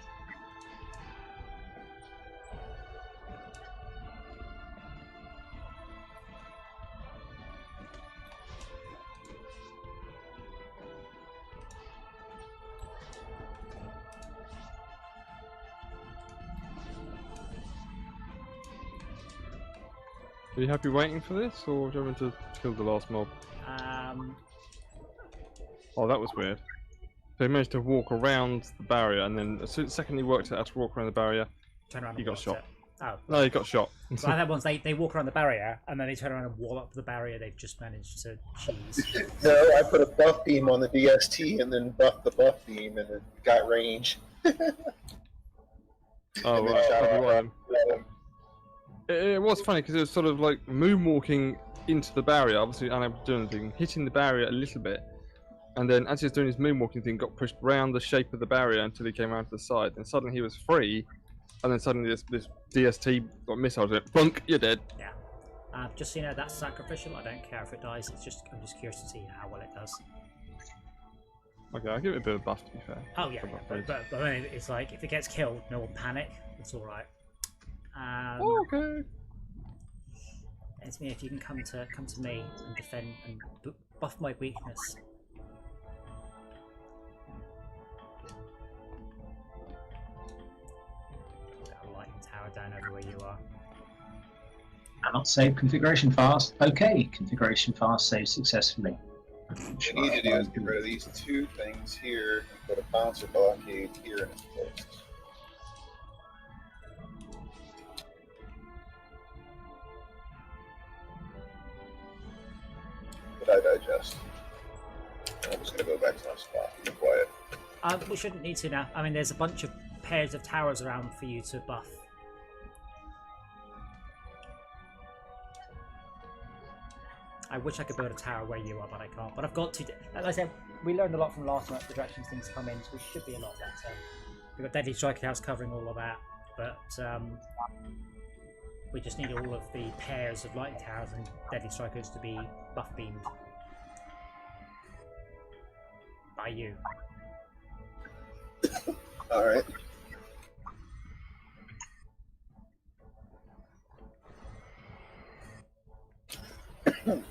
Are you happy waiting for this, or do you want me to kill the last mob? Oh, that was weird. So he managed to walk around the barrier, and then as soon as he worked out how to walk around the barrier, Turn around he and got wall shot. it. Oh. No, he got shot. So I had ones, they walk around the barrier, and then they turn around and wall up the barrier they've just managed to cheese. No, I put a buff beam on the DST and then buffed the buff beam and it got range. Oh, And then right. shot Probably off one of them. It was funny because it was sort of like moonwalking into the barrier, obviously unable to do anything, hitting the barrier a little bit, and then as he was doing his moonwalking thing, got pushed round the shape of the barrier until he came around to the side, and suddenly he was free, and then suddenly this DST got missiles in it. Bunk, you're dead. Yeah. Just so you know, that's sacrificial. I don't care if it dies. I'm just curious to see how well it does. Okay, I'll give it a bit of buff to be fair. Oh yeah, but I mean, it's like if it gets killed, no one panic. It's all right. Okay. It's me. If you can come to me and defend and buff my weakness. Got a lightning tower down over where you are. Cannot save configuration fast. Okay, configuration fast saved successfully. What you need to do is get rid of these two things here and put a bouncer blockade here in its place. But I digest. I'm just going to go back to my spot. Be quiet. We shouldn't need to now. I mean, there's a bunch of pairs of towers around for you to buff. I wish I could build a tower where you are, but I can't. But I've got to. As I said, we learned a lot from last time, the directions things come in, so we should be a lot better. We've got Deadly Striker House covering all of that, but we just need all of the pairs of Lightning Towers and Deadly Strikers to be buff beamed by you. Alright.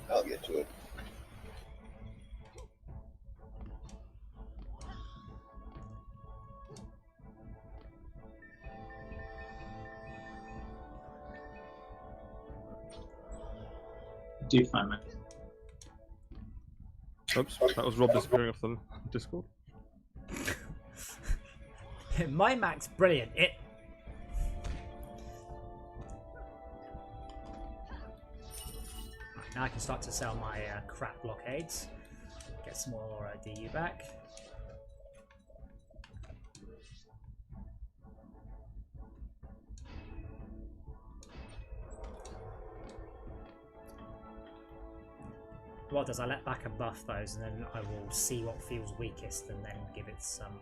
I'll get to it. Do find me. Oops, that was Rob disappearing off the Discord. My Mac's brilliant. Now I can start to sell my crap blockades. Get some more DU back. What does I let back and buff those, and then I will see what feels weakest, and then give it some.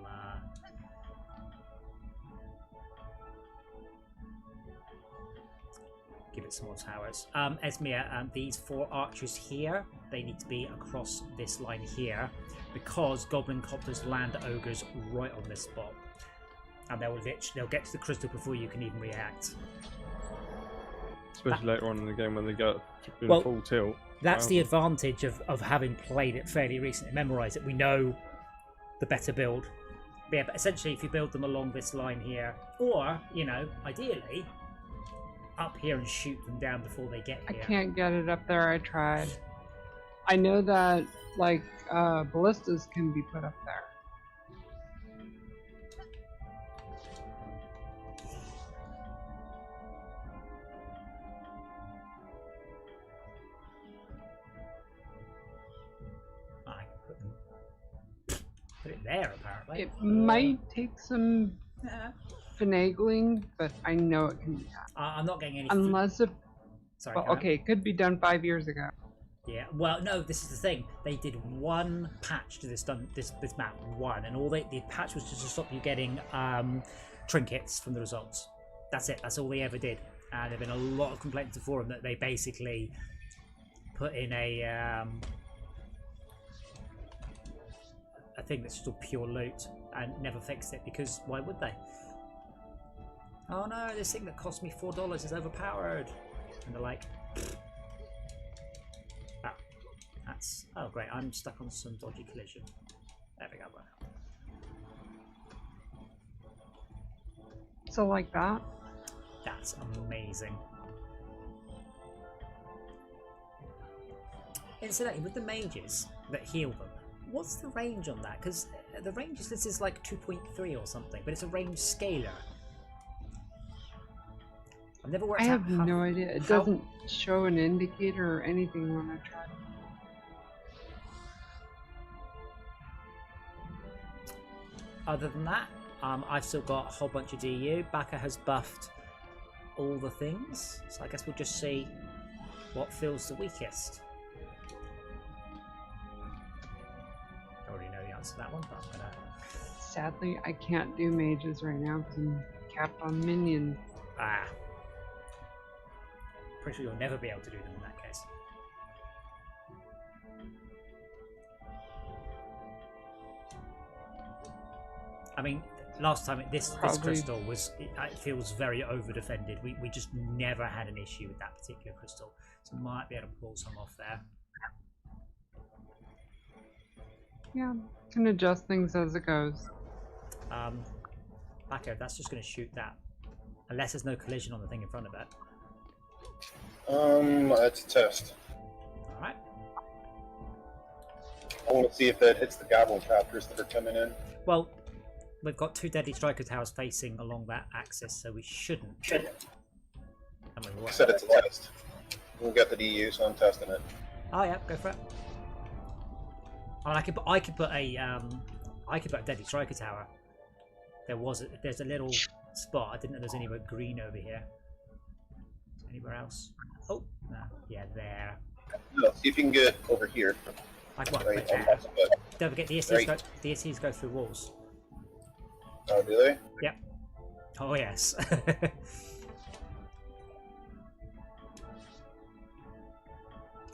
Give it some more towers. Esmir, these 4 archers here, they need to be across this line here, because Goblin Copters land ogres right on this spot, and they'll get to the crystal before you can even react. Especially later on in the game when they go in full tilt. That's the advantage of having played it fairly recently, memorised it. We know the better build. But yeah, but essentially, if you build them along this line here, or ideally, up here and shoot them down before they get here. I can't get it up there. I tried. I know that ballistas can be put up there. put it there apparently. It might take some finagling, but I know it can be done. I'm not getting any. Unless it. Sorry. Well, okay, it could be done 5 years ago. Yeah. Well, no. This is the thing. They did one patch to this map, and all the patch was just to stop you getting trinkets from the results. That's it. That's all they ever did. And there've been a lot of complaints before them that they basically put in a thing that's just all pure loot and never fixed it, because why would they? Oh no, this thing that cost me $4 is overpowered. And they're like, oh, that's, oh great, I'm stuck on some dodgy collision. There we go. So like that? That's amazing. Incidentally, with the mages that heal them, what's the range on that? Because the range this is like 2.3 or something, but it's a range scaler. I've never worked I out have no idea. It doesn't show an indicator or anything when I try. Other than that, I've still got a whole bunch of DU. Baka has buffed all the things, so I guess we'll just see what feels the weakest. I already know the answer to that one, but I'm gonna... Sadly, I can't do mages right now because I'm capped on minions. Ah. Pretty sure you'll never be able to do them in that case. I mean, last time this crystal was, it feels very over defended. We just never had an issue with that particular crystal, so we might be able to pull some off there. Yeah, can adjust things as it goes. Backo, that's just going to shoot that, unless there's no collision on the thing in front of it. It's a test. All right. I want to see if that hits the goblin copters that are coming in. Well, we've got 2 deadly striker towers facing along that axis, so we shouldn't. I mean, I said it's a test. We've got the DU, so I'm testing it. Oh yeah, go for it. I could put a deadly striker tower. There's a little spot. I didn't know there's anywhere green over here. Anywhere else? Oh, no. Yeah, there. No, see if you can get over here. Like what? Right, Right there. Don't forget the ESCs go through walls. Oh, do they? Yep. Oh yes.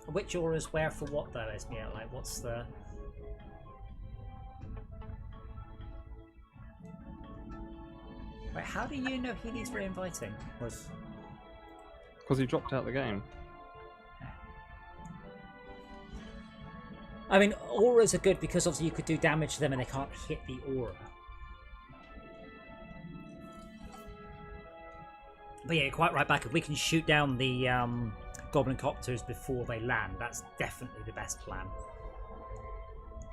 Which auras where for what though, Esmia? Like, what's the... Wait, how do you know he needs re-inviting? Because he dropped out of the game. I mean, auras are good because obviously you could do damage to them and they can't hit the aura. But yeah, quite right back. If we can shoot down the goblin copters before they land, that's definitely the best plan.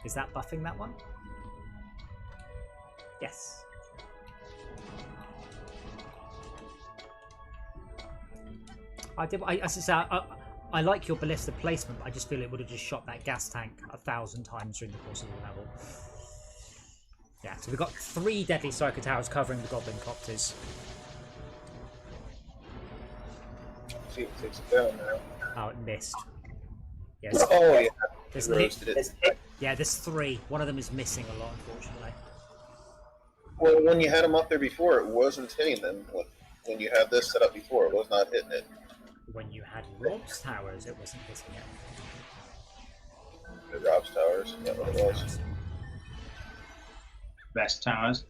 Is that buffing that one? Yes. I like your ballista placement, but I just feel it would have just shot that gas tank 1,000 times during the course of the level. Yeah, so we've got 3 deadly striker towers covering the goblin copters. See if it takes it down now. Oh, it missed. Yes. Oh yeah. There's 3. One of them is missing a lot, unfortunately. Well, when you had them up there before, it wasn't hitting them. When you had this set up before, it was not hitting it. When you had Rob's towers, it wasn't hitting it. The Rob's towers, yeah, what it was. Best towers.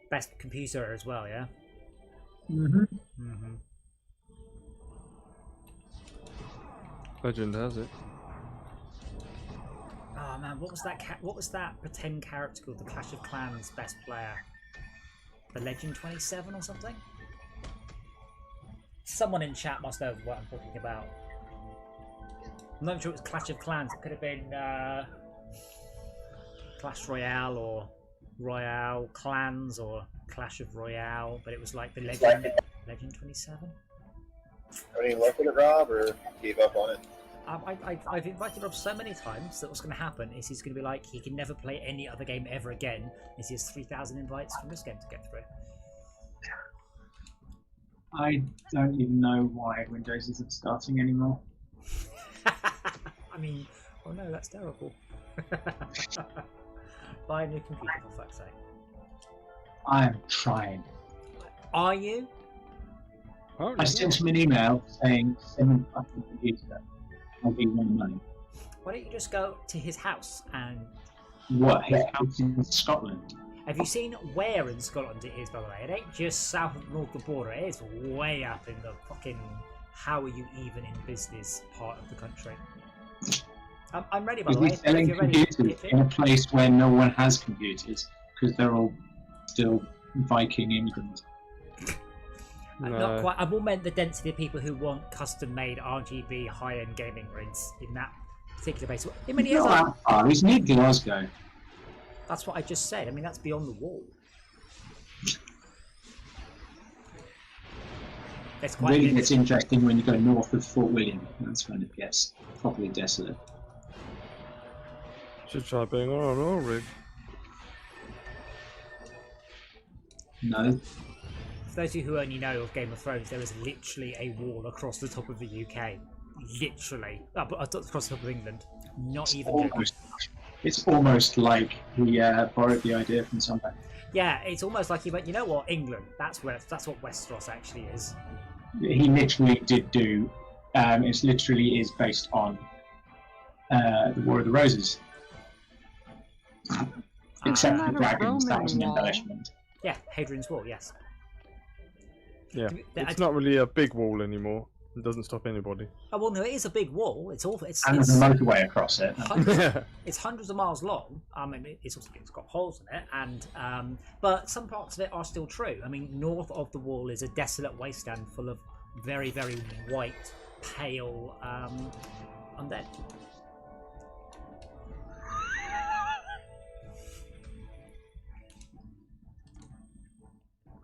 Best computer as well, yeah? Legend has it. Oh man, what was that pretend character called? The Clash of Clans best player? The Legend 27 or something? Someone in chat must know what I'm talking about. I'm not sure it was Clash of Clans. It could have been Clash Royale or Royale Clans or Clash of Royale, but it was like the Legend 27. Any luck with it, Rob, or gave up on it? I've invited Rob so many times that what's going to happen is he's going to be like, he can never play any other game ever again, as he has 3,000 invites from this game to get through. I don't even know why Windows isn't starting anymore. I mean, oh no, that's terrible. Buy a new computer, for fuck's sake. I am trying. Are you? Oh, I sent him an email saying, send me a fucking computer. I'll give you the money. Why don't you just go to his house and... What? His house in Scotland? Have you seen where in Scotland it is, by the way? It ain't just south of north of the border, it is way up in the fucking how are you even in business part of the country. I'm ready, by the way. Is he selling computers in a place where no one has computers? Because they're all still Viking England. Not quite. I more meant the density of people who want custom-made RGB high-end gaming rigs in that particular base. I mean, He's not that far. He's near Glasgow. That's what I just said. I mean, that's beyond the wall. It's quite Really gets interesting when you go north of Fort William. That's when it gets properly desolate. Should try being on an oil rig. No. For those of you who only know of Game of Thrones, there is literally a wall across the top of the UK. Literally. Across the top of England. Not even joking. It's almost like we borrowed the idea from somewhere. Yeah, it's almost like he went, you know what, England, that's what Westeros actually is. He literally did do, it literally is based on the War of the Roses. Except for the dragons, that was an embellishment. Yeah, Hadrian's Wall, yes. Yeah, it's not really a big wall anymore. It doesn't stop anybody. Oh well, no, it is a big wall. It's awful. And there's a motorway across it. It's hundreds of miles long. I mean, it's got holes in it, and but some parts of it are still true. I mean, north of the wall is a desolate wasteland full of very, very white, pale undead.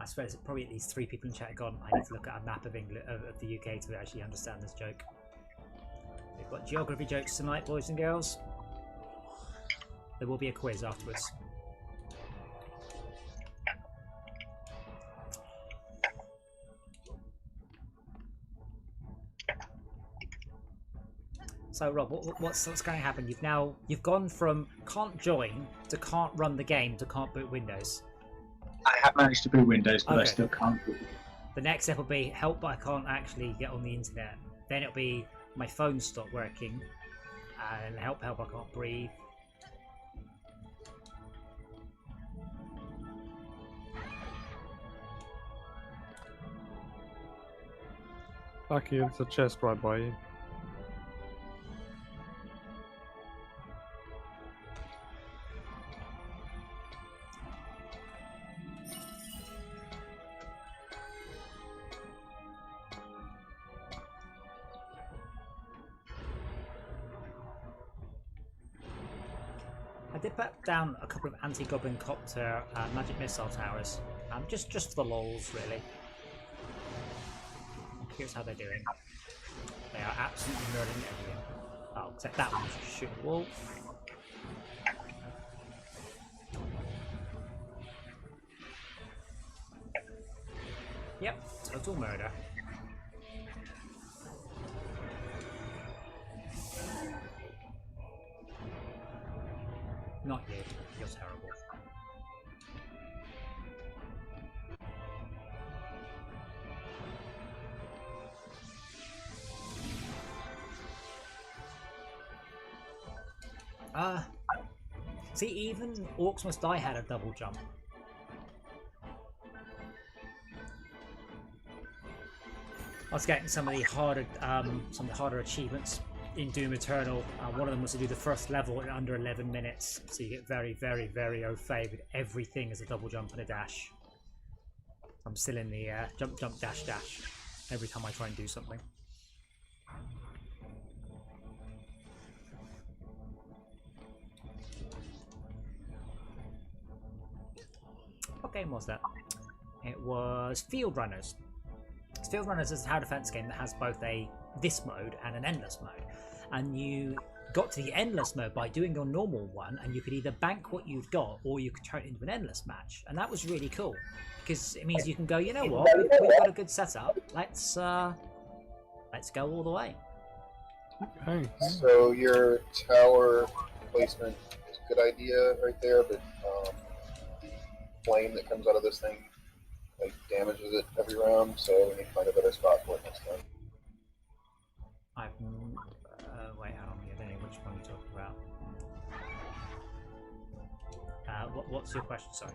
I suppose probably at least 3 people in chat have gone, I need to look at a map of England, of the UK to actually understand this joke. We've got geography jokes tonight, boys and girls. There will be a quiz afterwards. So Rob, what's going to happen? You've gone from can't join to can't run the game to can't boot Windows. I have managed to boot Windows, but I Okay. still can't boot. The next step will be help, but I can't actually get on the internet. Then it'll be my phone stopped working, and help, I can't breathe. Lucky it's a chest right by you. I did put down a couple of anti-goblin copter magic missile towers, just for the lols, really. Here's how they're doing. They are absolutely murdering everything. Oh, except that one's just shooting the wall. Yep, total murder. Not you. You're terrible. See, even Orcs Must Die had a double jump. I was getting some of the harder achievements in Doom Eternal. One of them was to do the first level in under 11 minutes, so you get very, very, very au fait with everything as a double jump and a dash. I'm still in the jump, jump, dash, dash every time I try and do something. What game was that? It was Field Runners. Field Runners is a tower defense game that has both this mode and an endless mode. and you got to the endless mode by doing your normal one, and you could either bank what you've got or you could turn it into an endless match, and that was really cool because it means you can go, you know what, we've got a good setup. Let's go all the way. Okay. So your tower placement is a good idea right there, but the flame that comes out of this thing like damages it every round, so we need to find a better spot for it next time. Wait, hold on. I don't know which one you're talking about. What's your question? Sorry.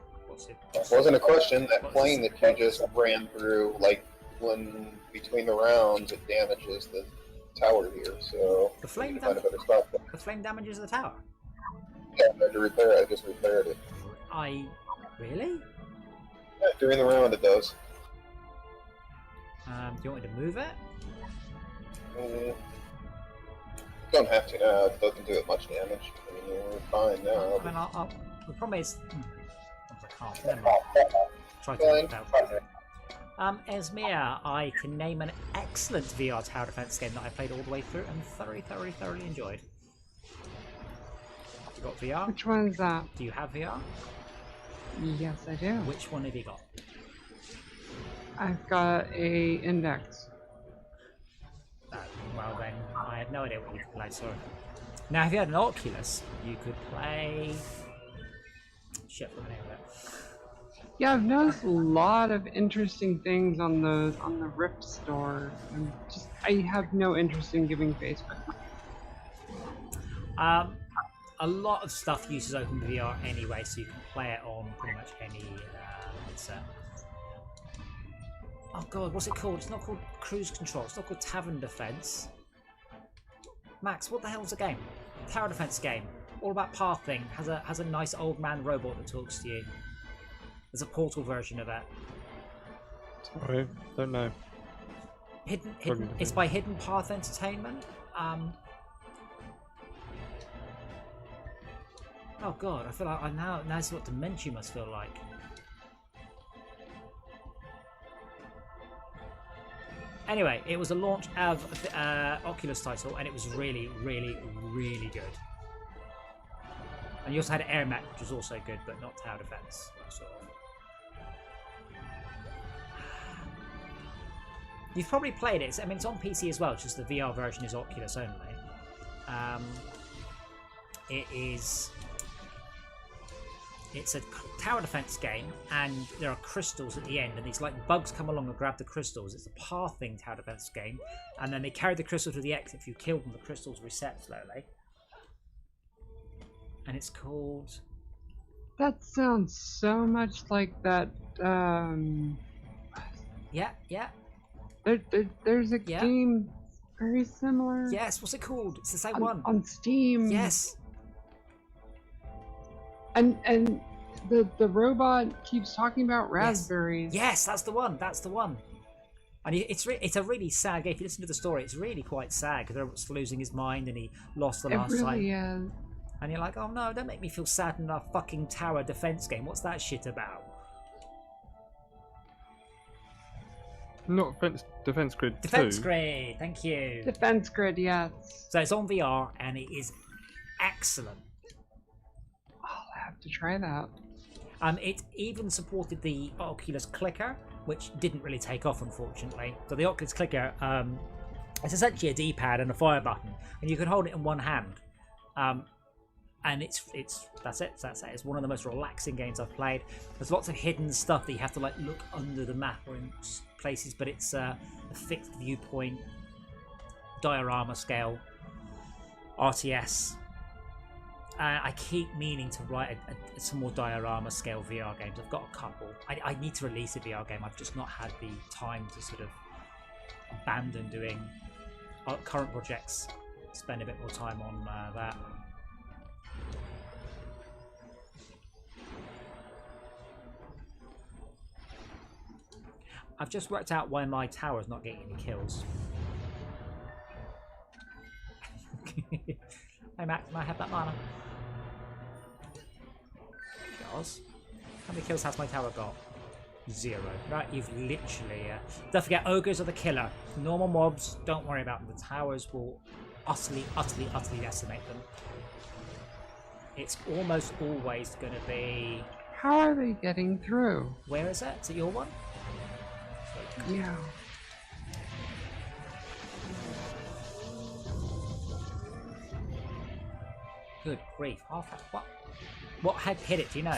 It wasn't a question. That plane that you just ran through, like when between the rounds, it damages the tower here. So The flame, we need to find a better spot for it. the flame damages the tower. Yeah, I had to repair it. I just repaired it. Really? Yeah, during the round, it does. Do you want me to move it? Don't have to now. It doesn't do it much damage. I mean, we're fine now. I mean, the problem is, I can't. Never mind. Try to work it out. Esmir, I can name an excellent VR tower defense game that I played all the way through and thoroughly enjoyed. You got VR? Which one is that? Do you have VR? Yes, I do. Which one have you got? I've got a index. Well then, I had no idea what you could play, sorry. Now if you had an Oculus, you could play... Shit, what's the name of it? Yeah, I've noticed a lot of interesting things on the Rift store. I have no interest in giving Facebook money. A lot of stuff uses OpenVR anyway, so you can play it on pretty much any headset. Oh god, what's it called? It's not called Cruise Control, it's not called Tavern Defense. Max, what the hell's the game? Tower Defense game. All about pathing. Has a nice old man robot that talks to you. There's a Portal version of it. Sorry, don't know. Hidden it's by Hidden Path Entertainment. Oh god, I feel like now that's what Dementia must feel like. Anyway, it was a launch of Oculus title, and it was really good. And you also had Air Mech, which was also good, but not tower defense. Sort of. You've probably played it. I mean, it's on PC as well. It's just the VR version is Oculus only. It's a tower defense game, and there are crystals at the end, and these like bugs come along and grab the crystals. It's a pathing tower defense game, and then they carry the crystal to the exit. If you kill them, the crystals reset slowly. And it's called... That sounds so much like that, Yeah. There's a game very similar. Yes, what's it called? It's the same one. On Steam. Yes. And the robot keeps talking about raspberries. Yes, that's the one. That's the one. And it's a really sad game. If you listen to the story, it's really quite sad because everyone's losing his mind and he lost the last time. It really is. And you're like, oh no, don't make me feel sad in a fucking tower defense game. What's that shit about? Not Defense Grid 2. Defense Grid, thank you. Defense Grid, yes. So it's on VR and it is excellent. I'll have to try that. It even supported the Oculus Clicker, which didn't really take off, unfortunately. So the Oculus Clicker, it's essentially a D-pad and a fire button, and you can hold it in one hand. And that's it. It's one of the most relaxing games I've played. There's lots of hidden stuff that you have to like look under the map or in places, but it's a fixed viewpoint, diorama scale, RTS. I keep meaning to write some more diorama scale VR games. I've got a couple. I need to release a VR game. I've just not had the time to sort of abandon doing current projects. Spend a bit more time on that. I've just worked out why my tower's not getting any kills. Hey Mac, can I have that mana? Jaws. How many kills has my tower got? 0. Right, you've literally... Don't forget, ogres are the killer. Normal mobs, don't worry about them. The towers will utterly decimate them. It's almost always going to be... How are they getting through? Where is it? Is it your one? Yeah. Good grief. What had hit it, do you know?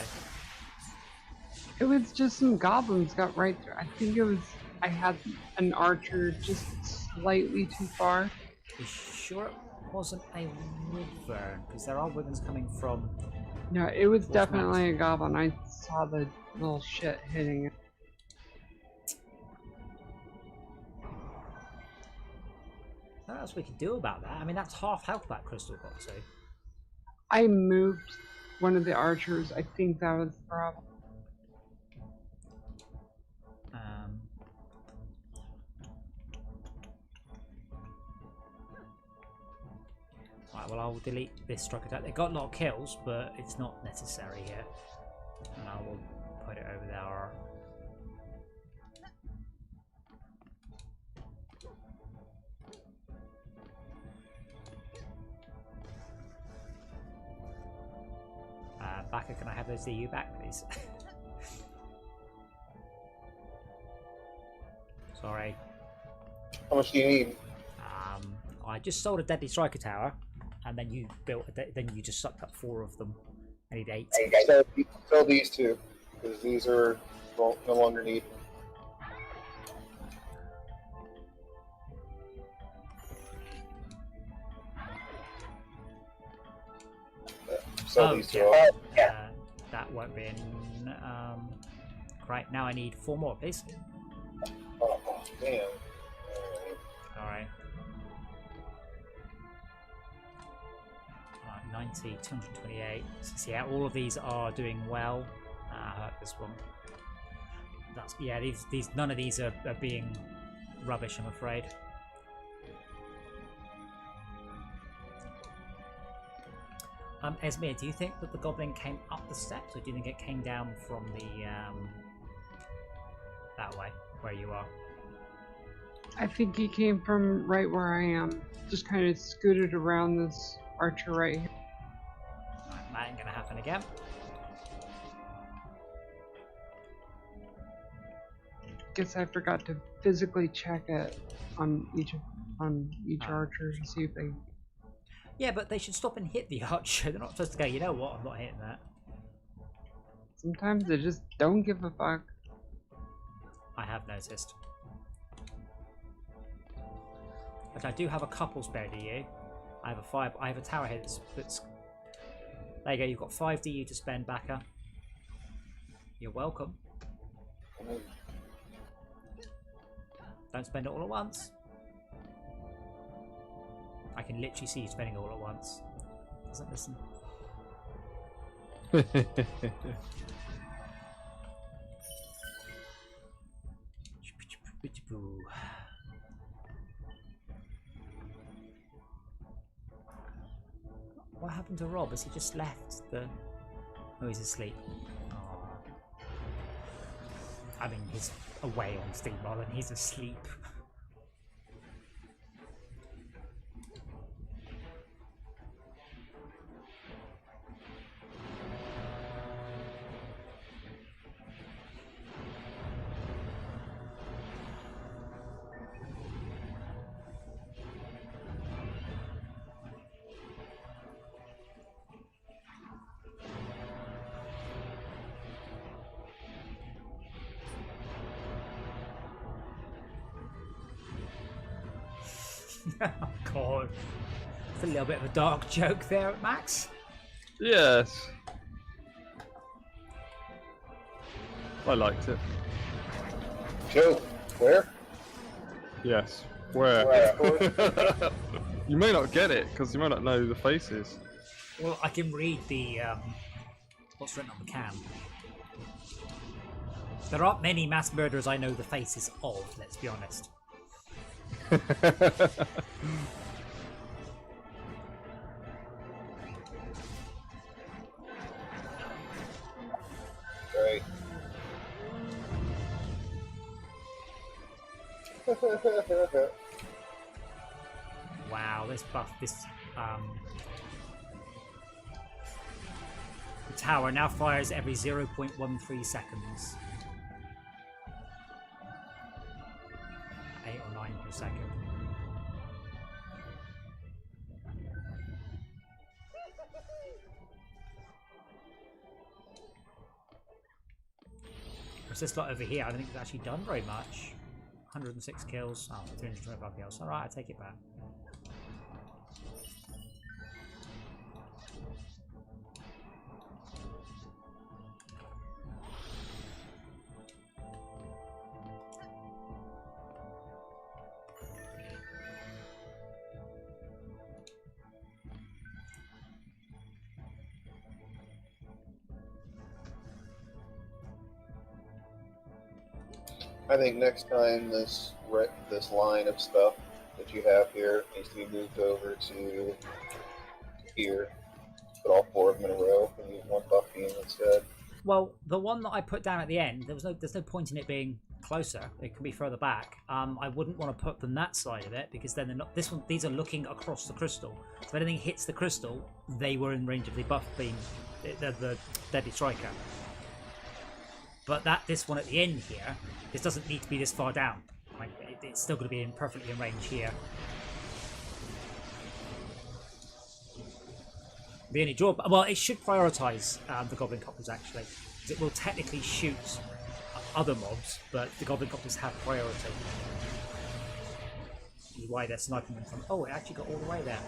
It was just some goblins got right through. I think it was... I had an archer just slightly too far. You sure it wasn't a wyvern? Because there are wyverns coming from... No, it was definitely a goblin. I saw the little shit hitting it. What else we could do about that? I mean, that's half health that crystal got to. I moved one of the archers. I think that was the problem. Right, well, I'll delete this struck attack. They got a lot of kills, but it's not necessary here. And I will put it over there. Baka, can I have those DU back, please? Sorry. How much do you need? I just sold a Deadly Striker Tower, and then you built then you just sucked up 4 of them. I need 8. Sell these 2, because these are no longer needed. Sell these 2. That won't be in. Right, now I need 4 more, please. Oh, damn. Alright. 90, 228. So yeah, all of these are doing well. This one. That's yeah. These none of these are being rubbish, I'm afraid. Esmir, do you think that the goblin came up the steps, or do you think it came down from the that way where you are? I think he came from right where I am. Just kind of scooted around this archer right here. Right, that ain't gonna happen again. Guess I forgot to physically check it on each archer to see if they... Yeah, but they should stop and hit the archer. They're not supposed to go, you know what, I'm not hitting that. Sometimes they just don't give a fuck. I have noticed. But I do have a couple spare DU. I have a tower here that's... There you go, you've got 5 DU to spend, Baka. You're welcome. Don't spend it all at once. I can literally see you spending it all at once. Doesn't listen. What happened to Rob? Has he just left the... Oh, he's asleep. Oh. I mean, he's away on Steamroll and he's asleep. Oh god. It's a little bit of a dark joke there, Max. Yes. I liked it. Joke? Where? Yes. Where? You may not get it, because you may not know the faces. Well, I can read the what's written on the cam. There aren't many mass murderers I know the faces of, let's be honest. Right. Wow. wow, this buff, this the tower now fires every 0.13 seconds. 8 or 9 per second. Whereas this lot over here, I don't think it's actually done very much. 106 kills. Oh, 325 kills. Alright, I take it back. I think next time this line of stuff that you have here needs to be moved over to here. Put all 4 of them in a row and use one buff beam instead. Well, the one that I put down at the end, there's no point in it being closer. It can be further back. I wouldn't want to put them that side of it because then they're not. These are looking across the crystal. So if anything hits the crystal, they were in range of the buff beam, the deadly striker. But this one at the end here, this doesn't need to be this far down. Like, it's still going to be perfectly in range here. The only drawback, well, it should prioritise the Goblin Copters actually. It will technically shoot other mobs, but the Goblin Copters have priority. Which is why they're sniping them from. Oh, it actually got all the way there.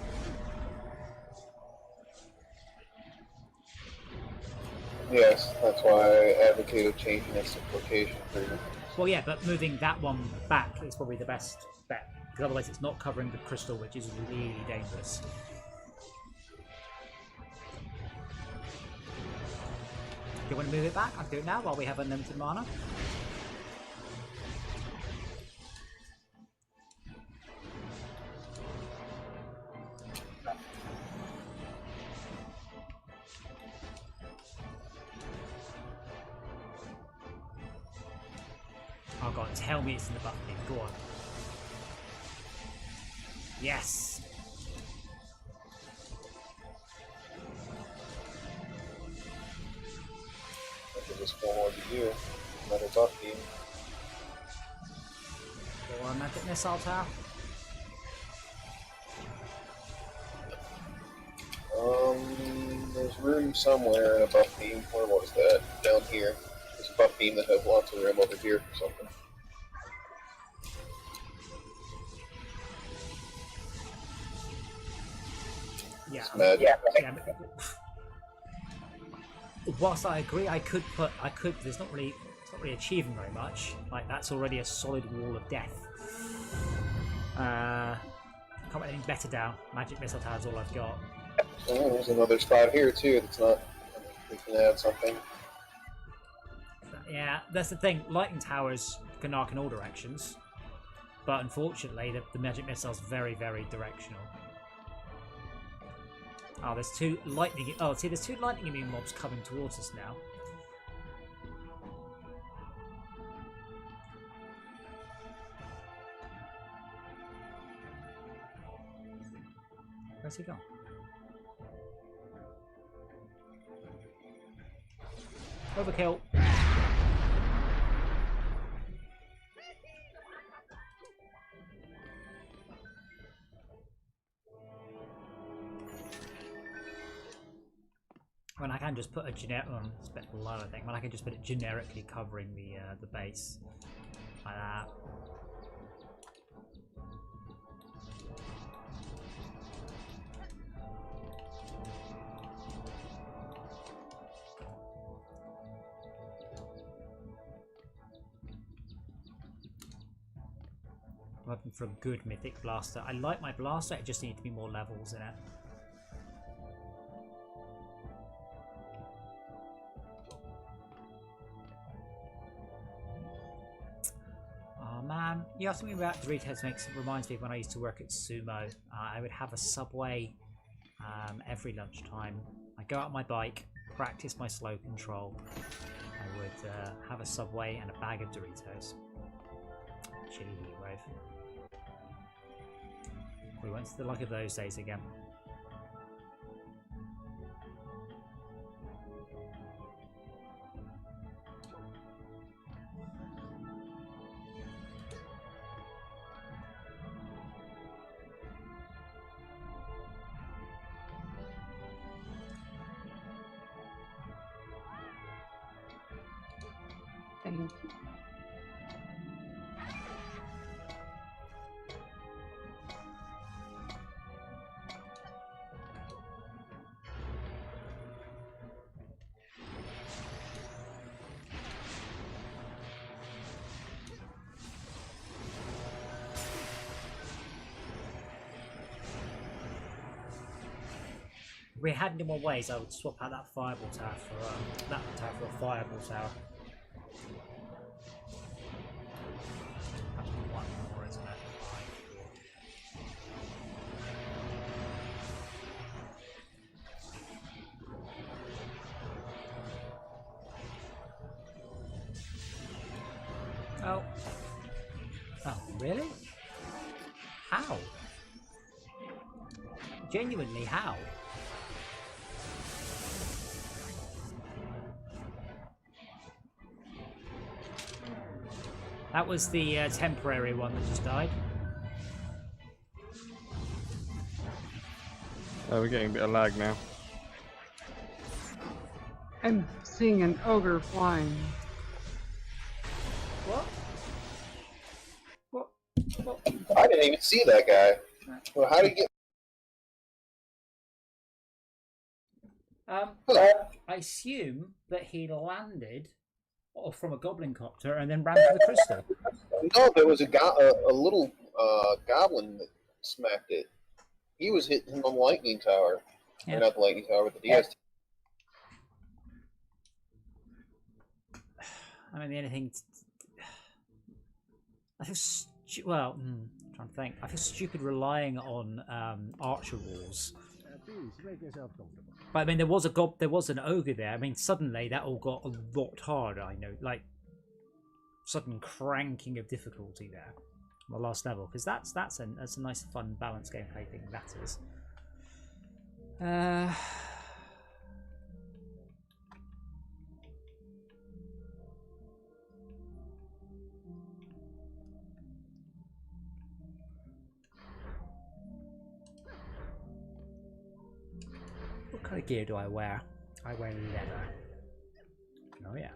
Yes, that's why I advocated changing its location for you. Well, yeah, but moving that one back is probably the best bet, because otherwise it's not covering the crystal, which is really dangerous. Do you want to move it back? I can do it now while we have unlimited mana. Oh god, tell me it's in the buff beam. Go on. Yes! That gives us 4 more to do. Another buff beam. Or a magic missile tower. There's room somewhere in a buff beam. Where was that? Down here. There's a buff beam that has lots of room over here for something. Yeah. Magic. Yeah, whilst I agree, there's not really, it's not really achieving very much. Like, that's already a solid wall of death. Can't put anything better down. Magic missile tower is all I've got. Oh, there's another spot here too that's not. We can add something. Yeah, that's the thing. Lightning towers can arc in all directions, but unfortunately, the magic missile's very, very directional. Oh, there's 2 lightning. Oh, see, there's 2 lightning immune mobs coming towards us now. Where's he gone? Overkill. When I can just put a generic, it's a bit low, I think. When I can just put it generically covering the base like that. I'm looking for a good mythic blaster. I like my blaster, it just needs to be more levels in it. Oh man, you asked me about Doritos reminds me of when I used to work at Sumo. I would have a Subway every lunchtime. I'd go out on my bike, practice my slow control. I would have a Subway and a bag of Doritos. Chili heat wave. We went to the luck of those days again. Thank you. If we had any more ways, I would swap out that fireball tower for that tower for a fireball tower. That's one more, isn't it? Oh. Oh, really? How? Genuinely, how? That was the temporary one that just died. Oh, we're getting a bit of lag now. I'm seeing an ogre flying. What? What? What? I didn't even see that guy. Well, how did he get? I assume that he landed from a goblin copter and then ran for the crystal. No, there was a little goblin that smacked it. He was hitting him on the lightning tower. Yeah. Or not the lightning tower, but the DS. I mean, anything. I feel well. I'm trying to think. I feel stupid relying on archer walls. Please make yourself comfortable. But I mean, there was an ogre there. I mean, suddenly that all got a lot harder. I know, like sudden cranking of difficulty there on the last level, because that's a nice, fun, balanced gameplay thing. That is. What kind of gear do I wear? I wear leather. Oh yeah.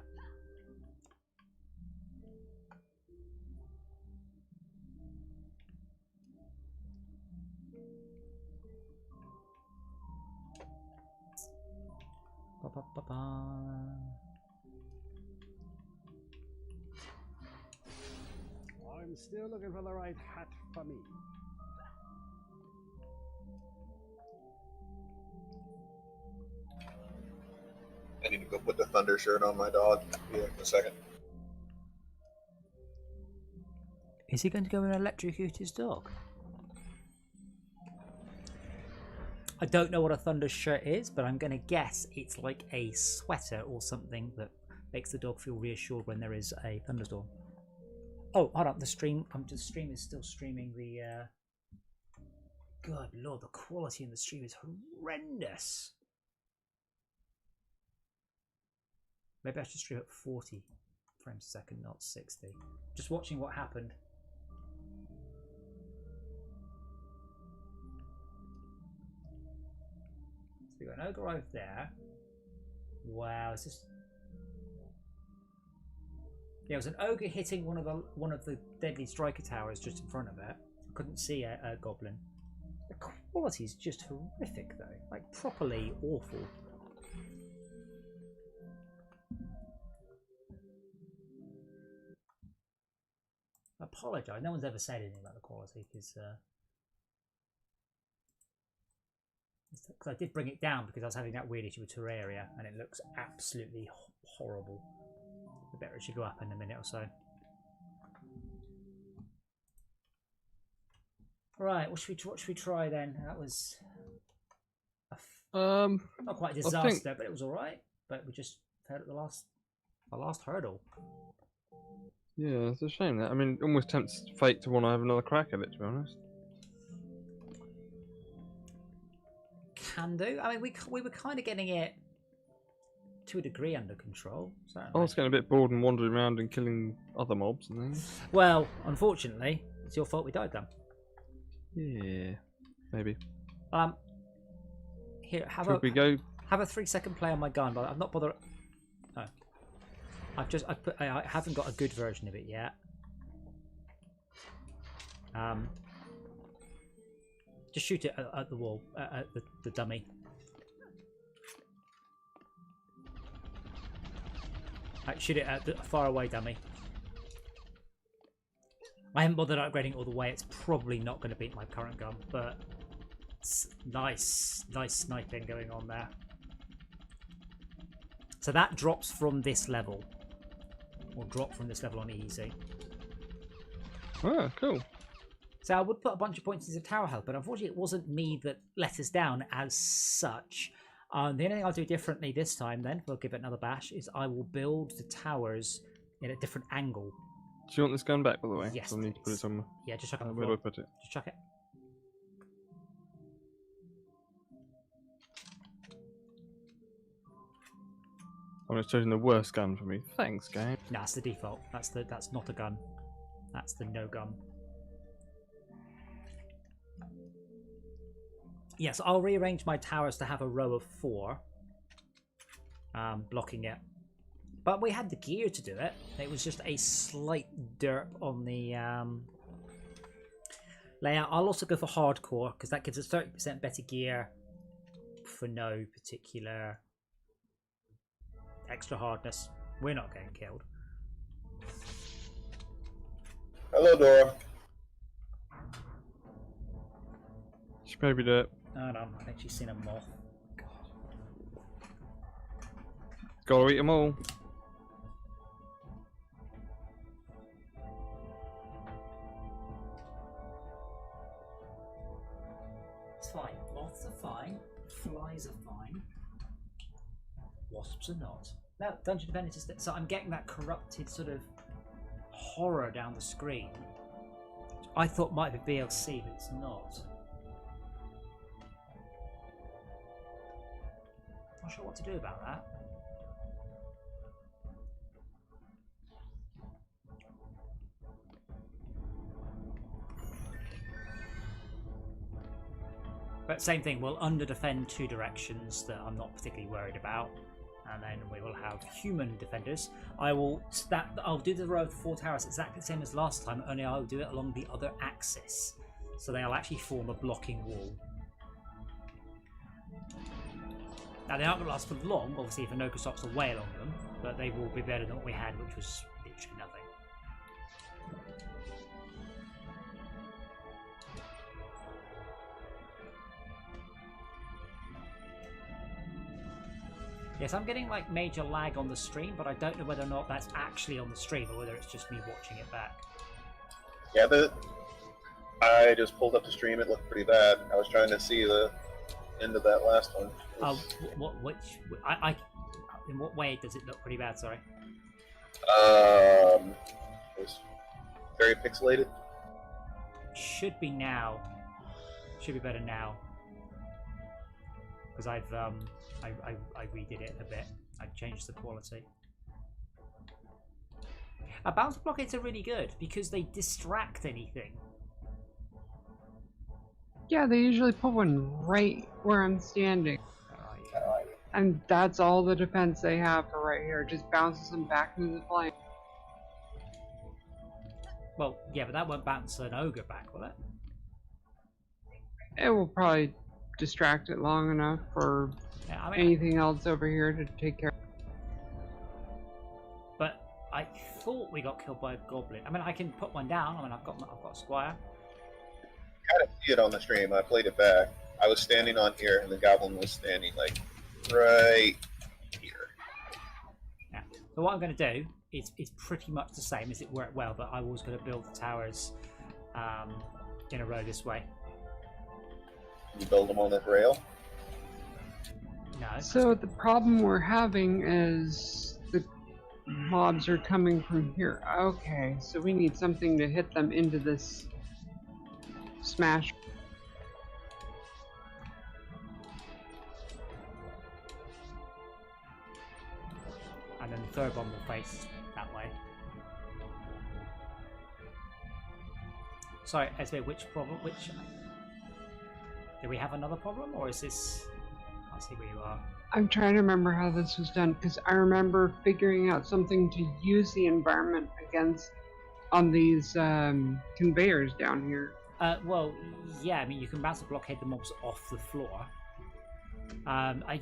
Ba, ba, ba, ba. I'm still looking for the right hat for me. I need to go put the thunder shirt on my dog. Be like a second. Is he going to go and electrocute his dog? I don't know what a thunder shirt is, but I'm going to guess it's like a sweater or something that makes the dog feel reassured when there is a thunderstorm. Oh, hold up, the stream is still streaming the... Good lord, the quality in the stream is horrendous. Maybe I should stream at 40 frames a second, not 60. Just watching what happened. So we got an ogre over there. Wow, is this? Yeah, it was an ogre hitting one of the deadly striker towers just in front of it. I couldn't see a goblin. The quality is just horrific though, like properly awful. I apologise. No one's ever said anything about the quality because I did bring it down because I was having that weird issue with Terraria and it looks absolutely horrible. I bet it should go up in a minute or so. Right, what should we try then? That was not quite a disaster, but it was all right. But we just failed at the last hurdle. Yeah, it's a shame that. I mean, almost tempts fate to want to have another crack at it, to be honest. can do. I mean, we were kind of getting it to a degree under control. Certainly. I was getting a bit bored and wandering around and killing other mobs and things. Well, unfortunately, it's your fault we died then. Yeah, maybe. Here, have Should we go? Have a 3-second play on my gun, but I've not bothered. No, I haven't got a good version of it yet. Just shoot it at the wall, at the dummy. Shoot it at the far away dummy. I haven't bothered upgrading all the way. It's probably not going to beat my current gun, but it's nice sniping going on there. So that drops from this level, or drop from this level on easy. Oh, cool. So I would put a bunch of points into tower health, but unfortunately it wasn't me that let us down as such. The only thing I'll do differently this time then, we'll give it another bash, is I will build the towers in a different angle. Do you want this gun back, by the way? Yes, I need to put it somewhere. Yeah, just chuck it on the Where floor. do I put it? Just chuck it. I'm just choosing the worst gun for me. Thanks, game. No, that's the default. That's not a gun. That's the no gun. Yes, I'll rearrange my towers to have a row of 4 blocking it. But we had the gear to do it. It was just a slight derp on the layout. I'll also go for hardcore because that gives us 30% better gear for no particular extra hardness. We're not getting killed. Hello, Dora. Should maybe do it. Oh no, I think she's seen them more. Gotta eat them all. It's fine. Moths are fine. Flies are fine. Wasps are not. No, Dungeon Defenders is... So I'm getting that corrupted sort of horror down the screen. Which I thought might be DLC, but it's not. Not sure what to do about that. But same thing, we'll under-defend 2 directions that I'm not particularly worried about. And then we will have human defenders. I'll do the row of 4 towers exactly the same as last time, only I'll do it along the other axis. So they'll actually form a blocking wall. Now they aren't going to last for long, obviously if a Noka stops away along them, but they will be better than what we had, which was literally nothing. Yes, I'm getting like major lag on the stream, but I don't know whether or not that's actually on the stream or whether it's just me watching it back. Yeah, I just pulled up the stream. It looked pretty bad. I was trying to see the end of that last one. In what way does it look pretty bad? Sorry. It was very pixelated. Should be now. Should be better now. Because I redid it a bit. I changed the quality. Bounce blockades are really good because they distract anything. Yeah, they usually put one right where I'm standing. And that's all the defense they have for right here. Just bounces them back into the flame. Well, yeah, but that won't bounce an ogre back, will it? It will probably distract it long enough for anything else over here to take care of. But I thought we got killed by a goblin. I mean, I can put one down. I mean, I've got a squire. I kind of see it on the stream. I played it back. I was standing on here, and the goblin was standing like right here. Yeah. So what I'm going to do is pretty much the same as it worked well, but I was going to build the towers in a row this way. You build them on that rail? No. So the problem we're having is the mobs are coming from here. Okay, so we need something to hit them into this smash. then the third one will face that way. Sorry, Esme, which problem? Which? Do we have another problem, or is this? I'll see where you are. I'm trying to remember how this was done because I remember figuring out something to use the environment against on these conveyors down here. Well, yeah. I mean, you can bounce the blockade the mobs off the floor.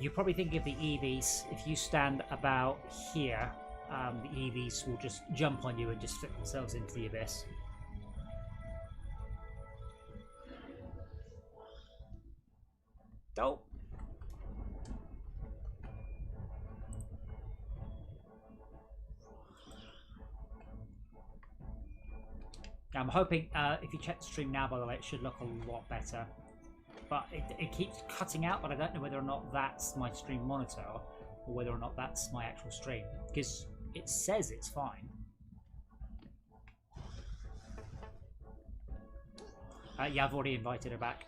You're probably thinking of the EVs. If you stand about here, the EVs will just jump on you and just flip themselves into the abyss. Dope. I'm hoping, if you check the stream now, by the way, it should look a lot better. But it keeps cutting out, but I don't know whether or not that's my stream monitor or whether or not that's my actual stream. Because it says it's fine. Yeah, I've already invited her back.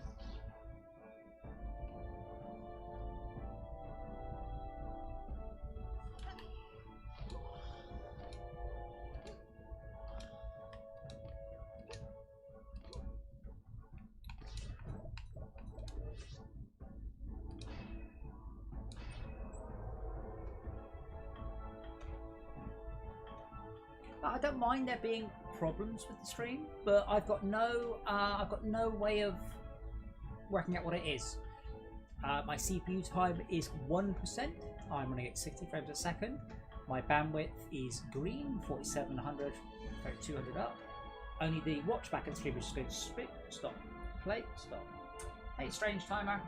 I don't mind there being problems with the stream, but I've got no way of working out what it is. My CPU time is 1%. I'm running at 60 frames a second. My bandwidth is green, 4700, 3200 up. Only the watch back and stream is just going to stop, play, stop. Hey, strange timer.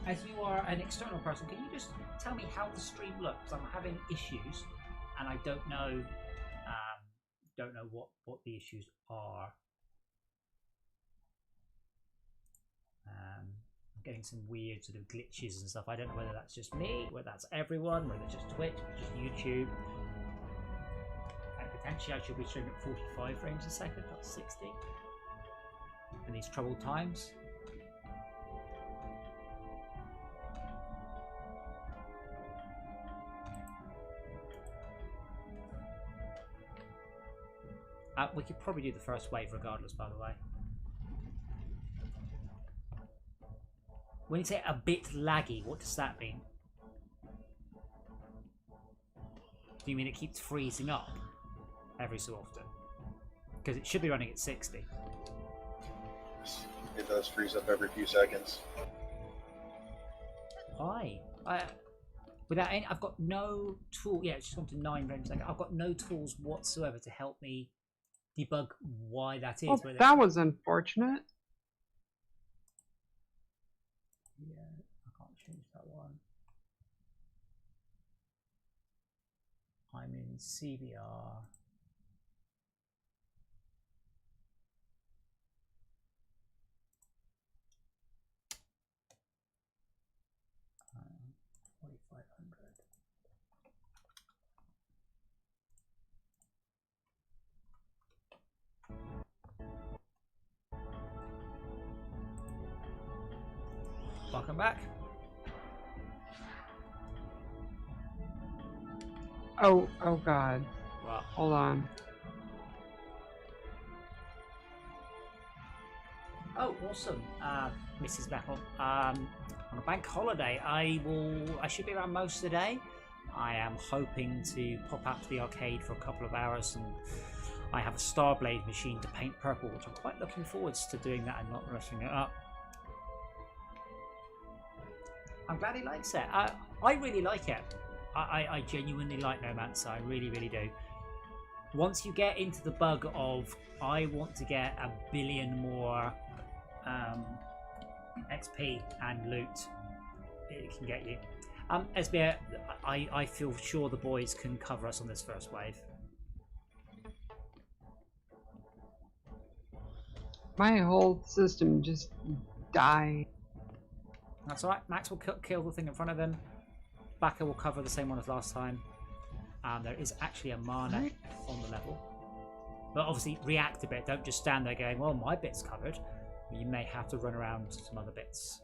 As you are an external person, can you just tell me how the stream looks? I'm having issues, and I don't know what the issues are. I'm getting some weird sort of glitches and stuff. I don't know whether that's just me, whether that's everyone, whether it's just Twitch, just YouTube. And potentially I should be streaming at 45 frames a second, not 60. In these troubled times. We could probably do the first wave regardless, by the way. When you say a bit laggy, what does that mean? Do you mean it keeps freezing up every so often? Because it should be running at 60. It does freeze up every few seconds. Why? Without any, I've got no tool. Yeah, it's just gone to 9 frames a second. I've got no tools whatsoever to help me debug why that is. Well, that was unfortunate. Yeah, I can't change that one. I'm in CBR. Welcome back. Oh God. Wow. Hold on. Oh, awesome, Mrs. Bethel. On a bank holiday, I should be around most of the day. I am hoping to pop out to the arcade for a couple of hours, and I have a Starblade machine to paint purple, which I'm quite looking forward to doing that and not rushing it up. I'm glad he likes it. I really like it. I genuinely like Nomancer. I really, really do. Once you get into the bug of, I want to get 1 billion more XP and loot, it can get you. SBA, I feel sure the boys can cover us on this first wave. My whole system just died. That's alright. Max will kill the thing in front of him. Baka will cover the same one as last time. There is actually a mana on the level. But obviously react a bit. Don't just stand there going, well, my bit's covered. You may have to run around some other bits.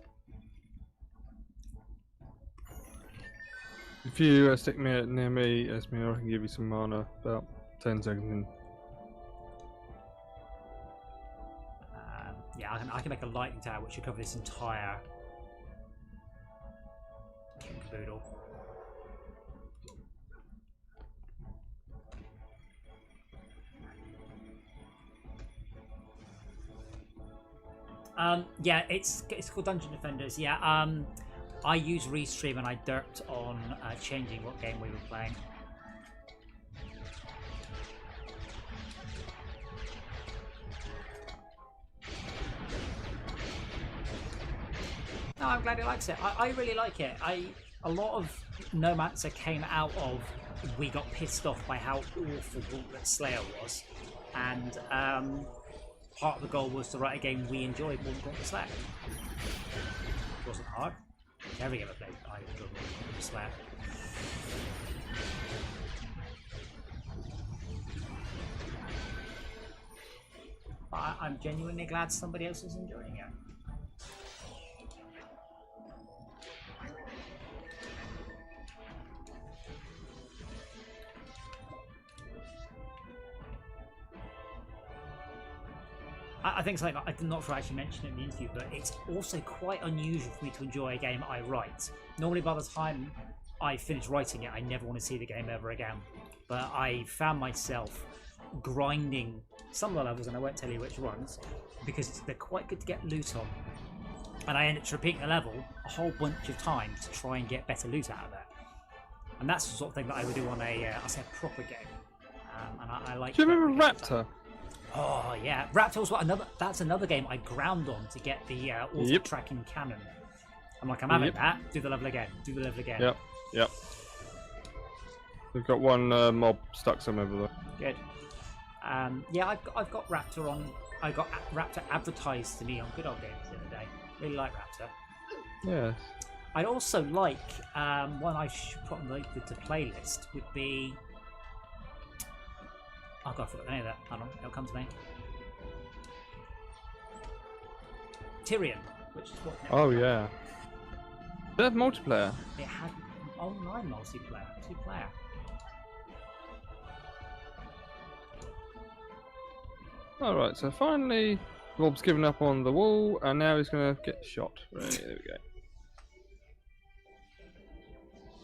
If you stick me near me, Esme, I can give you some mana. About 10 seconds in. Yeah, I can make a lightning tower which will cover this entire caboodle. Yeah, it's called Dungeon Defenders. Yeah, I use Restream and I derped on changing what game we were playing. No, I'm glad he likes it. I really like it. A lot of Nomancer came out of we got pissed off by how awful Gauntlet Slayer was, and part of the goal was to write a game we enjoyed more than Gauntlet Slayer. It wasn't hard. Every game I played, I enjoyed more than Gauntlet Slayer. But I'm genuinely glad somebody else is enjoying it. I think something I'm not sure I actually mentioned in the interview, but it's also quite unusual for me to enjoy a game I write. Normally by the time I finish writing it, I never want to see the game ever again. But I found myself grinding some of the levels, and I won't tell you which ones, because they're quite good to get loot on. And I end up repeating the level a whole bunch of times to try and get better loot out of it. And that's the sort of thing that I would do on a proper game. And I like. Do you remember Raptor? Oh yeah, Raptor was that's another game I ground on to get the auto tracking cannon. I'm like, I'm having that. Do the level again. Do the level again. Yep. We've got one mob stuck somewhere over there. Good. Yeah, I've got Raptor on. I got Raptor advertised to me on Good Old Games the other day. Really like Raptor. Yes. I'd also like one I should put on the playlist would be. Oh god, I forgot the name of that. Hold on, it'll come to me. Tyrion, which is what. Oh yeah. They have multiplayer. It had online multiplayer, 2-player. Alright, so finally Rob's given up on the wall and now he's gonna get shot. Right, there we go.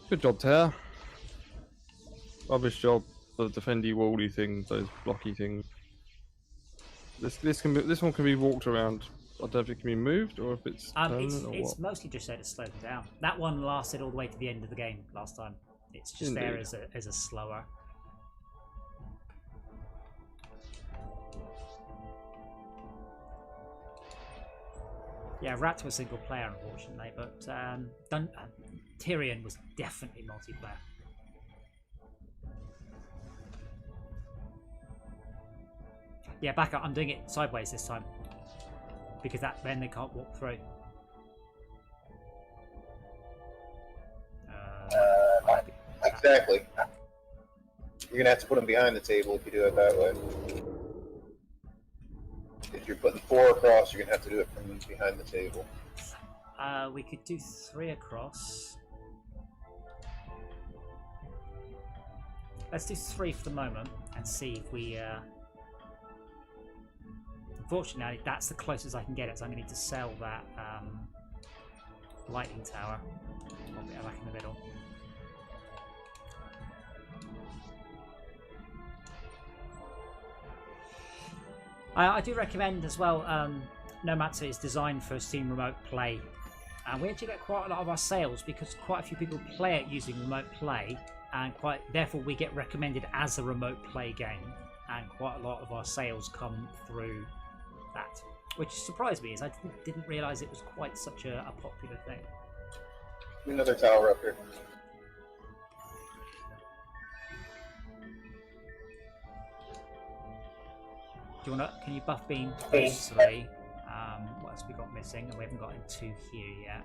Good job, Tara. Rubbish job. The defendy wally things, those blocky things. This one can be walked around. I don't know if it can be moved or if it's permanent or it's what. mostly just so to slow them down. That one lasted all the way to the end of the game last time. It's just there as a slower. Yeah, Rat was single player unfortunately, but Tyrion was definitely multiplayer. Yeah, back up. I'm doing it sideways this time because then they can't walk through. Exactly. You're gonna have to put them behind the table if you do it that way. If you're putting 4 across, you're gonna have to do it from behind the table. We could do 3 across. Let's do 3 for the moment and see if we. Unfortunately, that's the closest I can get it, so I'm going to need to sell that lightning tower. I'll be back in the middle. I do recommend as well, Nomancer is designed for Steam Remote Play. And we actually get quite a lot of our sales because quite a few people play it using Remote Play, and therefore we get recommended as a Remote Play game. And quite a lot of our sales come through that, which surprised me, as I didn't realise it was quite such a popular thing. Another tower up here. Do you wanna? Can you buff beam those 3? What else have we got missing? And we haven't got 2 here yet.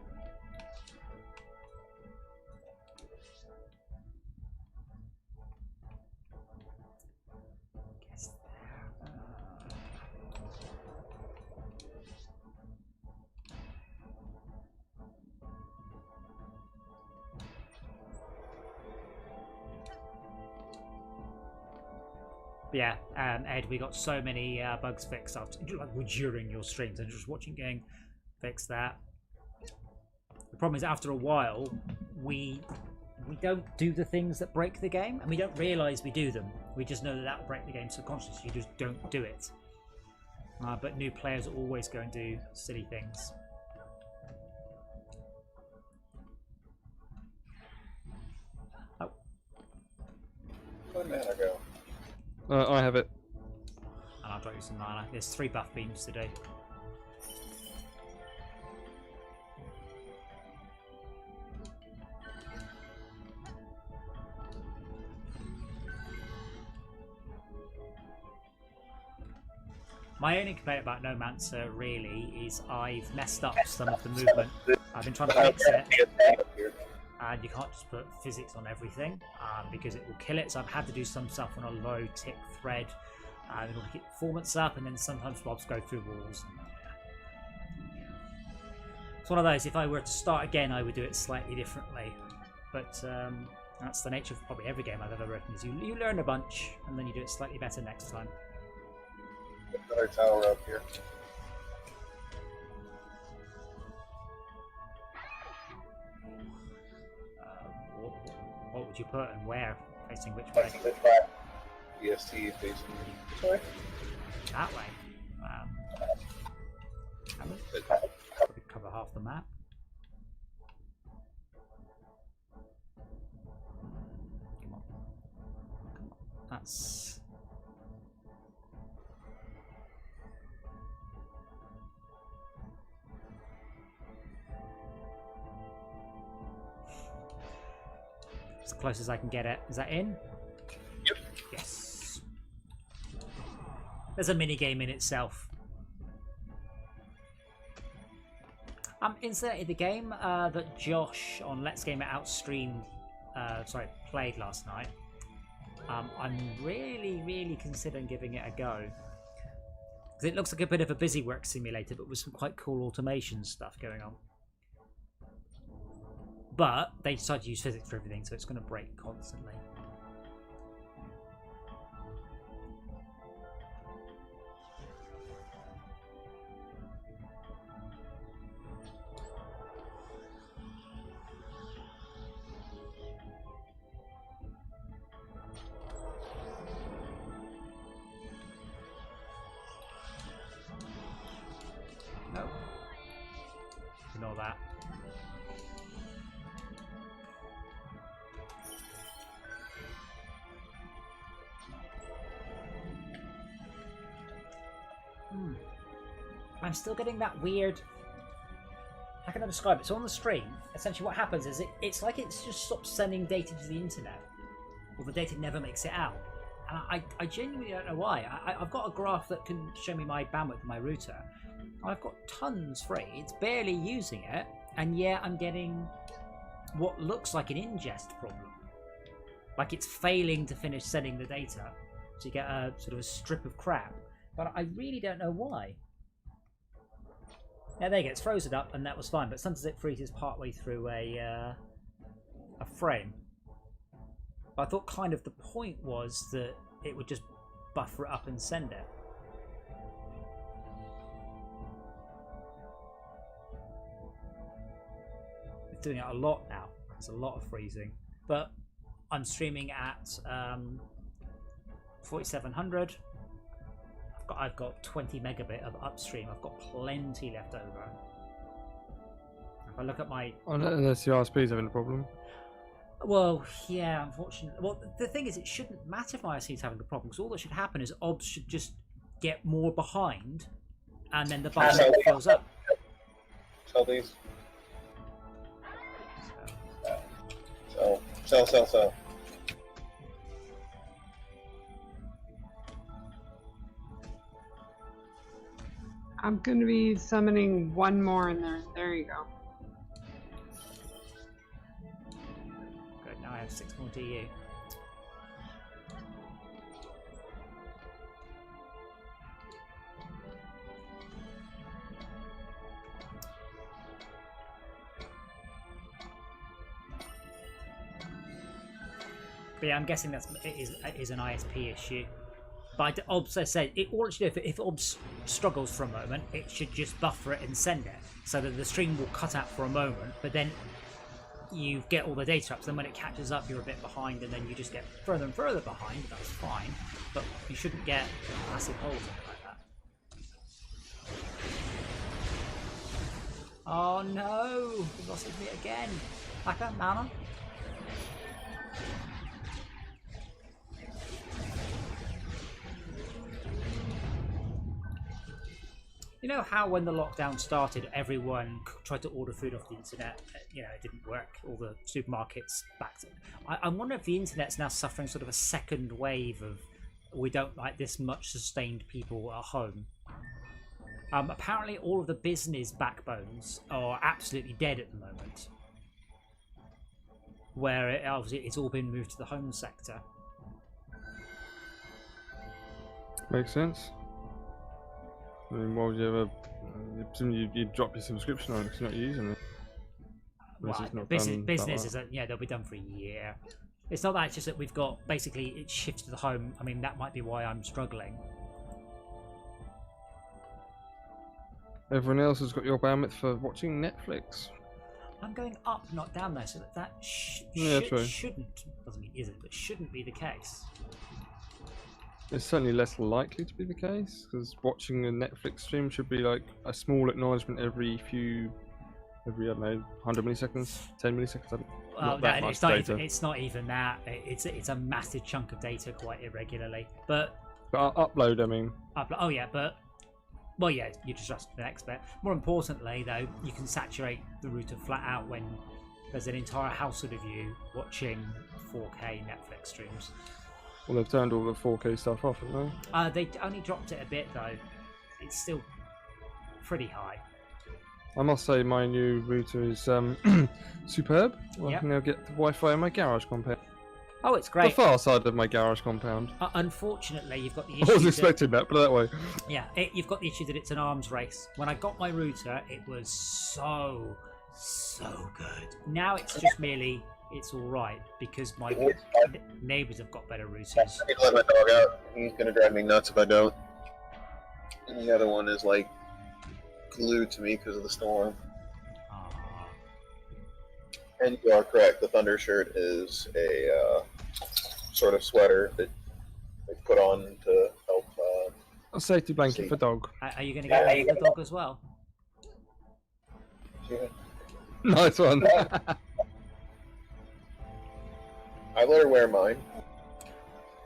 Yeah, Ed, we got so many bugs fixed after, like, during your streams, and just watching going, fix that. The problem is, after a while, we don't do the things that break the game, and we don't realise we do them. We just know that that will break the game subconsciously. You just don't do it. But new players are always going to do silly things. Oh. Where'd mana go? I have it. And I'll drop you some mana. There's 3 buff beams today. My only complaint about Nomancer really is I've messed up some of the movement. I've been trying to fix it, and you can't just put physics on everything because it will kill it. So I've had to do some stuff on a low tick thread in order to keep performance up, and then sometimes mobs go through walls. It's one of those, if I were to start again, I would do it slightly differently. But that's the nature of probably every game I've ever written, is you learn a bunch, and then you do it slightly better next time. Another tower up here. What would you put and where? Facing which way? EST facing this way. That way. Probably cover half the map. Come on. Come on. That's... as close as I can get it. Is that in? Yep. Yes. There's a mini game in itself. Incidentally, the game that Josh on Let's Game It Out streamed, played last night. I'm really considering giving it a go. Because it looks like a bit of a busy work simulator, but with some quite cool automation stuff going on. But they decided to use physics for everything, so it's going to break constantly. Nope. Ignore that. I'm still getting that weird... How can I describe it? So on the stream, essentially what happens is it's like it's just stops sending data to the internet. Or the data never makes it out. And I genuinely don't know why. I've got a graph that can show me my bandwidth of my router. I've got tons free. It's barely using it. And yet I'm getting what looks like an ingest problem. Like it's failing to finish sending the data. So you get a sort of a strip of crap. But I really don't know why. Yeah, there you go. It's frozen up, and that was fine. But sometimes it freezes partway through a frame. But I thought kind of the point was that it would just buffer it up and send it. It's doing it a lot now. There's a lot of freezing. But I'm streaming at 4700. I've got 20 megabit of upstream. I've got plenty left over. If I look at my... Unless the RSP is having a problem. Well, yeah, unfortunately. Well, the thing is, it shouldn't matter if my IC is having a problem, because all that should happen is OBS should just get more behind, and then the buffer fills up. Sell these. Sell. I'm going to be summoning one more in there. There you go. Good, now I have 6 more DU. But yeah, I'm guessing it is an ISP issue. But OBS, I said, all it should do, if OBS struggles for a moment, it should just buffer it and send it, so that the stream will cut out for a moment, but then you get all the data up, so then when it catches up, you're a bit behind, and then you just get further and further behind. That's fine, but you shouldn't get massive holes in it like that. Oh no! He lost me again. Back up, mana. You know how when the lockdown started, everyone tried to order food off the internet? You know, it didn't work. All the supermarkets backed up. I wonder if the internet's now suffering sort of a second wave of we don't like this much sustained people at home. Apparently all of the business backbones are absolutely dead at the moment. Where obviously it's all been moved to the home sector. Makes sense. I mean, why would you ever? You'd drop your subscription on it because you're not using it. Well, businesses, yeah, they'll be done for a year. It's not that, it's just that we've got, basically, it shifts to the home. I mean, that might be why I'm struggling. Everyone else has got your bandwidth for watching Netflix. I'm going up, not down there, so that shouldn't, doesn't mean isn't, but shouldn't be the case. It's certainly less likely to be the case, because watching a Netflix stream should be like a small acknowledgement every I don't know, 100 milliseconds, 10 milliseconds. Well, it's not even that. It's a massive chunk of data quite irregularly. But upload, I mean. Oh yeah, well, yeah, you just trust the expert. More importantly, though, you can saturate the router flat out when there's an entire household of you watching 4K Netflix streams. Well, they've turned all the 4K stuff off, haven't they? They only dropped it a bit, though. It's still pretty high. I must say my new router is superb. I can now get the Wi-Fi in my garage compound. Oh, it's great. The far side of my garage compound. Unfortunately, you've got the issue. I was expecting that, put it that way. Yeah, you've got the issue that it's an arms race. When I got my router, it was so good. Now it's just merely, it's all right because my neighbours have got better routers. I need to let my dog out. He's gonna drive me nuts if I don't. And the other one is like glued to me because of the storm. And you are correct. The Thunder shirt is a sort of sweater that they put on to help. A safety blanket for dog. Are you going to get one for the dog as well? Yeah. Nice one. I let her wear mine.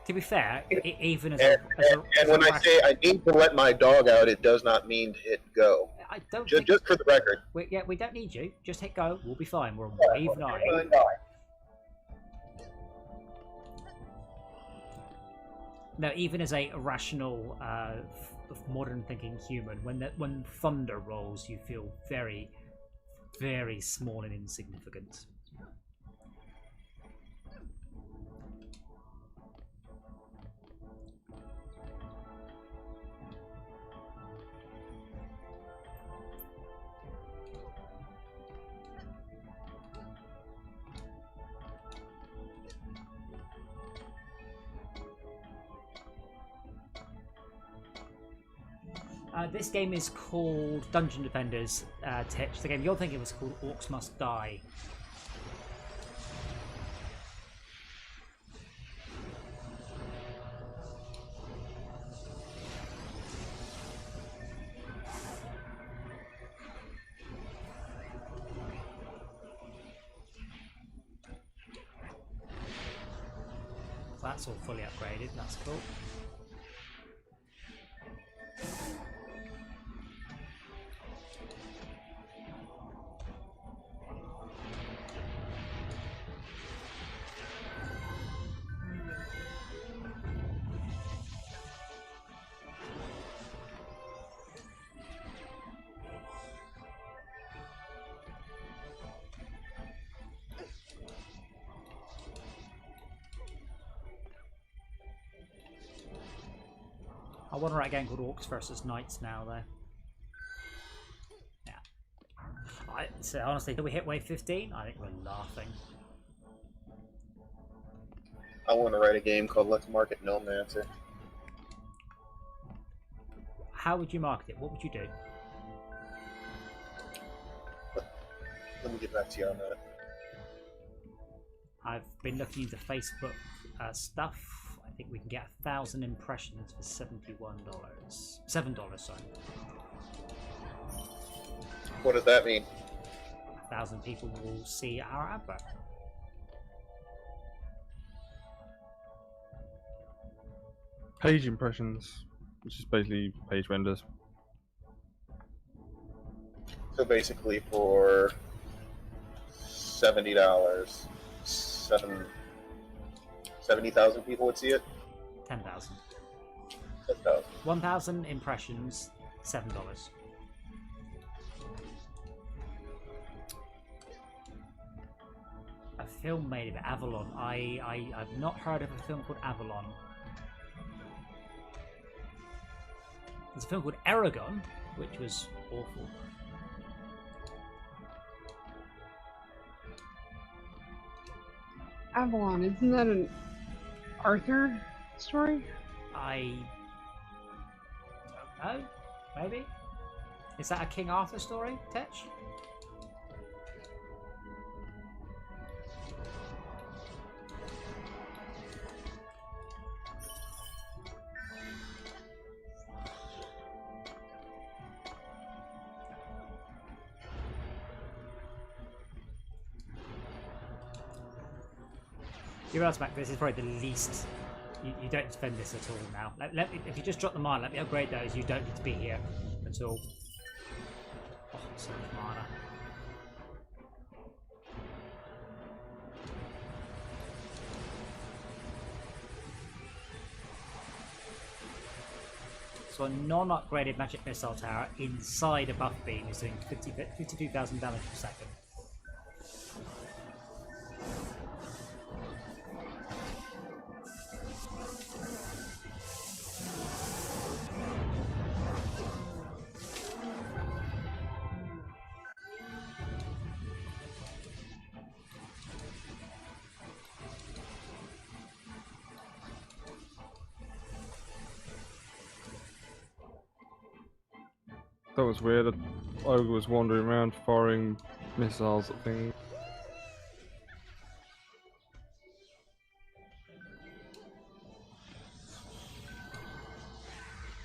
To be fair, even as and when I say I need to let my dog out, it does not mean to hit go. I don't just for the record. We don't need you. Just hit go. We'll be fine. We're on wave 9. No, even as a rational, modern thinking human, when thunder rolls, you feel very, very small and insignificant. This game is called Dungeon Defenders, Titch. The game you're thinking was called Orcs Must Die. So that's all fully upgraded, that's cool. I want to write a game called Orcs versus Knights now, though. Yeah. So honestly, did we hit wave 15? I think we're laughing. I want to write a game called Let's Market Nomancer. how would you market it? What would you do? Let me get back to you on that. I've been looking into Facebook stuff. I think we can get 1,000 impressions for $71. $7, sorry. What does that mean? 1,000 people will see our advert. Page impressions, which is basically page renders. So basically, for $70, 70,000 people would see it. 10,000. 10,000. 1,000 impressions, $7. A film made of it, Avalon. I've not heard of a film called Avalon. There's a film called Aragon, which was awful. Avalon, isn't that an Arthur story? I don't know, maybe? Is that a King Arthur story, Tetch? You're right, Smack. This is probably the least. You don't spend this at all now. If you just drop them on, let me upgrade those. You don't need to be here at all. Oh, so much mana. So a non-upgraded magic missile tower inside a buff beam is doing 52,000 damage per second. That was weird. The ogre was wandering around firing missiles at things.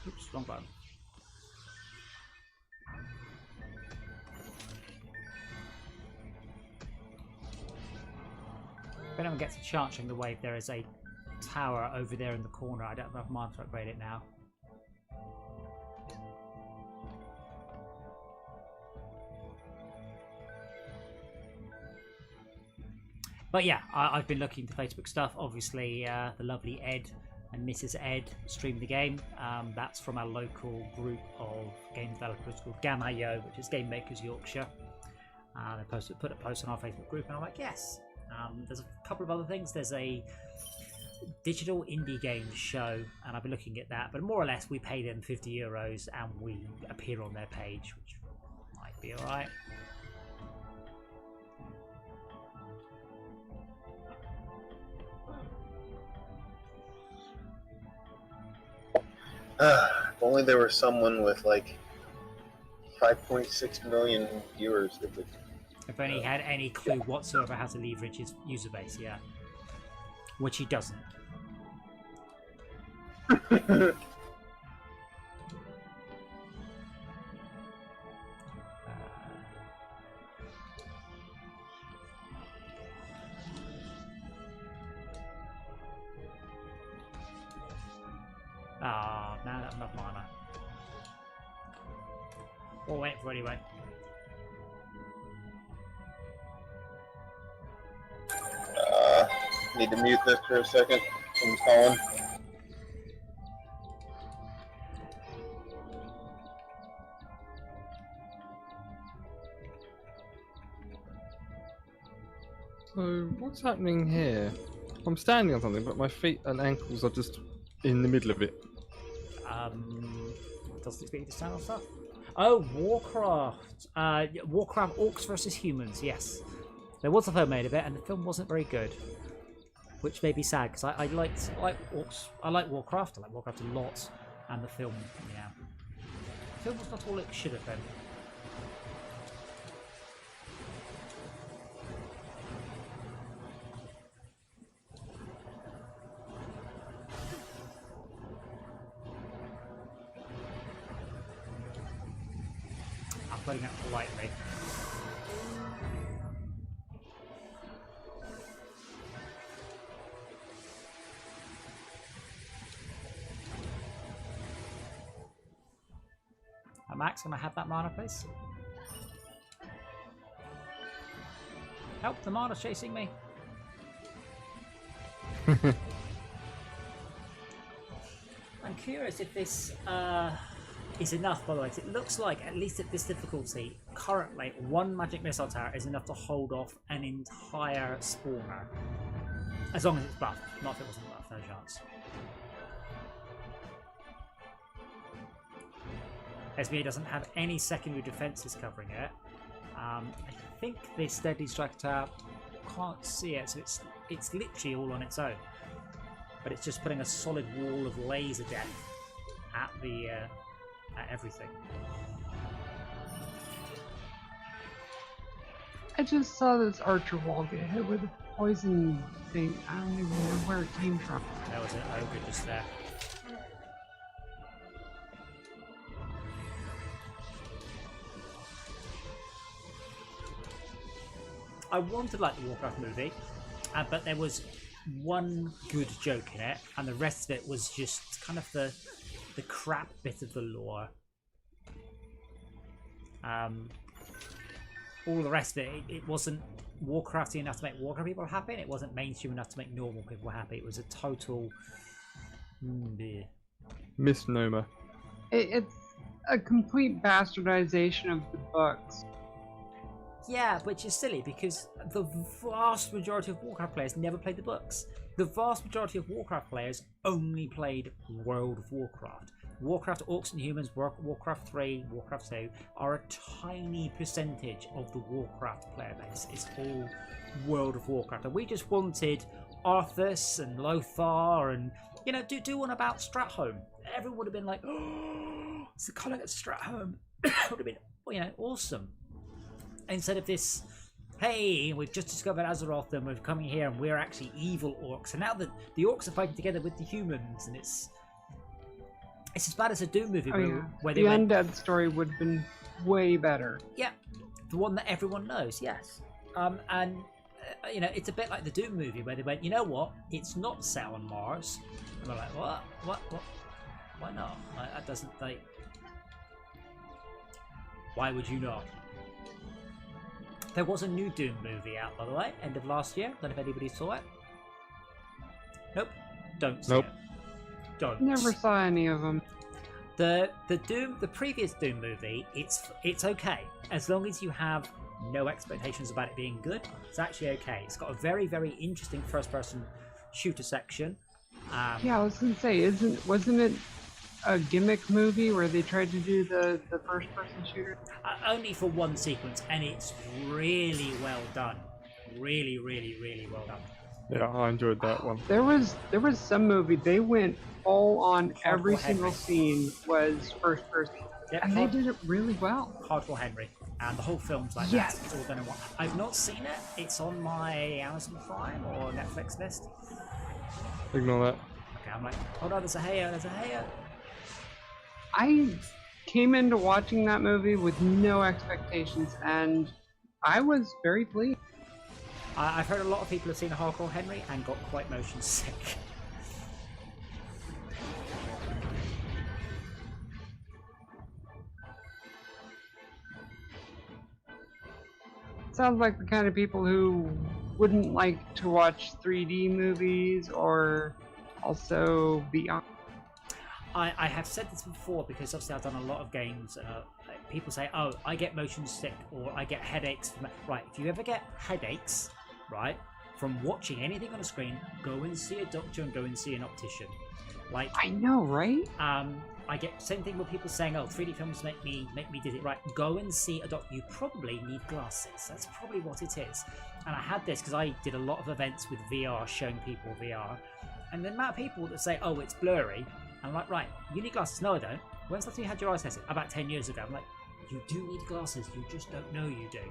Oops, wrong button. If anyone gets a chance during the wave, there is a tower over there in the corner. I don't have enough mana to upgrade it now. But yeah, I've been looking into Facebook stuff. Obviously, the lovely Ed and Mrs. Ed streamed the game. That's from our local group of game developers called Gamma.io, which is Game Makers Yorkshire. They put a post on our Facebook group, and I'm like, yes. There's a couple of other things. There's a digital indie games show, and I've been looking at that. But more or less, we pay them €50 and we appear on their page, which might be alright. If only there was someone with like 5.6 million viewers that would. If only he had any clue whatsoever how to leverage his user base, yeah. Which he doesn't. Now that's enough mana. We'll wait for it anyway. Need to mute this for a second. Someone's calling. So, what's happening here? I'm standing on something, but my feet and ankles are just in the middle of it. Doesn't it speak to stand on stuff? Oh, Warcraft. Warcraft Orcs versus Humans, yes. There was a film made of it, and the film wasn't very good. Which made me sad, because I like Orcs. I like Warcraft a lot, and the film, yeah. film was not all it should have been. I'm putting it politely. Max, can I have that mana, please? Help, the mana's chasing me. I'm curious if this is enough, by the way. It looks like, at least at this difficulty, currently, one magic missile tower is enough to hold off an entire spawner. As long as it's buffed. Not if it wasn't buffed, no chance. SBA doesn't have any secondary defenses covering it. I think this Deadly Strike Tower, can't see it, so it's literally all on its own. But it's just putting a solid wall of laser death at the at everything. I just saw this archer wall get hit with a poison thing. I don't even know where it came from. There was an ogre just there. I wanted to like the Warcraft movie, but there was one good joke in it, and the rest of it was just kind of the crap bit of the lore. All the rest of it, it wasn't Warcrafty enough to make Warcraft people happy, and it wasn't mainstream enough to make normal people happy. It was a total misnomer. It's a complete bastardization of the books. Yeah, which is silly because the vast majority of Warcraft players never played the books. The vast majority of Warcraft players only played World of Warcraft. Warcraft Orcs and Humans, Warcraft 3, Warcraft 2 are a tiny percentage of the Warcraft player base. It's all World of Warcraft. And we just wanted Arthas and Lothar and, you know, do one about Stratholme. Everyone would have been like, oh, it's the colour at Stratholme. It would have been, you know, awesome. Instead of this, hey, we've just discovered Azeroth and we're coming here and we're actually evil orcs. And now the orcs are fighting together with the humans, and it's as bad as a Doom movie where the undead story would have been way better. Yeah, the one that everyone knows, yes. You know, it's a bit like the Doom movie where they went, you know what, it's not set on Mars. And we're like, what? Why not? Like, that doesn't, like... Why would you not? There was a new Doom movie out, by the way, end of last year. Don't know if anybody saw it. Nope. Don't see it. Don't. Never saw any of them. The previous Doom movie, it's okay as long as you have no expectations about it being good. It's actually okay. It's got a very, very interesting first-person shooter section. Yeah, I was gonna say, wasn't it a gimmick movie where they tried to do the first-person shooter? Only for one sequence, and it's really well done. Really, really, really well done. Yeah, I enjoyed that one. There was some movie they went all on. Every single scene was first person, and they did it really well. Hardcore Henry, and the whole film's like yes. That. It's all done in one. I've not seen it. It's on my Amazon Prime or Netflix list. Ignore that. Okay, I'm like, oh no, there's a Heyo, there's a Heyo. I came into watching that movie with no expectations, and I was very pleased. I've heard a lot of people have seen Hardcore Henry and got quite motion sick. Sounds like the kind of people who wouldn't like to watch 3D movies or also beyond. I have said this before because obviously I've done a lot of games. People say, oh, I get motion sick or I get headaches. Right, if you ever get headaches, right, from watching anything on a screen, go and see a doctor and go and see an optician. Like, I know, right? I get same thing with people saying, oh, 3D films make me dizzy. Right, go and see a doctor. You probably need glasses. That's probably what it is. And I had this because I did a lot of events with VR, showing people VR. And the amount of people that say, oh, it's blurry. I'm like, right, you need glasses. No, I don't. When's the last time you had your eyes tested? About 10 years ago. I'm like, you do need glasses, you just don't know you do.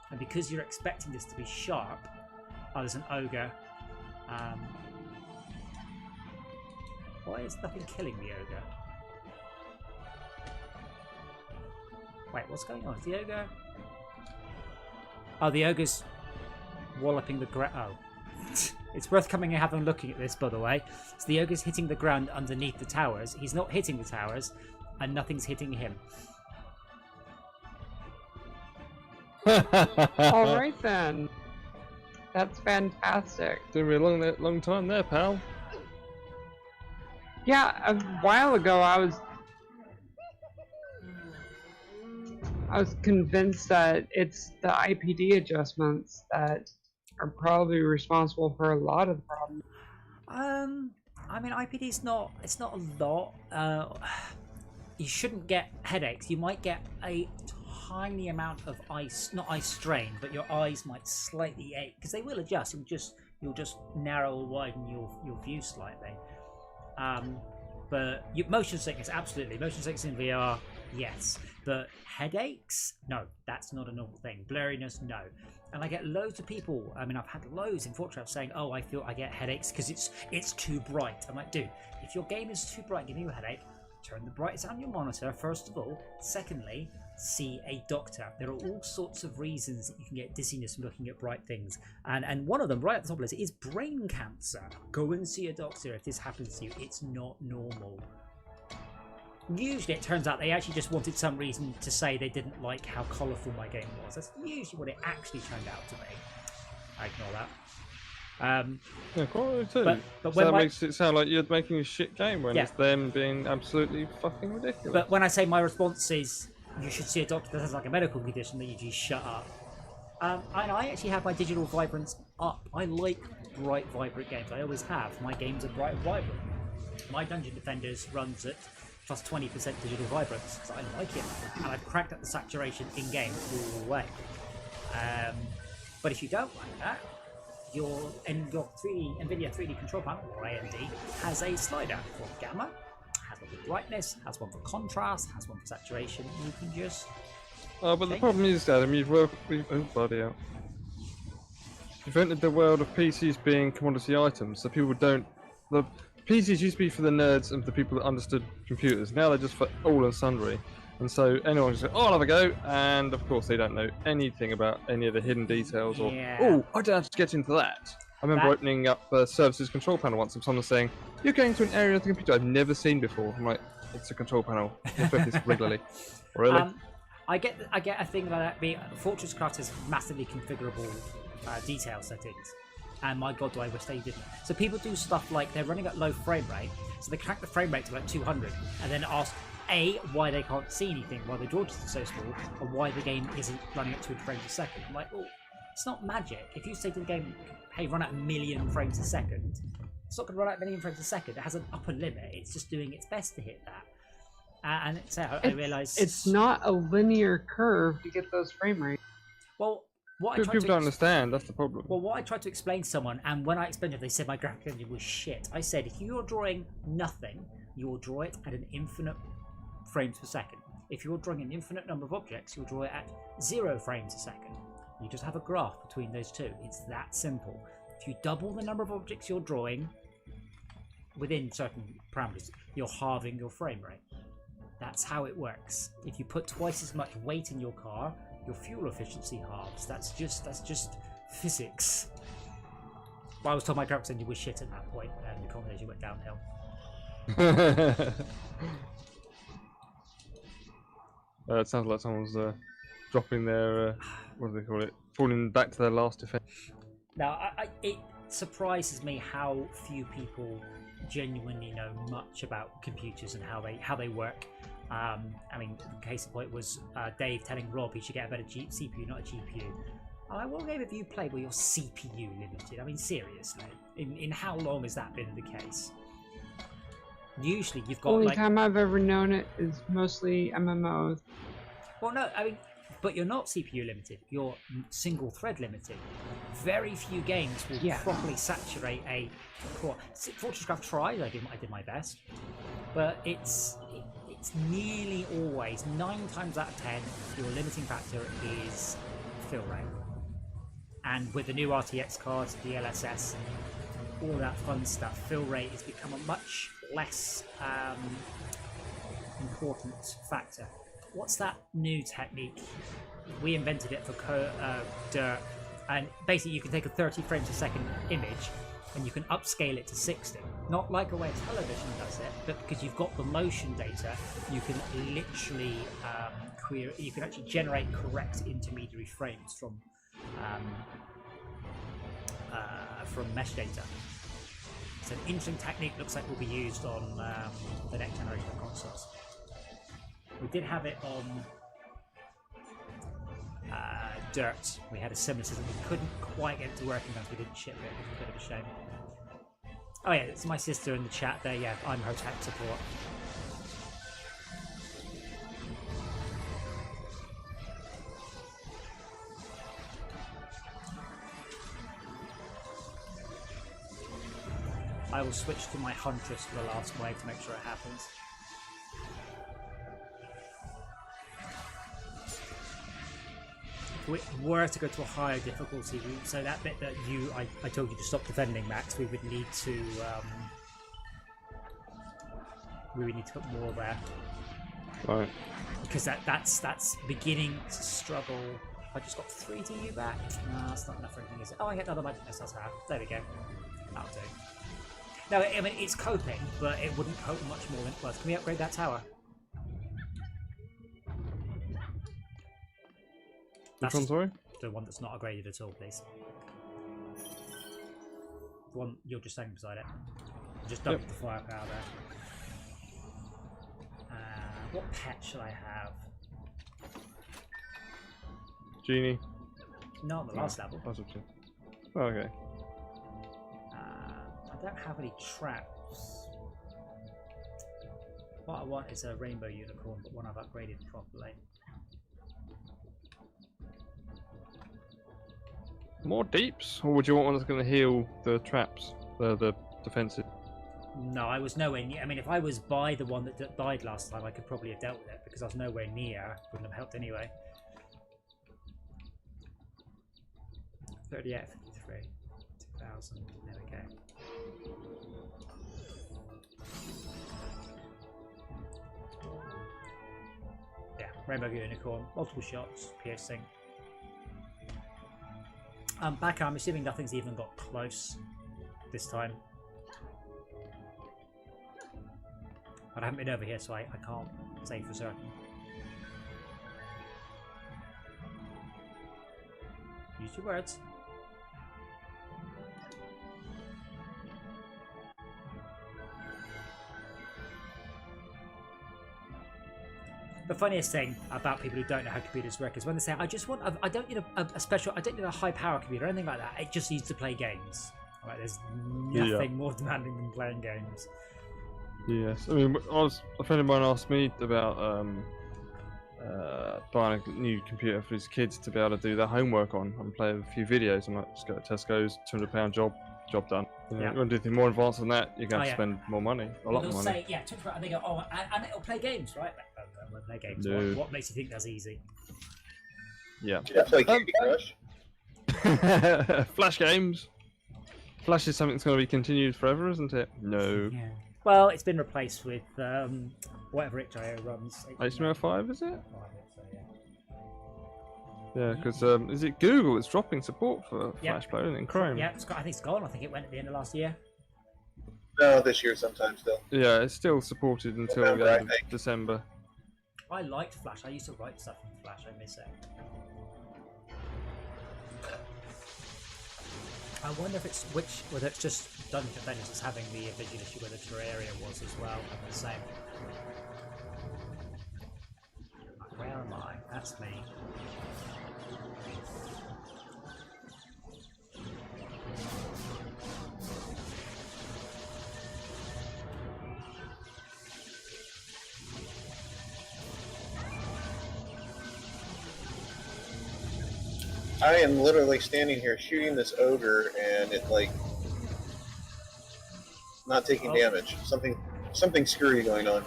And because you're expecting this to be sharp, oh, there's an ogre. Why is nothing killing the ogre? Wait, what's going on? Is the ogre... Oh, the ogre's walloping the ground. Oh. It's worth coming and having a looking at this, by the way. So the ogre's hitting the ground underneath the towers. He's not hitting the towers, and nothing's hitting him. Alright then. That's fantastic. Doing me a long time there, pal. Yeah, a while ago I was convinced that it's the IPD adjustments that are probably responsible for a lot of the problems. I mean, IPD's not. It's not a lot. You shouldn't get headaches. You might get a tiny amount of not eye strain, but your eyes might slightly ache because they will adjust. You'll just narrow or widen your view slightly. But motion sickness, absolutely. Motion sickness in VR, yes. But headaches, no, that's not a normal thing. Blurriness, no. And I get loads of people. I mean, I've had loads in Fortress saying, "Oh, I feel I get headaches because it's too bright." I'm like, dude, if your game is too bright, giving you a headache, turn the brightness on your monitor first of all. Secondly, see a doctor. There are all sorts of reasons that you can get dizziness from looking at bright things, and one of them right at the top of the list is brain cancer. Go and see a doctor if this happens to you. It's not normal. Usually it turns out they actually just wanted some reason to say they didn't like how colourful my game was. That's usually what it actually turned out to be. I ignore that. Yeah, quite too. But so when that makes it sound like you're making a shit game when Yeah. it's them being absolutely fucking ridiculous. But when I say my response is, you should see a doctor that has like a medical condition, that you just shut up. And I actually have my digital vibrance up. I like bright, vibrant games. I always have. My games are bright and vibrant. My Dungeon Defenders runs at plus 20% digital vibrance, so I like it. And I've cracked up the saturation in-game all the way. But if you don't like that, your NVIDIA 3D control panel, or AMD, has a slider for gamma, has one for brightness, has one for contrast, has one for saturation. You can just... Oh, but the problem is, Adam, oh, bloody hell. You've entered the world of PCs being commodity items, so people don't... The PCs used to be for the nerds and the people that understood computers. Now they're just for all and sundry. And so anyone can say, "Oh, I'll have a go," and of course they don't know anything about any of the hidden details or, "Oh, I don't have to get into that." I remember opening up the services control panel once and someone saying, "You're going to an area of the computer I've never seen before." I'm like, "It's a control panel. I flip this regularly." Really? I get a thing like that. Fortress Craft has massively configurable detail settings. And my god, do I wish they didn't. So people do stuff like they're running at low frame rate, so they crank the frame rate to like 200, and then ask A, why they can't see anything, why the draw distance is so small, or why the game isn't running at 200 frames a second. I'm like, well, it's not magic. If you say to the game, hey, run at 1,000,000 frames a second, it's not going to run at 1,000,000 frames a second. It has an upper limit. It's just doing its best to hit that. And I realise... It's not a linear curve to get those frame rates. Well... People don't understand, that's the problem. Well, what I tried to explain to someone, and when I explained it, they said my graphic engine was shit. I said, if you're drawing nothing, you'll draw it at an infinite frames per second. If you're drawing an infinite number of objects, you'll draw it at 0 frames a second. You just have a graph between those two. It's that simple. If you double the number of objects you're drawing within certain parameters, you're halving your frame rate. That's how it works. If you put twice as much weight in your car, your fuel efficiency halves. That's just physics. Well, I was told my graphics engine was shit at that point, and the conversation went downhill. It sounds like someone's dropping their what do they call it? Falling back to their last defense. Now, it surprises me how few people genuinely know much about computers and how they work. I mean, the case in point was Dave telling Rob he should get a better CPU, not a GPU. What game have you played where you're CPU limited? I mean, seriously, in how long has that been the case? Usually, you've got Only time I've ever known it is mostly MMOs. Well, no, I mean, but you're not CPU limited. You're single thread limited. Very few games will properly saturate a core. Fortress Craft tried. I did my best, but it's it's nearly always 9 times out of 10 your limiting factor is fill rate. And with the new RTX cards, the LSS, all that fun stuff, fill rate has become a much less important factor. What's that new technique? We invented it for Dirt, and basically you can take a 30 frames a second image and you can upscale it to 60. Not like the way television does it, but because you've got the motion data, you can literally you can actually generate correct intermediary frames from mesh data. It's an interesting technique. Looks like will be used on the next generation of consoles. We did have it on Dirt. We had a similar system. We couldn't quite get it to work because we didn't ship it. It was a bit of a shame. Oh yeah, it's my sister in the chat there. Yeah, I'm her tech support. I will switch to my Huntress for the last wave to make sure it happens. If we were to go to a higher difficulty, so that bit that I told you to stop defending, Max, we would need to put more there. Right. Because that's beginning to struggle. I just got 3 DU back. No, that's not enough for anything, is it? Oh, I get another magic missile. There we go. That'll do. No, I mean, it's coping, but it wouldn't cope much more than it was. Can we upgrade that tower? Which one, sorry? The one that's not upgraded at all, please. The one you're just standing beside it. Just dump the firepower there. What pet should I have? Genie. No, on the last level. That's up to you. Oh, okay. I don't have any traps. What I want is a rainbow unicorn, but one I've upgraded properly. More deeps? Or would you want one that's going to heal the traps? The defensive? No, I was nowhere near. I mean, if I was by the one that died last time, I could probably have dealt with it, because I was nowhere near. Wouldn't have helped anyway. 38, 53, 2000. There we go. Yeah, rainbow unicorn, multiple shots, piercing. Back, I'm assuming nothing's even got close this time. But I haven't been over here, so I can't say for certain. Use your words. The funniest thing about people who don't know how computers work is when they say, I don't need I don't need a high power computer or anything like that. It just needs to play games. Right, there's nothing more demanding than playing games. Yes, I mean, a friend of mine asked me about buying a new computer for his kids to be able to do their homework on and play a few videos. I'm like, just go to Tesco's, £200 job done. You want to do anything more advanced than that, you're going to spend more money, a lot more money. Say, yeah, and they go, oh, and it'll play games, right? We'll play games. No. What makes you think that's easy? Yeah. Play Candy Crush. Flash games. Flash is something that's going to be continued forever, isn't it? No. Yeah. Well, it's been replaced with whatever HIO runs. HTML5, is it? Yeah, because is it Google that's dropping support for Flash Player in Chrome? Yeah, I think it's gone. I think it went at the end of last year. No, this year sometime still. Yeah, it's still supported until the end of December. I liked Flash. I used to write stuff in Flash. I miss it. I wonder if it's whether it's just Dungeon Defenders is having the visual issue where the Terraria was as well. The same. Where am I? That's me. I am literally standing here shooting this ogre, and it like not taking damage. Something screwy going on.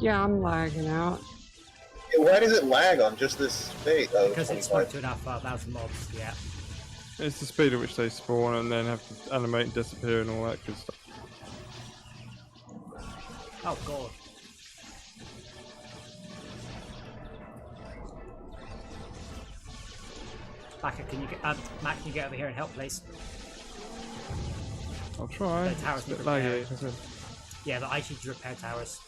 Yeah, I'm lagging out. Yeah, why does it lag on just this phase? Oh, Because it's 25. 1,500 mobs, yeah. It's the speed at which they spawn and then have to animate and disappear and all that good stuff. Oh god. Matt, can you get over here and help, please? I'll try. The towers It's a bit need laggy. repairing. as I said. Yeah, but I need to repair towers.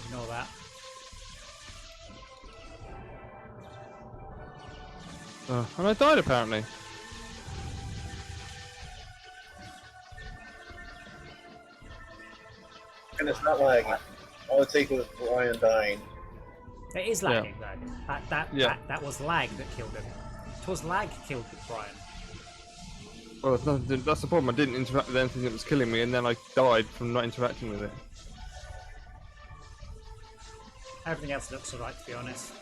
Ignore that. And I died apparently. And it's not lagging. All it takes was Ryan dying. It is lagging though. That was lag that killed him. It was lag killed Brian. Well, that's the problem. I didn't interact with anything that was killing me, and then I died from not interacting with it. Everything else looks alright, to be honest.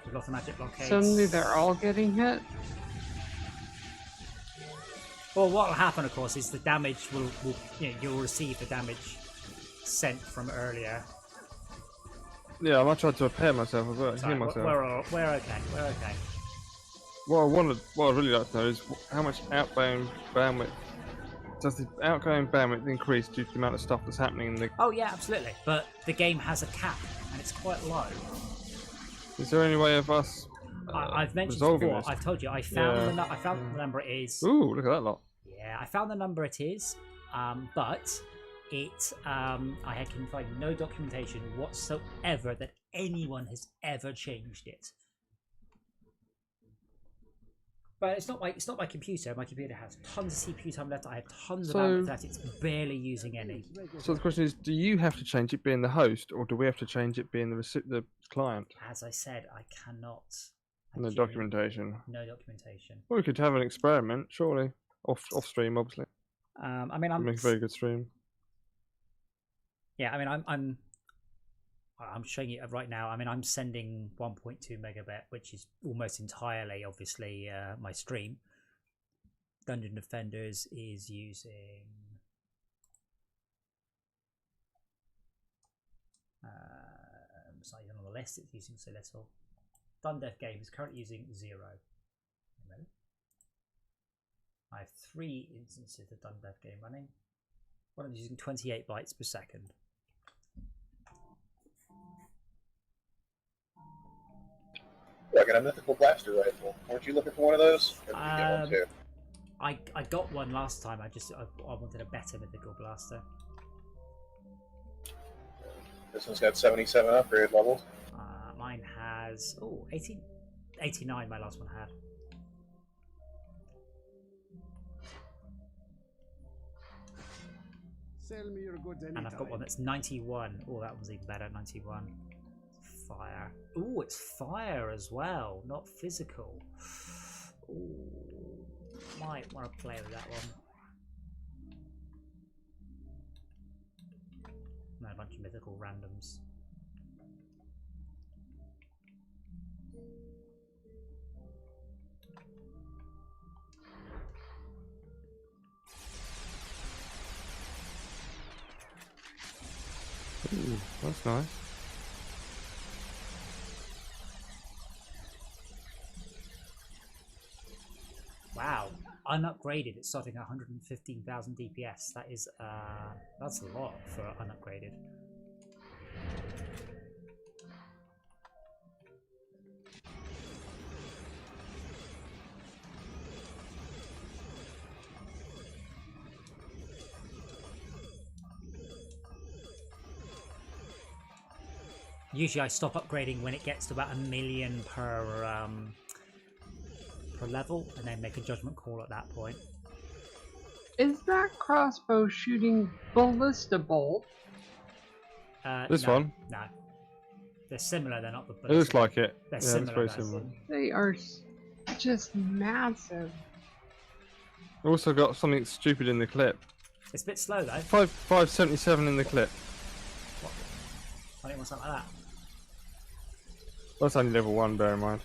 We've got the magic blockades. Suddenly they're all getting hit. Well, what will happen, of course, is the damage will you'll receive the damage sent from earlier. Yeah, I might try to repair myself as well. Sorry, Heal myself. we're okay. We're okay. What I'd really like to know is how much outbound bandwidth does the outgoing bandwidth increase due to the amount of stuff that's happening in the. Oh yeah, absolutely. But the game has a cap, and it's quite low. Is there any way of us? I've mentioned resolving before. this? I've told you. I found the number it is. Ooh, look at that lot. Yeah, I found the number it is, but it I can find no documentation whatsoever that anyone has ever changed it. But it's not my computer. My computer has tons of CPU time left. I have tons of bandwidth left. It's barely using any. So the question is, do you have to change it being the host, or do we have to change it being the client? As I said, I cannot. No documentation. No documentation. Well, we could have an experiment, surely, off stream, obviously. I mean, make a very good stream. Yeah, I mean, I'm showing you right now. I mean, I'm sending 1.2 megabit, which is almost entirely, obviously, my stream. Dungeon Defenders is using. It's not even on the list. It's using so little. Dundef Game is currently using 0. I have 3 instances of Dundef Game running. One of them is using 28 bytes per second. I got a mythical blaster rifle. Weren't you looking for one of those? Or did you get one too? I got one last time. I wanted a better mythical blaster. This one's got 77 upgrade levels. Mine has 89. My last one had. Sell me your goods anytime. And I've got one that's 91. Oh, that one's even better. 91. Fire. Oh, it's fire as well, not physical. Ooh, might want to play with that one. And a bunch of mythical randoms. Ooh, that's nice. Wow, unupgraded. It's starting at 115,000 DPS. That is, that's a lot for unupgraded. Usually I stop upgrading when it gets to about 1 million per level, and then make a judgment call at that point. Is that crossbow shooting ballista bolt? This no, one? No. They're similar, they're not the It looks like it. They're yeah, similar, it's very similar. They are just massive. Also got something stupid in the clip. It's a bit slow though. 577 in the clip. What? I didn't want something like that. That's only level 1, bear in mind.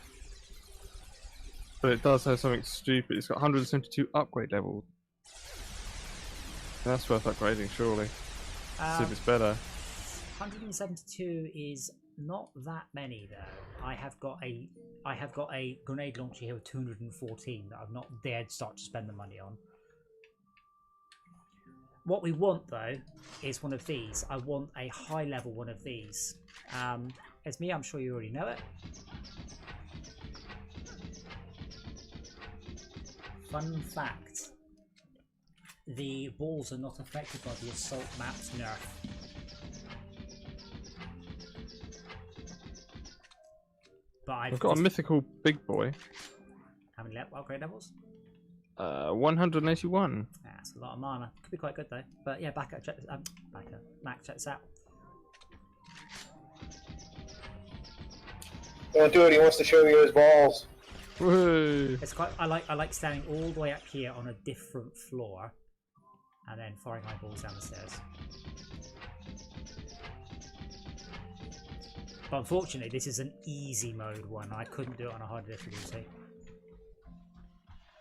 But it does have something stupid. It's got 172 upgrade levels. That's worth upgrading, surely. See if it's better. 172 is not that many though. I have got a grenade launcher here with 214 that I've not dared start to spend the money on. What we want though is one of these. I want a high level one of these. As me, I'm sure you already know it. Fun fact. The balls are not affected by the assault map's nerf. But I've got a mythical big boy. How many upgrade levels? 181. Yeah, that's a lot of mana. Could be quite good though. But yeah, check this. Mac, check this out. Don't do it. He wants to show you his balls. Woo. It's quite. I like standing all the way up here on a different floor, and then firing my balls down the stairs. But unfortunately, this is an easy mode one. I couldn't do it on a hard difficulty.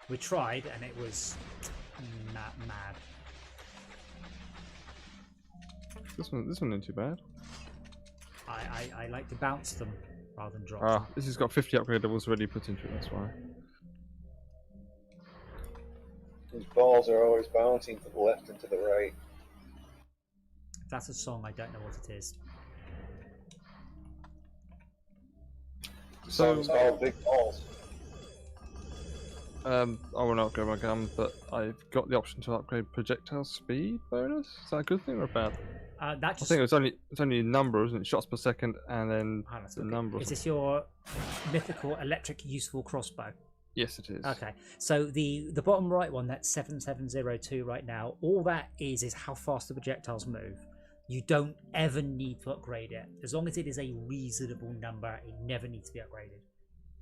We tried, and it was mad. This one isn't too bad. I like to bounce them rather than drop. Ah, this has got 50 upgrade levels already put into it. That's why. His balls are always bouncing to the left and to the right. If that's a song, I don't know what it is. So it's called Big Balls. I will not upgrade my gun, but I've got the option to upgrade projectile speed bonus. Is that a good thing or a bad? That just... I think it's only a number, isn't it? Shots per second, and then the number. Is this your mythical electric useful crossbow? Yes, it is. Okay, so the bottom right one, that's 7702 right now. All that is how fast the projectiles move. You don't ever need to upgrade it. As long as it is a reasonable number, it never needs to be upgraded.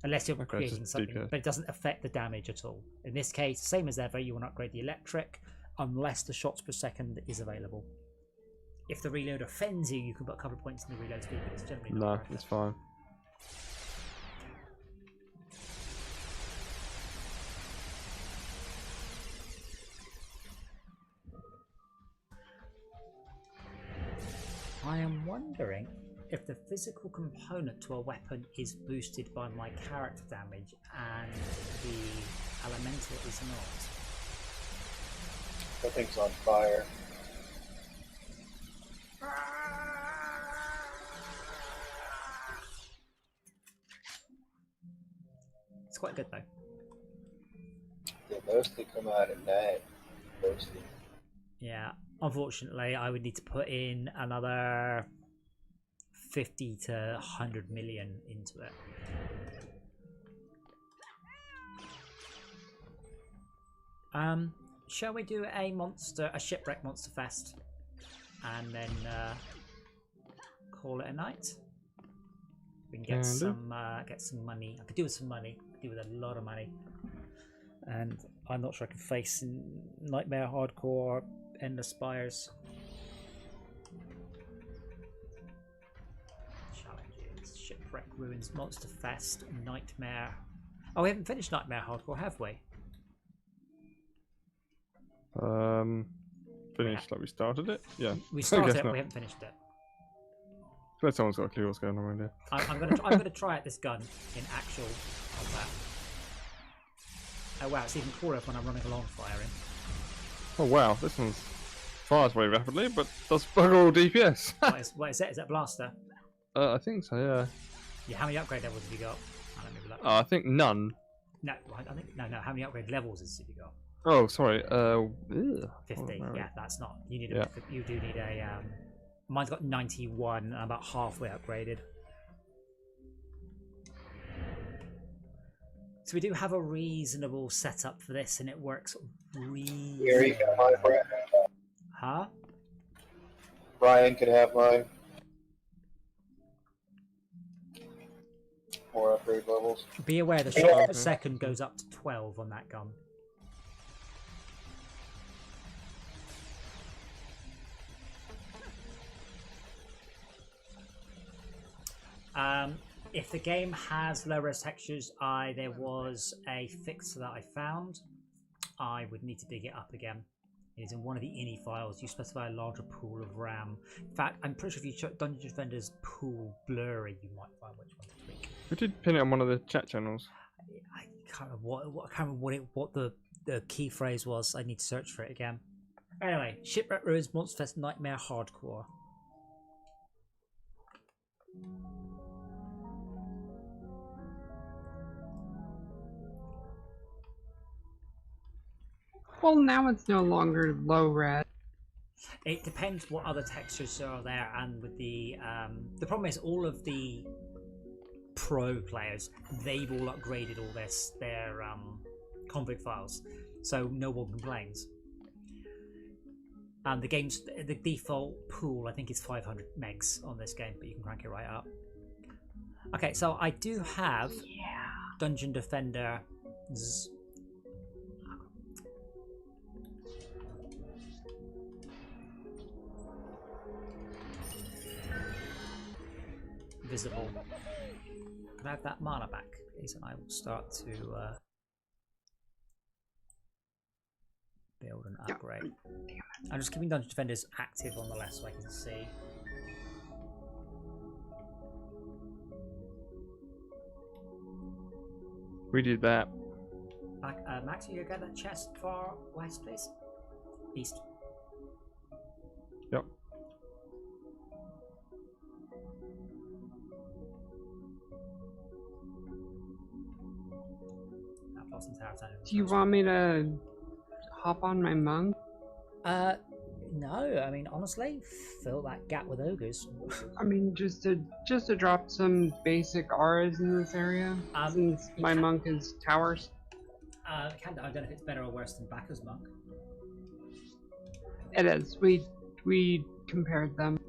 Unless you're creating something, but it doesn't affect the damage at all. In this case, same as ever, you want to upgrade the electric, unless the shots per second is available. If the reload offends you, you can put a couple of points in the reload speed, but it's generally not worth it. It's fine. I am wondering if the physical component to a weapon is boosted by my character damage and the elemental is not. That thing's on fire. It's quite good though. They mostly come out at night. Mostly. Yeah, unfortunately, I would need to put in another 50 to 100 million into it. Shall we do a shipwreck monster fest, and then call it a night? We can get some money. I could do with some money. I could do with a lot of money, and I'm not sure I can face Nightmare Hardcore, Endless Spires. Challenges, Shipwreck Ruins, Monster Fest, Nightmare. Oh, we haven't finished Nightmare Hardcore, have we? Finished like we started it? Yeah. We started it, we haven't finished it. Glad someone's got a clue what's going on around here. I'm gonna try out this gun in actual combat. Oh wow, it's even cooler when I'm running along firing. Oh wow, this one's fires very rapidly, but does bugger all DPS. What is that? Is that blaster? I think so, yeah. Yeah, how many upgrade levels have you got? I think none. No, I think no. How many upgrade levels have you got? Oh, sorry. 50. Yeah, that's not. You need a. You do need a. Mine's got 91, and I'm about halfway upgraded. So we do have a reasonable setup for this, and it works really. Here you go, my friend. Huh? Brian can have mine. More upgrade levels. Be aware the shot per second goes up to 12 on that gun. If the game has low res textures, there was a fix that I found. I would need to dig it up again. It is in one of the ini files. You specify a larger pool of RAM. In fact, I'm pretty sure if you check Dungeon Defender's pool blurry, you might find which one to tweak. We did pin it on one of the chat channels. I can't remember what the key phrase was. I need to search for it again. Anyway, Shipwreck Ruins, Monsterfest Nightmare Hardcore. Well, now it's no longer low res. It depends what other textures are there, and with the problem is all of the pro players, they've all upgraded all their config files, so no one complains. And the default pool I think is 500 megs on this game, but you can crank it right up. Okay, so I do have Dungeon Defender. Visible. Can I have that mana back, please? And I will start to build and upgrade. I'm just keeping Dungeon Defenders active on the left so I can see. We did that. Max, you get that chest far west, please? East. Yep. Do you want me to hop on my monk? No. I mean, honestly, fill that gap with ogres. I mean, just to drop some basic auras in this area, since my monk is towers. I don't know if it's better or worse than Bacca's monk. It is. We compared them.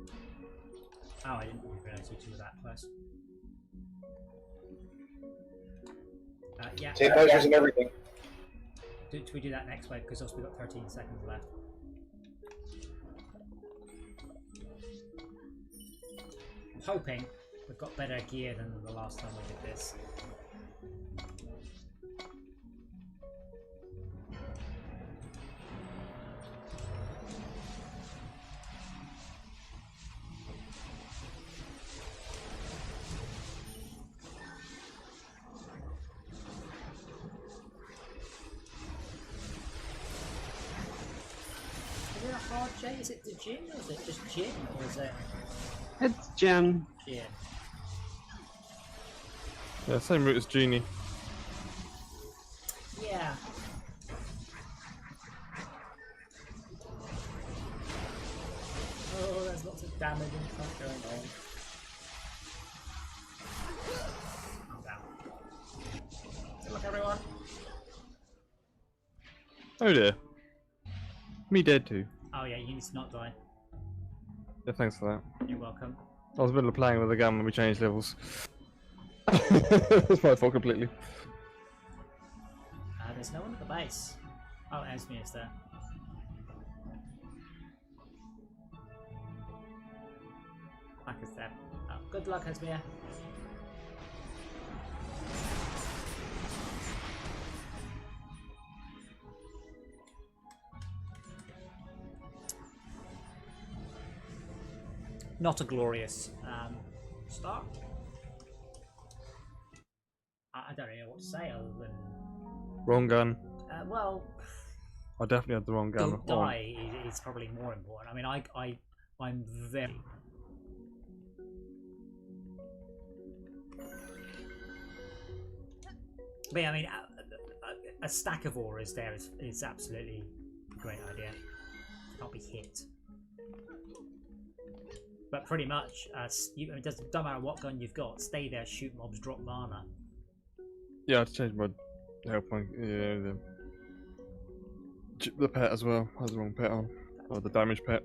Oh, I didn't realize you two were that close. Yeah. Tape measures and everything. Do we do that next wave? Because also we've got 13 seconds left. I'm hoping we've got better gear than the last time we did this. Is it the gin, or is it just gin, or is it? It's gin. Gin. Yeah, same route as Genie. Yeah. Oh, there's lots of damage and stuff going on. I'm down. Good luck, everyone. Oh dear. Me dead too. Oh yeah, you need to not die. Yeah, thanks for that. You're welcome. I was in the middle of playing with the gun when we changed levels. That's my fault completely. There's no one at the base. Oh, Esme is there. Back is there. Oh, good luck, Esme. Not a glorious start. I don't really know what to say other than... Wrong gun. Well... I definitely had the wrong gun. Don't die is probably more important. I mean, I'm very... But yeah, I mean, a stack of auras there is absolutely a great idea. Can't be hit. But pretty much, it doesn't matter what gun you've got. Stay there, shoot mobs, drop mana. Yeah, I had to change my health point. Yeah, the pet as well. I has the wrong pet on. Or the damage pet.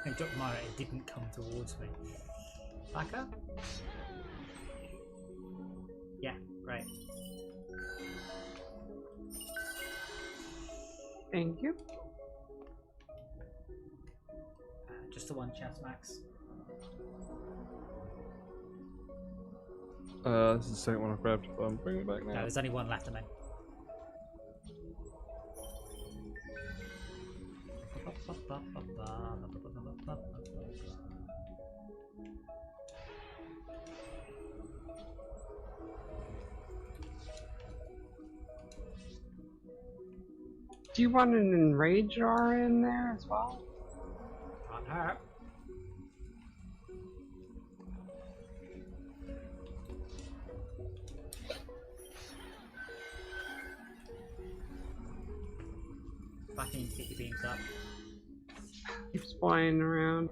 I dropped mana, it didn't come towards me. Back up. Right. Thank you. Just the one chest, Max. This is the second one I've grabbed, but I'm bringing it back No, now. there's only one left, I mean. Do you want an enraged aura in there as well? Can't hurt. Back in to get your beams up. Keeps flying around.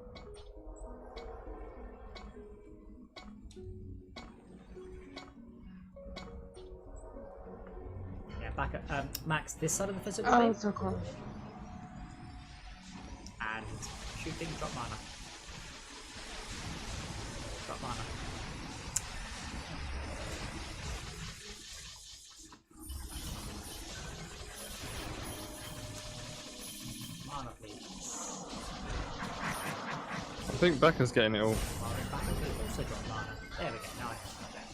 Yeah, back up. Max, this side of the physical Oh, beam. so close. And shooting, drop mana. Drop mana. Mana, please. I think Becca's getting it all. Back also drop mana. There we go, now I have it.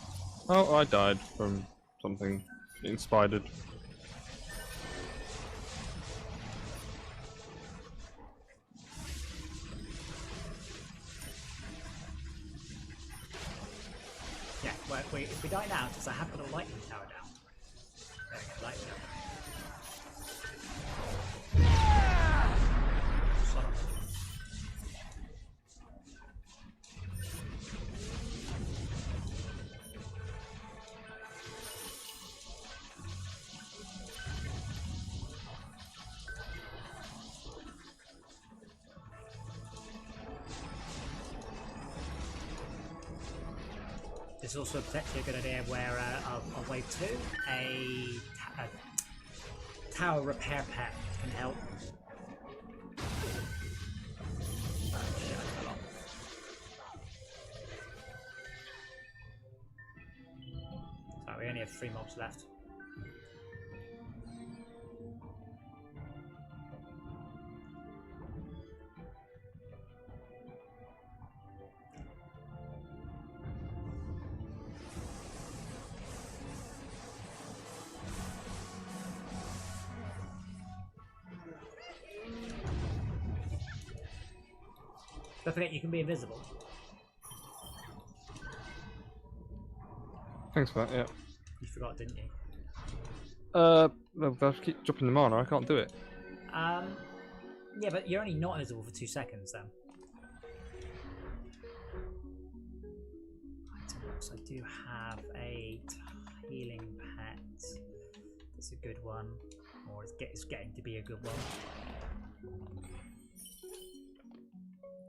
Oh, I died from something getting spidered. Yeah, wait, if we die now, because I have got a lightning tower down. There we go, lightning tower. Son of a- This is also potentially a good idea where on wave 2, a tower repair pet can help. Oh, shit, I fell off. So we only have 3 mobs left. Don't forget you can be invisible. Thanks for that, yeah. You forgot, didn't you? Well, I keep dropping the mana, I can't do it. Yeah, but you're only not invisible for 2 seconds then. Items. I do have a healing pet. That's a good one. Or it's getting to be a good one.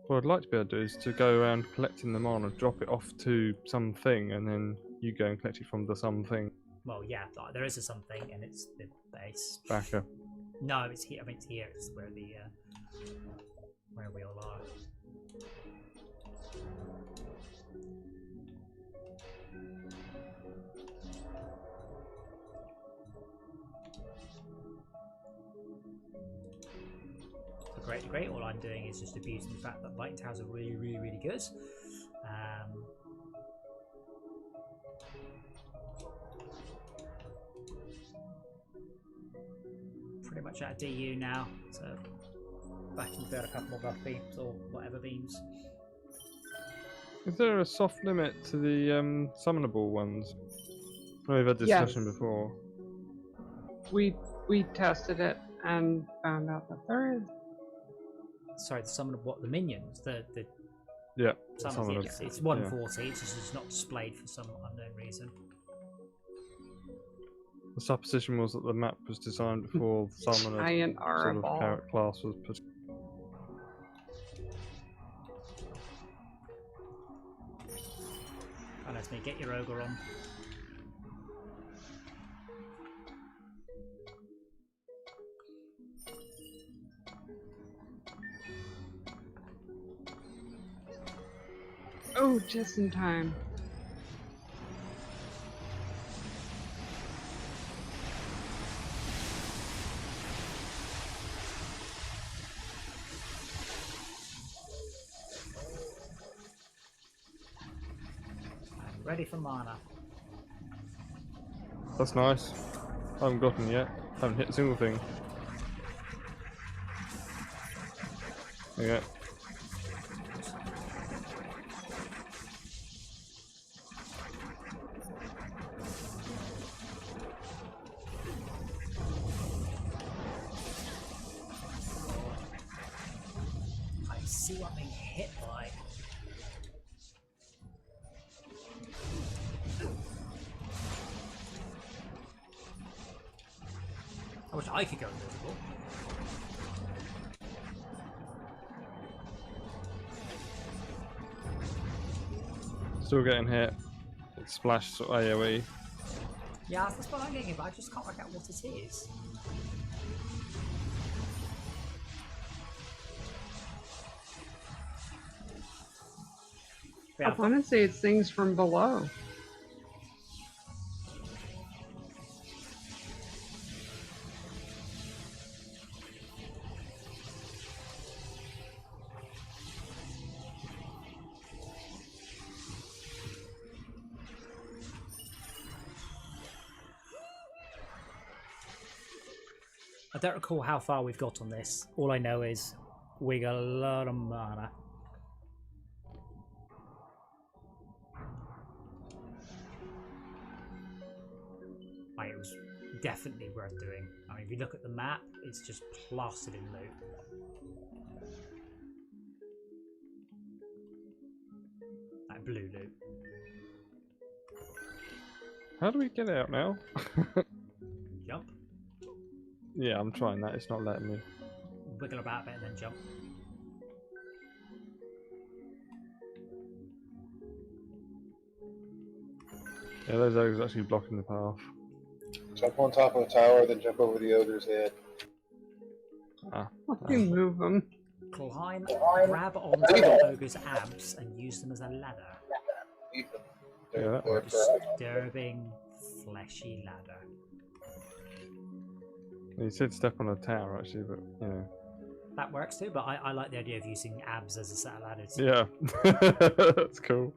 What I'd like to be able to do is to go around collecting the mana, drop it off to something, and then you go and collect it from the something. Well, yeah, there is a something, and it's the base. Backer. No, it's here. I mean, it's here. It's where the where we all are. Great. All I'm doing is just abusing the fact that light towers are really good. Pretty much at DU now, so back and build a couple more buff beams or whatever beams. Is there a soft limit to the summonable ones? I know we've had this discussion before. We tested it and found out that there is. Sorry, the summon of what? The minions? Yeah, summon, it's 140, it's just not displayed for some unknown reason. The supposition was that the map was designed before the summoner Giant sort of ball. class was put. Oh, that's me. Get your ogre on. Oh, just in time. Ready for mana. That's nice. I haven't gotten yet. Haven't hit a single thing. Yeah. I see what I'm being hit by. I wish I could go invisible. Still getting hit. It's splash sort of AoE. Yeah, that's what I'm getting, but I just can't work out what it is. I want to say it's things from below. I don't recall how far we've got on this. All I know is we got a lot of mana. Like, it was definitely worth doing. I mean, if you look at the map, it's just plastered in loot. Like blue loot. How do we get out now? Jump. Yeah, I'm trying that. It's not letting me. Wiggle about a bit and then jump. Yeah, those ogres actually blocking the path. Jump on top of the tower, then jump over the ogre's head. Ah. You move them. Climb, grab onto the ogre's abs and use them as a ladder. Yeah, that works. Disturbing, fleshy ladder. You said step on a tower actually, but you know. That works too, but I like the idea of using abs as a set of ladders. Yeah, that's cool.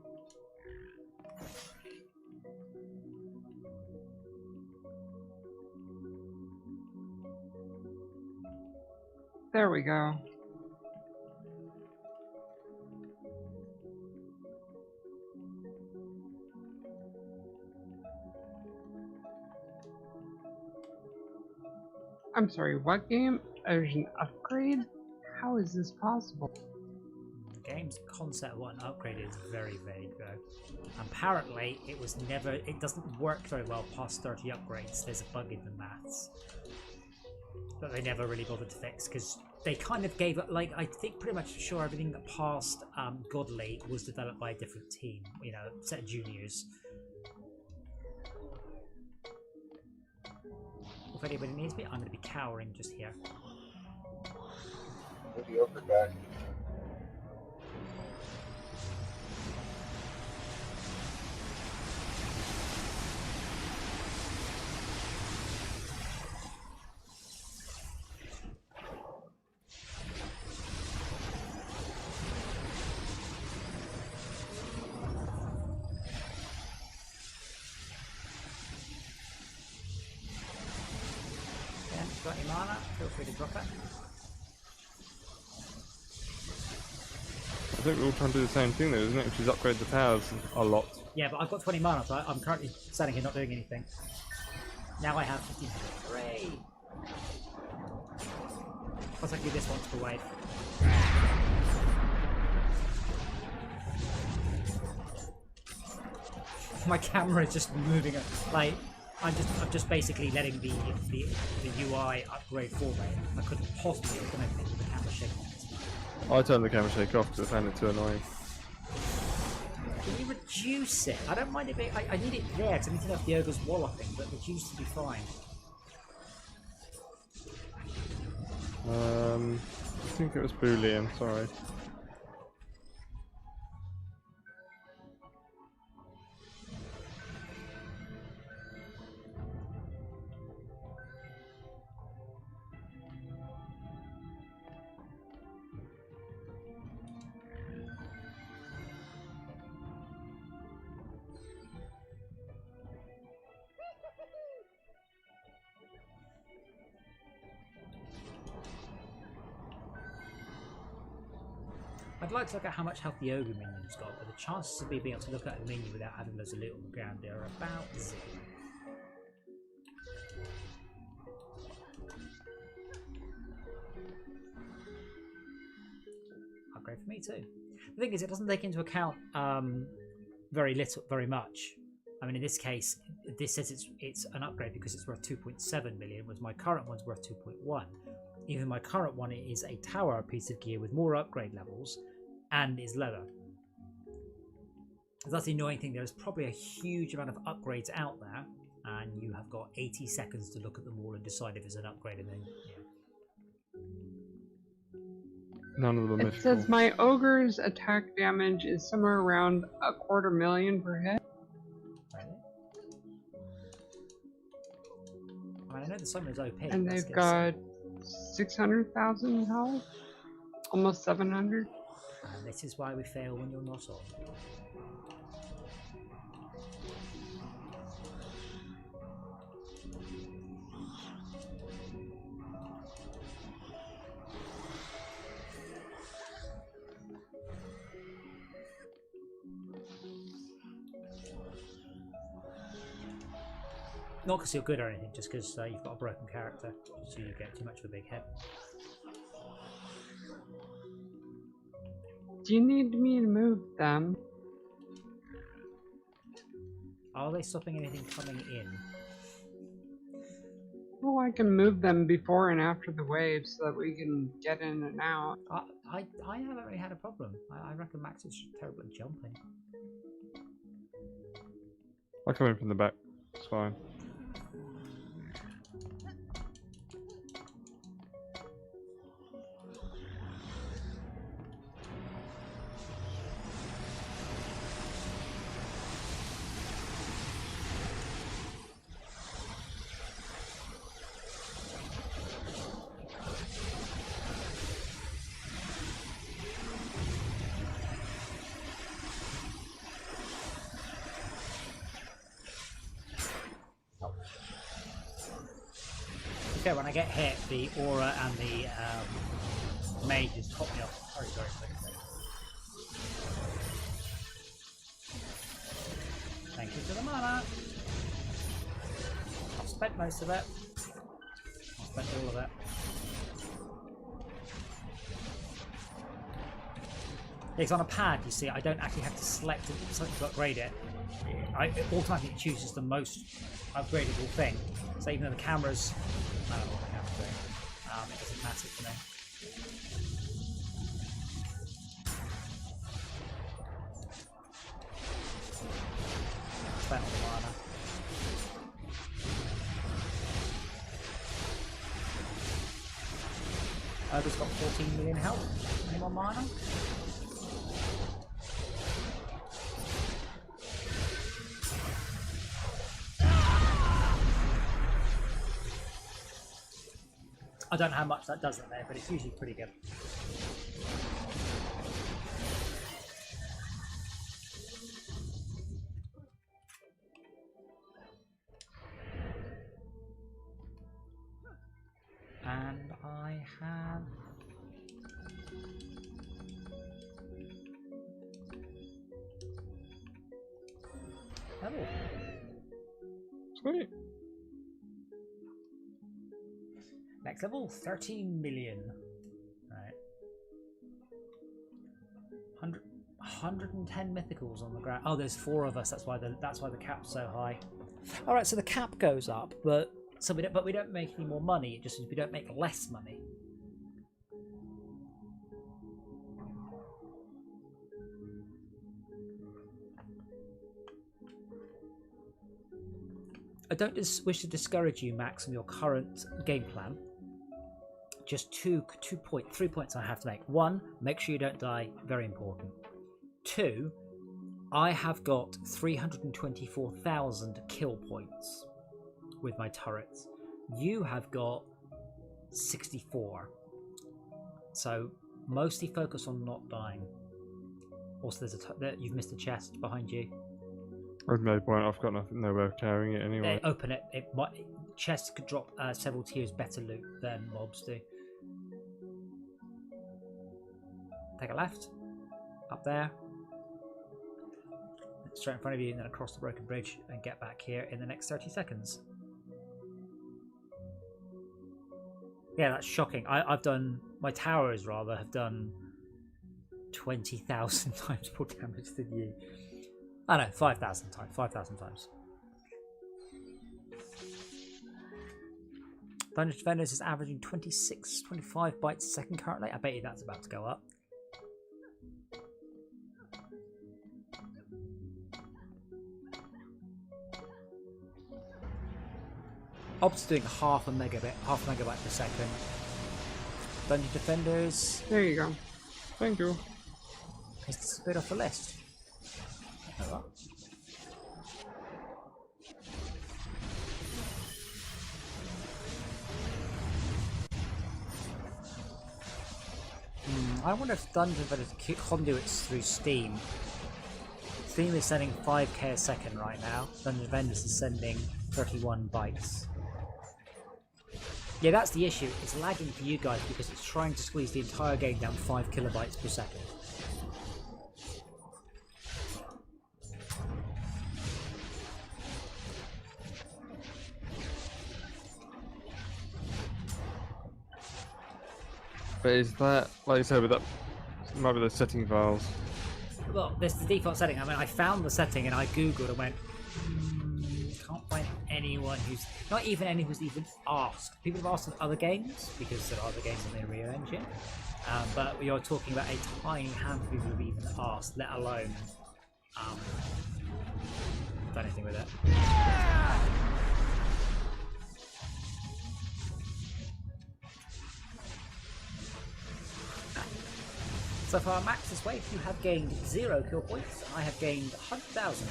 There we go. I'm sorry, what game? There's an upgrade? How is this possible? The game's concept what an upgrade is very vague though. Apparently it doesn't work very well past 30 upgrades. There's a bug in the maths that they never really bothered to fix because they kind of gave it, like, I think pretty much sure everything past Godly was developed by a different team, you know, a set of juniors. If anybody needs me, I'm going to be cowering just here. Put the ogre back. Yeah, got your mana, feel free to drop it. I think we're all trying to do the same thing though, isn't it? Which is upgrade the towers a lot. Yeah, but I've got 20 mana, so I'm currently standing here not doing anything. Now I have 15. Hooray! Plus I can do this once per wave. My camera is just moving, like, I'm just basically letting the UI upgrade for me. I couldn't possibly have done anything with the camera shaking. I turned the camera shake off because I found it too annoying. Can you reduce it? I don't mind it being. I need it there because I need to know if the ogre's walloping, but reduce to be fine. I think it was Boolean, sorry. I'd like to look at how much health the ogre minion's got, but the chances of me being able to look at a minion without having those loot on the ground are about 0. Upgrade for me too. The thing is, it doesn't take into account very much. I mean, in this case, this says it's an upgrade because it's worth 2.7 million, whereas my current one's worth 2.1. Even my current one is a tower piece of gear with more upgrade levels and is leather. That's the annoying thing. There's probably a huge amount of upgrades out there, and you have got 80 seconds to look at them all and decide if it's an upgrade, and then None of them. It says my ogre's attack damage is somewhere around 250,000 per hit. I know the summoner's OP. And they've got 600,000 health, almost 700. And this is why we fail when you're not on. Not because you're good or anything, just because you've got a broken character, so you get too much of a big head. Do you need me to move them? Are they stopping anything coming in? Oh, I can move them before and after the wave so that we can get in and out. I haven't really had a problem. I reckon Max is terrible at jumping. I'll come in from the back. It's fine. Okay, when I get hit, the aura and the mages top me off. Oh, sorry. Thank you for the mana. I've spent most of it. I've spent all of it. It's on a pad, you see. I don't actually have to select something to upgrade it. It automatically chooses the most upgradable thing. So even though the camera's... I don't know what the camera's doing. It doesn't matter to me. Spent all the mana. Ogre's got 14 million health. Any more mana? I don't know how much that does in there, but it's usually pretty good. And I have... level. Sweet. Next level, 13 million. Right. 110 mythicals on the ground. Oh, there's 4 of us. That's why the cap's so high. All right, so the cap goes up, but we don't make any more money. It just means we don't make less money. I don't wish to discourage you, Max, from your current game plan. Just 3 points I have to make. 1, make sure you don't die. Very important. 2, I have got 324,000 kill points with my turrets. You have got 64. So mostly focus on not dying. Also, you've missed a chest behind you. There's no point. I've got nothing. No way of carrying it anyway. Open it. Chests could drop several tiers better loot than mobs do. Take a left. up there. Straight in front of you, and then across the broken bridge and get back here in the next 30 seconds. Yeah, that's shocking. I've done, my towers rather, have done 20,000 times more damage than you. I know, 5,000 times. 5,000 times. Dungeon Defenders is averaging 26, 25 bytes a second currently. I bet you that's about to go up. Ob's doing half a megabyte per second. Dungeon Defenders. There you go. Thank you. It's disappeared off the list. Oh well. I wonder if Dungeon Defenders conduits through Steam. Steam is sending 5k a second right now. Dungeon Defenders is sending 31 bytes. Yeah, that's the issue. It's lagging for you guys because it's trying to squeeze the entire game down 5 kilobytes per second. But is that, like you said, with that, might be the setting files. Well, this is the default setting. I mean, I found the setting and I googled and went, can't find anyone who's, not even anyone who's even asked. People have asked on other games because there are other games on the Unreal Engine, but we are talking about a tiny handful of people who've even asked, let alone done anything with it. So far, Max this way, you have gained 0 kill points. I have gained 100,000.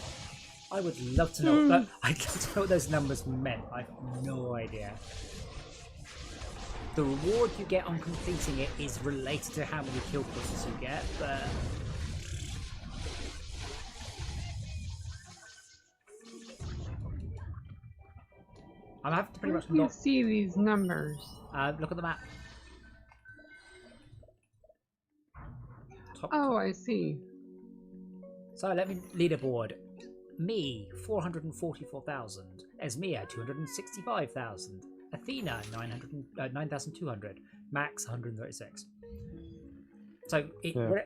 I would love to know. I'd love to know what those numbers meant. I have no idea. The reward you get on completing it is related to how many kill points you get, but I'm having to pretty much not see these numbers. Look at the map. Oh, I see. So let me leaderboard. Me, 444,000. Esmia, 265,000. Athena, 9,200. Max, 136. So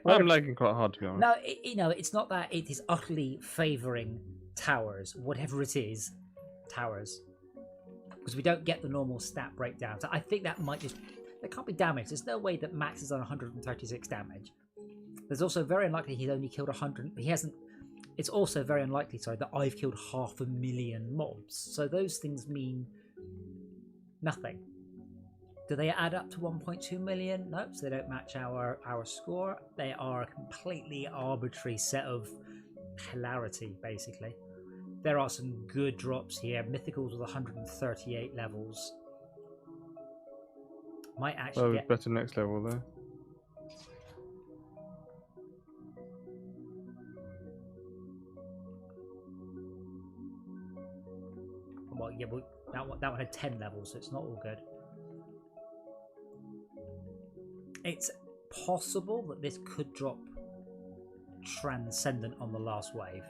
I'm lagging quite hard, to be honest. No, it's not that. It is utterly favouring towers, whatever it is, towers, because we don't get the normal stat breakdown. So I think that might just, there can't be damage. There's no way that Max is on 136 damage. There's also very unlikely he's only killed 100. He hasn't. It's also very unlikely, sorry, that I've killed 500,000 mobs. So those things mean nothing. Do they add up to 1.2 million? Nope. So they don't match our score. They are a completely arbitrary set of hilarity, basically. There are some good drops here. Mythicals with 138 levels. Might actually get better next level there. Well, yeah, that one had 10 levels, so it's not all good. It's possible that this could drop Transcendent on the last wave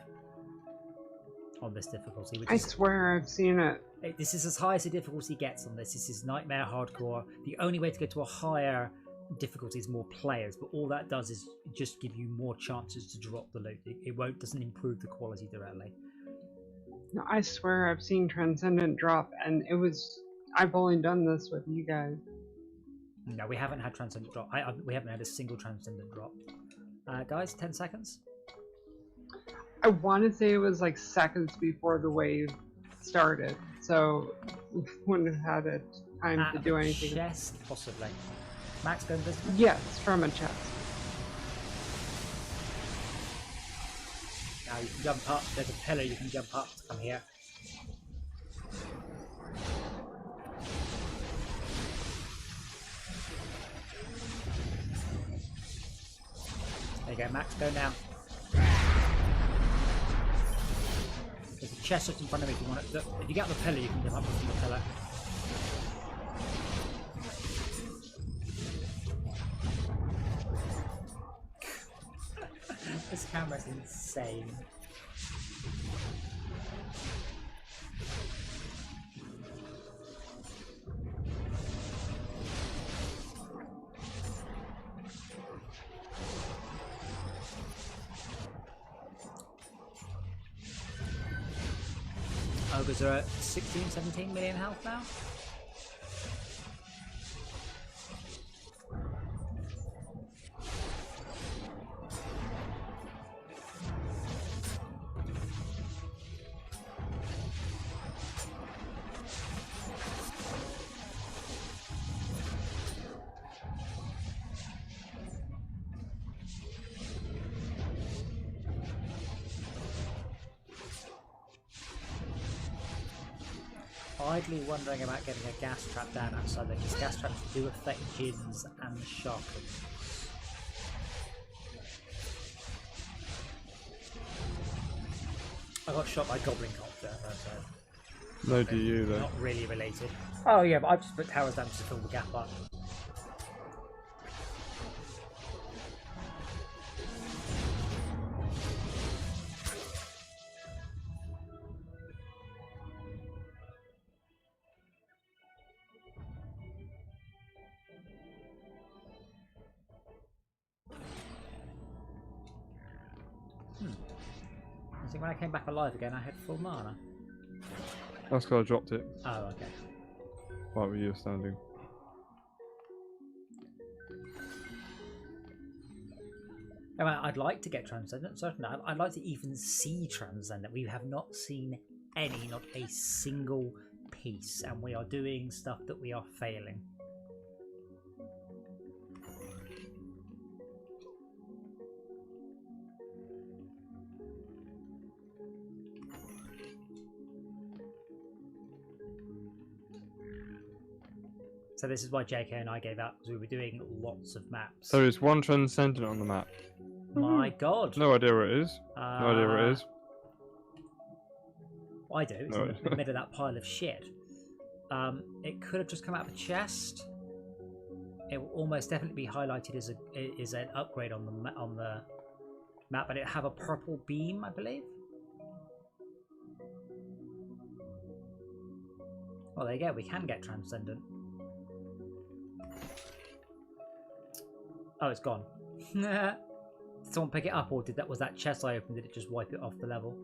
on this difficulty. I swear I've seen it. This is as high as the difficulty gets on this. This is Nightmare Hardcore. The only way to get to a higher difficulty is more players, but all that does is just give you more chances to drop the loot. It doesn't improve the quality directly. No, I swear I've seen Transcendent drop, and I've only done this with you guys. No, we haven't had Transcendent drop. We haven't had a single Transcendent drop. Guys, 10 seconds. I want to say it was like seconds before the wave started, so we wouldn't have had it time to do anything. Chest, possibly. Max, go invisible? Yes, from a chest. Now you can jump up. There's a pillar you can jump up to come here. There you go, Max. Go now. There's a chest just in front of me. If you want it. Look, if you get on the pillar, you can jump up from the pillar. This camera's insane. Ogres are at 16, 17 million health now. Idly wondering about getting a gas trap down outside there, because gas traps do affect gins and the shock. I got shot by Goblin Copter, so No, do you though? not really related. Oh yeah, but I've just put towers down to fill the gap up. I think when I came back alive again, I had full mana. That's because I dropped it Oh, okay. while you were standing. I mean, I'd like to get Transcendent, certainly. I'd like to even see Transcendent. We have not seen any, not a single piece, and we are doing stuff that we are failing. So this is why JK and I gave up, because we were doing lots of maps. There is one Transcendent on the map. My God. No idea where it is. No idea where it is. I do. It's No. in the middle of that pile of shit. It could have just come out of a chest. It will almost definitely be highlighted as an upgrade on the map, but it have a purple beam, I believe. Well, there you go. We can get Transcendent. Oh, it's gone. Did someone pick it up, or was that chest I opened? Did it just wipe it off the level?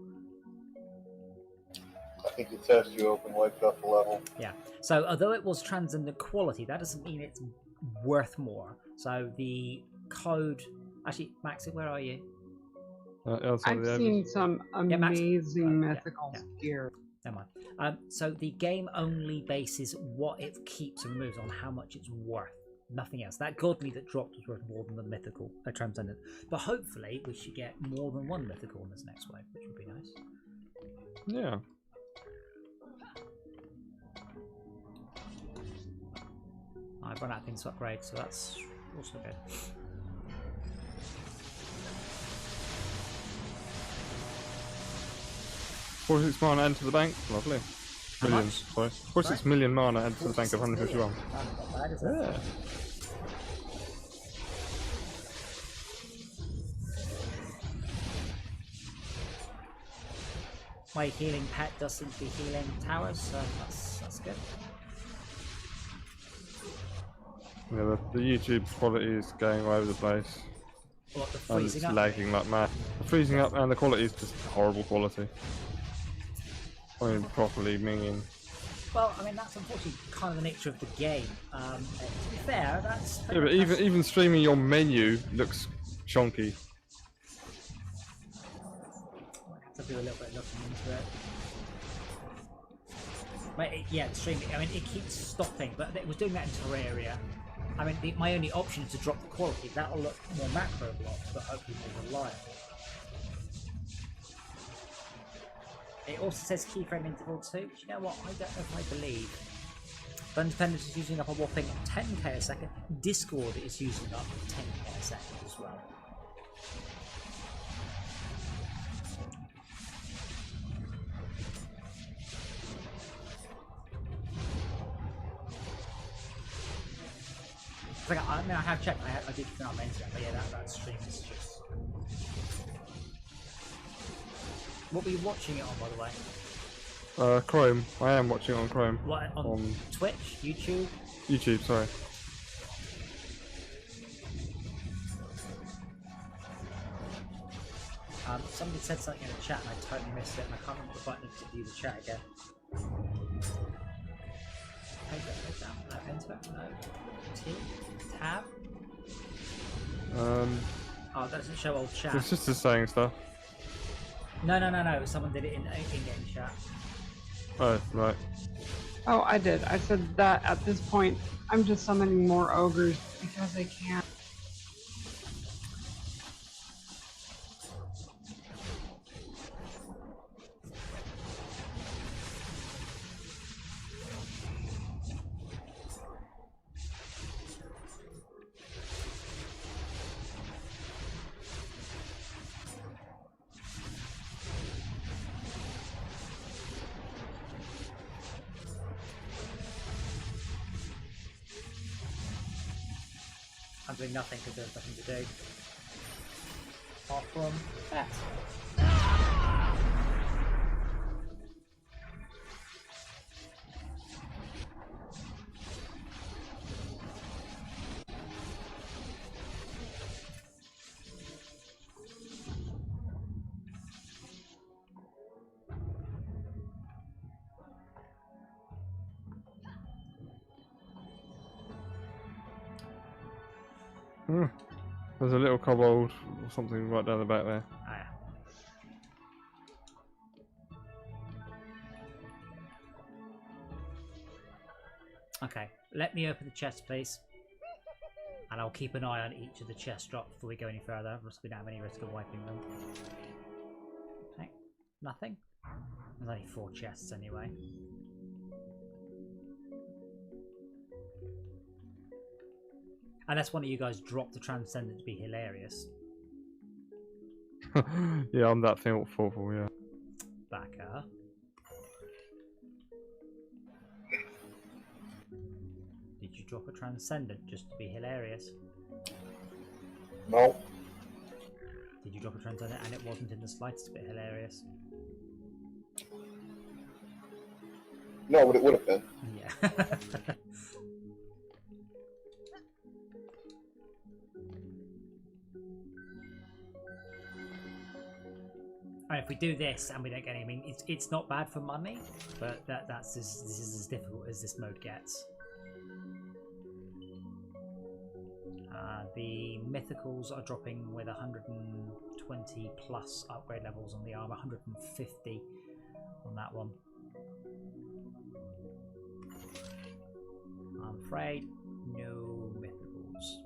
I think the test you opened wiped off the level. Yeah. So although it was Transcendent quality, that doesn't mean it's worth more. So the code. Actually, Maxi, where are you? I've seen some amazing mythical gear. Never mind. So the game only bases what it keeps and removes on how much it's worth. Nothing else. That godly that dropped was worth more than the mythical, Transcendent. But hopefully we should get more than one mythical in this next wave, which would be nice. Yeah. I've run out of things to upgrade, so that's also good. $46 mana added to the bank. Lovely. How Millions. Sorry. 46 million mana added to the bank of 151. Not bad, is it? Yeah. My healing pet does seem to be healing towers, so that's good. Yeah, the YouTube quality is going all over the place. What, the And freezing it's up? lagging like mad. The freezing up and the quality is just horrible quality. I mean, properly minging. Well, I mean, that's unfortunately kind of the nature of the game. To be fair, that's... Yeah, but even streaming your menu looks chonky. Might have to do a little bit of looking into it. But yeah, streaming, I mean, it keeps stopping, but it was doing that in Terraria. I mean, my only option is to drop the quality. That'll look more macro blocked, but hopefully more reliable. It also says keyframe interval 2, which, you know what, I don't know if I believe. Independent is using up a whopping 10k a second. Discord is using up 10k a second as well. I mean, I have checked. I did not mention it, but yeah, that stream is just What were you watching it on, by the way? Chrome. I am watching it on Chrome. What, on Twitch? YouTube? YouTube, sorry. Somebody said something in the chat and I totally missed it, and I can't remember the button to view the chat again. Page down, no, enter, no. T, tab. Oh, that doesn't show old chat. It's just saying stuff. No. Someone did it in in-game chat. Oh, right. Oh, I did. I said that at this point, I'm just summoning more ogres because I can't. I'm doing nothing because there's nothing to do. Apart from that. There's a little kobold or something right down the back there. Ah, yeah. Okay, let me open the chest, please. And I'll keep an eye on each of the chest drops before we go any further, so we don't have any risk of wiping them. Okay, nothing. There's only 4 chests anyway. Unless one of you guys dropped the Transcendent to be hilarious. Yeah, I'm that thoughtful, yeah. Backer. Did you drop a Transcendent just to be hilarious? No. Did you drop a Transcendent and it wasn't in the slightest bit hilarious? No, but it would have been. Yeah. And if we do this and we don't get any, I mean, it's not bad for money, but this is as difficult as this mode gets. The mythicals are dropping with 120 plus upgrade levels on the armor, 150 on that one. I'm afraid no mythicals.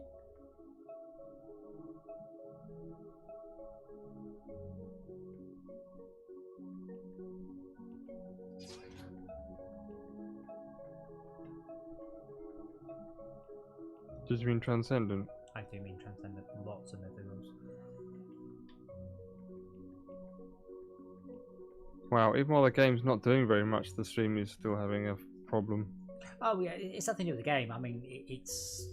Did you mean Transcendent? I do mean Transcendent, lots of mythicals. Wow, even while the game's not doing very much, the stream is still having a problem. Oh yeah, it's nothing to do with the game. I mean, it's...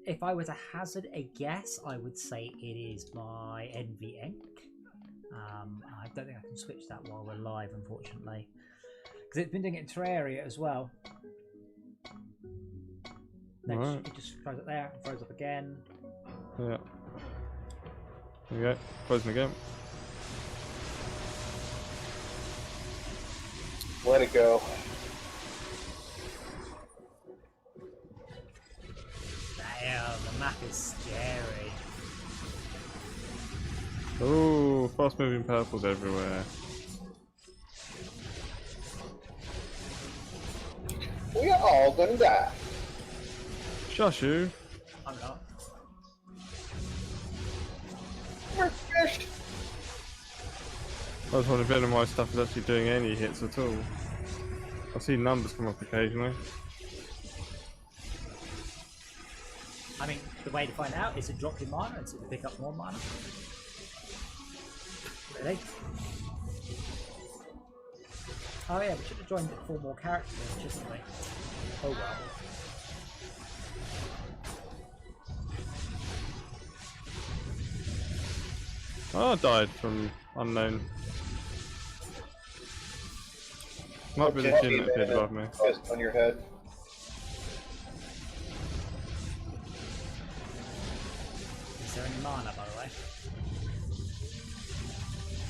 If I were to hazard a guess, I would say it is my Envy Ink. I don't think I can switch that while we're live, unfortunately. Because it's been doing it in Terraria as well. Right. It just throws it there, and throws up again. Yeah. There we go. Frozen again. Let it go. Damn, the map is scary. Oh, fast moving purples everywhere. We are all gonna die. Shush you. I'm not. We're fished. I was wondering if any of my stuff is actually doing any hits at all. I see numbers come up occasionally. I mean, the way to find out is to drop your mana and see if you pick up more mana. Really? Oh yeah, we should have joined 4 more characters, shouldn't we? Oh well. Oh, I died from Unknown. Might be the Okay, gin that appeared above me. Fist on your head. Is there any mana, by the way?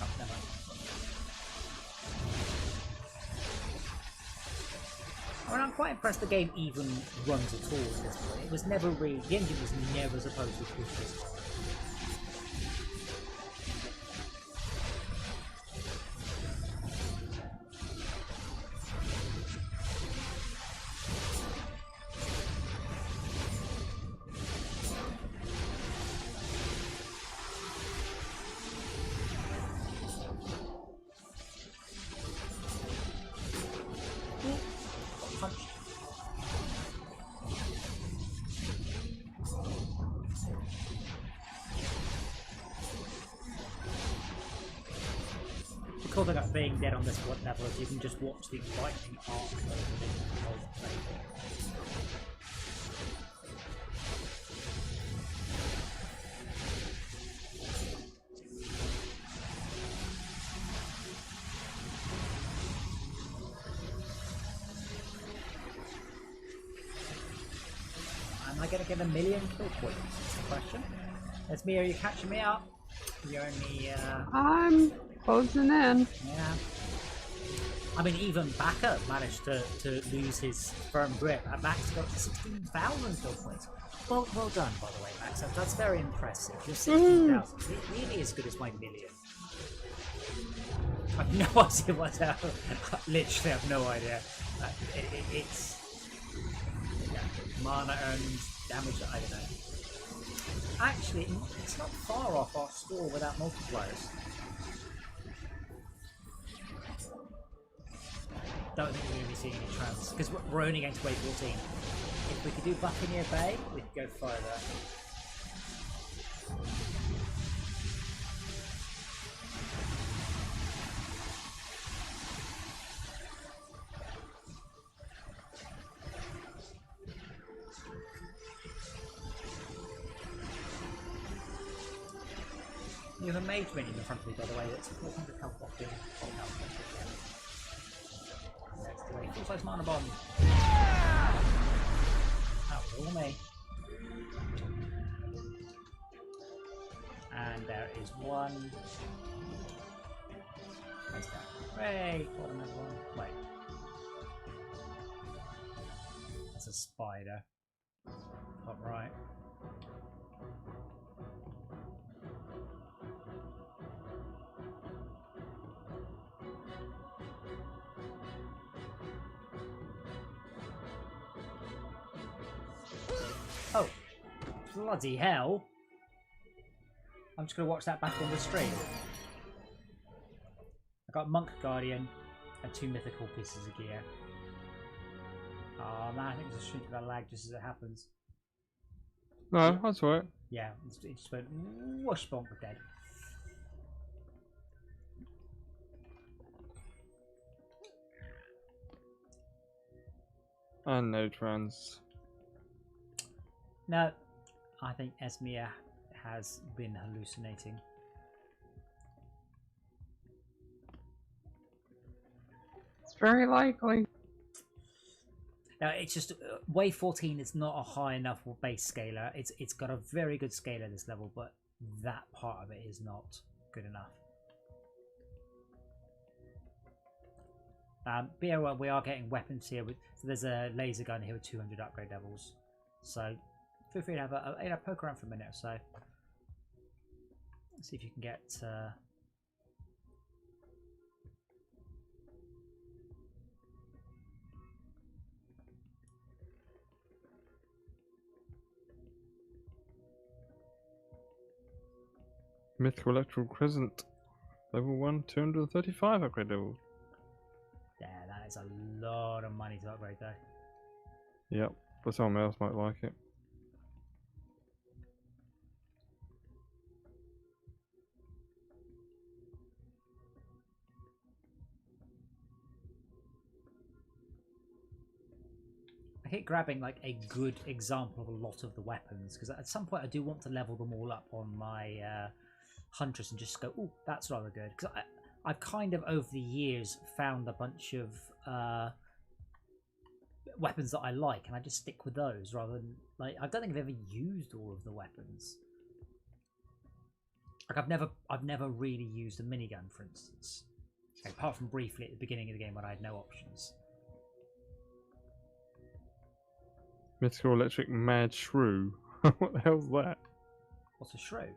Oh, never mind. I mean, I'm quite impressed the game even runs at all at this point. It was never really... The engine was never supposed to push this hard. The cool thing about being dead on this one level is you can just watch the lightning arc over the whole thing. Am I going to get 1,000,000 kill points? That's the question. That's me, are you catching me up? You're only, I'm closing in. yeah. I mean, even Backup managed to lose his firm grip. Max got to 16,000 kill points. Well done, by the way, Max. That's very impressive. You're 16,000. Nearly as good as my 1,000,000. I've no idea what's out. Literally, I've no idea. It's yeah, mana earned damage. I don't know. Actually, it's not far off our score without multipliers. Don't think we're going to be seeing any trans because we're only going to wave 14. If we could do Buccaneer Bay, we could go further. You have a mage minion in front of me, by the way, that's 400 health locked in. Oh, no. Next away. Full size mana bomb. That was all me. And there is one. Where's that? Hooray! Got another one. Wait. That's a spider. Top right. Oh, bloody hell. I'm just going to watch that back on the stream. I got Monk Guardian and 2 mythical pieces of gear. Oh man, I think it's a stream that lag just as it happens. No, that's alright. Yeah, it just went whoosh bonk, we're dead. And no trans. No, I think Esmia has been hallucinating. It's very likely. Now it's just wave 14 is not a high enough base scaler. It's got a very good scaler this level, but that part of it is not good enough. But yeah, well, we are getting weapons here. So there's a laser gun here with 200 upgrade levels. So feel free to have a poke around for a minute or so. See if you can get. Mythical Electoral Crescent. Level 1, 235 upgrade level. Yeah, that is a lot of money to upgrade though. Yep, but someone else might like it. I keep grabbing like a good example of a lot of the weapons because at some point I do want to level them all up on my Huntress and just go, oh, that's rather good. Because I've kind of over the years found a bunch of weapons that I like, and I just stick with those rather than like I don't think I've ever used all of the weapons. Like I've never really used a minigun, for instance, apart from briefly at the beginning of the game when I had no options. Mythical Electric Mad Shrew. What the hell's that? What's a shrew?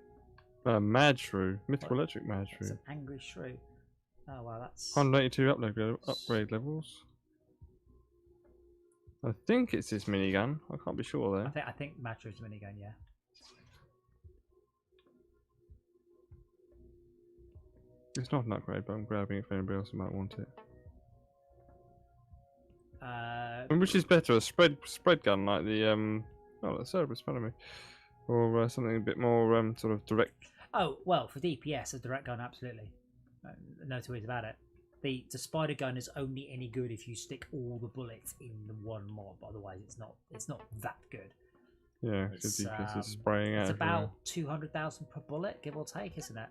Mad Shrew. Mythical Electric Mad Shrew. It's an angry shrew. Oh wow, that's 182 upgrade levels. I think it's this minigun. I can't be sure though. I think Mad Shrew's a minigun, yeah. It's not an upgrade, but I'm grabbing it for anybody else who might want it. Which is better, a spread gun like the oh, the Cerberus in front of me, or something a bit more sort of direct. Oh well, for DPS, a direct gun, absolutely. No two ways about it. The spider gun is only any good if you stick all the bullets in the one mob. Otherwise, it's not that good. Yeah, because DPS is spraying out. It's about 200,000 per bullet, give or take, isn't it?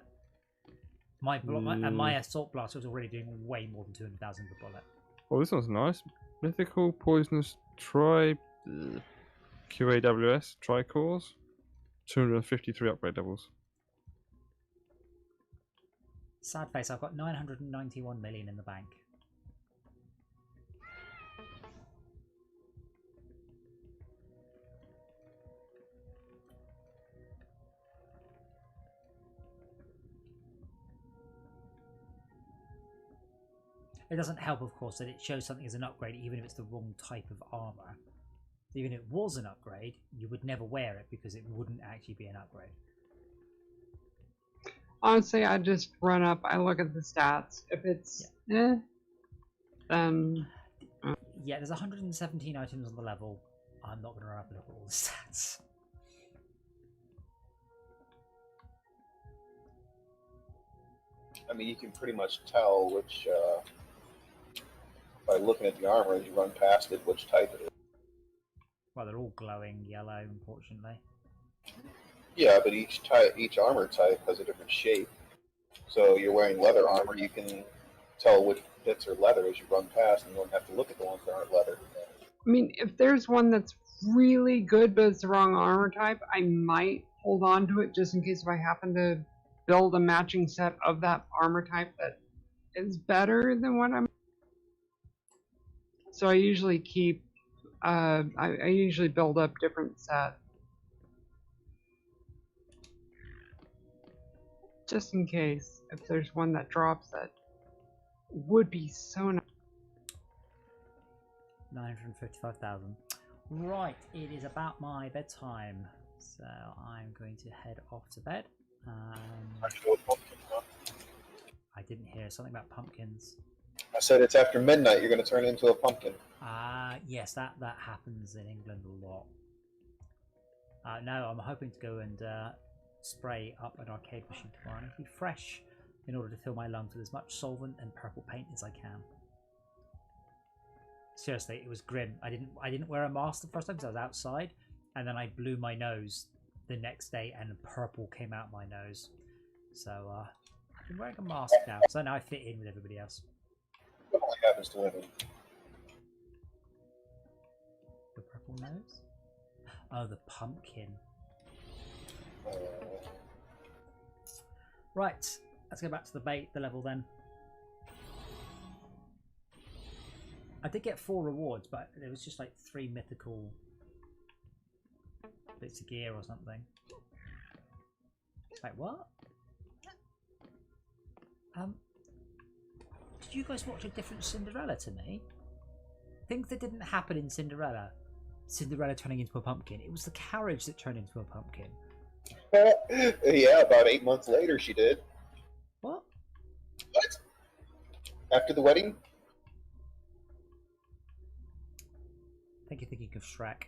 My assault blaster was already doing way more than 200,000 per bullet. Oh, this one's nice. Mythical Poisonous QAWS Tricores. 253 upgrade levels. Sad face, I've got 991 million in the bank. It doesn't help, of course, that it shows something as an upgrade even if it's the wrong type of armor. Even if it was an upgrade, you would never wear it because it wouldn't actually be an upgrade. Honestly, I just run up, I look at the stats. If it's then... Yeah, there's 117 items on the level. I'm not going to run up and look at all the stats. I mean, you can pretty much tell which, by looking at the armor as you run past it, which type it is. Well, they're all glowing yellow, unfortunately. Yeah, but each armor type has a different shape. So you're wearing leather armor, you can tell which bits are leather as you run past, and you don't have to look at the ones that aren't leather. I mean, if there's one that's really good but it's the wrong armor type, I might hold on to it just in case if I happen to build a matching set of that armor type that is better than what I'm... So I usually keep... I usually build up different sets. Just in case, if there's one that drops that would be so nice. 955,000. Right, it is about my bedtime, so I'm going to head off to bed. I didn't hear something about pumpkins. I said it's after midnight, you're going to turn into a pumpkin. Yes, that happens in England a lot. No, I'm hoping to go and spray up an arcade machine tomorrow. I need to be fresh in order to fill my lungs with as much solvent and purple paint as I can. Seriously, it was grim. I didn't wear a mask the first time because I was outside, and then I blew my nose the next day and purple came out my nose. So I've been wearing a mask now, so now I fit in with everybody else. What only happens to women? The purple nose? Oh, the pumpkin. Right, let's go back to the level then. I did get 4 rewards, but there was just like 3 mythical bits of gear or something. Like what? Did you guys watch a different Cinderella to me? Things that didn't happen in Cinderella. Cinderella turning into a pumpkin. It was the carriage that turned into a pumpkin. Yeah, about 8 months later she did. What? What? After the wedding? I think you're thinking of Shrek.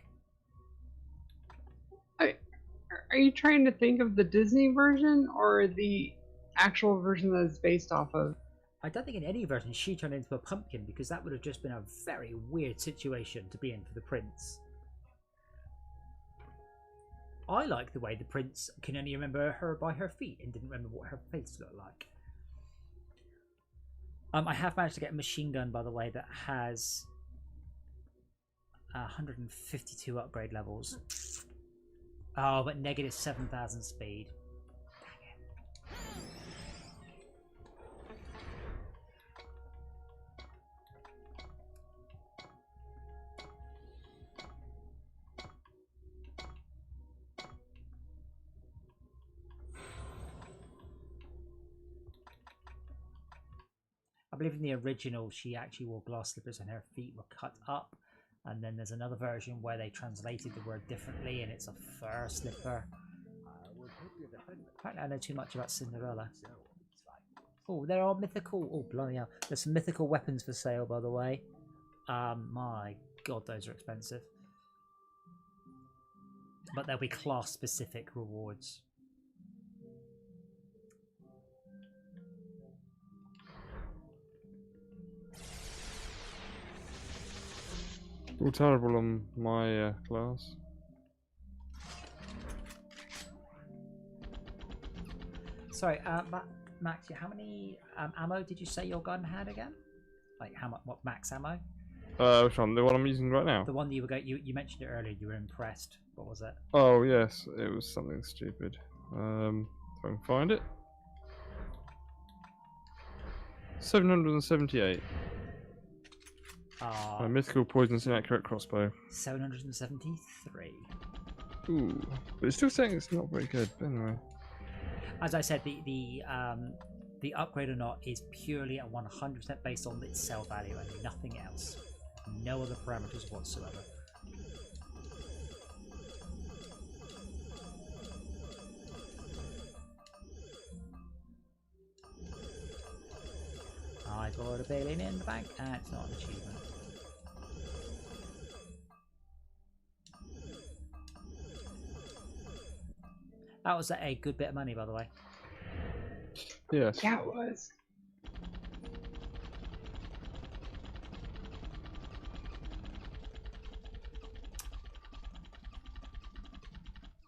Are you trying to think of the Disney version or the actual version that it's based off of? I don't think in any version she turned into a pumpkin because that would have just been a very weird situation to be in for the prince. I like the way the prince can only remember her by her feet and didn't remember what her face looked like. I have managed to get a machine gun, by the way, that has 152 upgrade levels. Oh, but negative 7,000 speed. I believe in the original she actually wore glass slippers and her feet were cut up, and then there's another version where they translated the word differently and it's a fur slipper. Apparently I know too much about Cinderella. Oh, there are mythical... Oh, bloody hell. There's some mythical weapons for sale, by the way. My god, those are expensive. But there'll be class-specific rewards. All terrible on my class. Sorry, Max, how many ammo did you say your gun had again? Like, how much? What max ammo? Which one? The one I'm using right now? The one that you were you mentioned it earlier. You were impressed. What was it? Oh yes, it was something stupid. If I can find it. 778. My mythical poisonous inaccurate crossbow. 773. Ooh, but it's still saying it's not very good. But anyway. As I said, the upgrade or not is purely at 100% based on its sell value and nothing else. No other parameters whatsoever. I got a billion in the bank, and it's not an achievement. That was a good bit of money, by the way. Yes. Yeah, it was.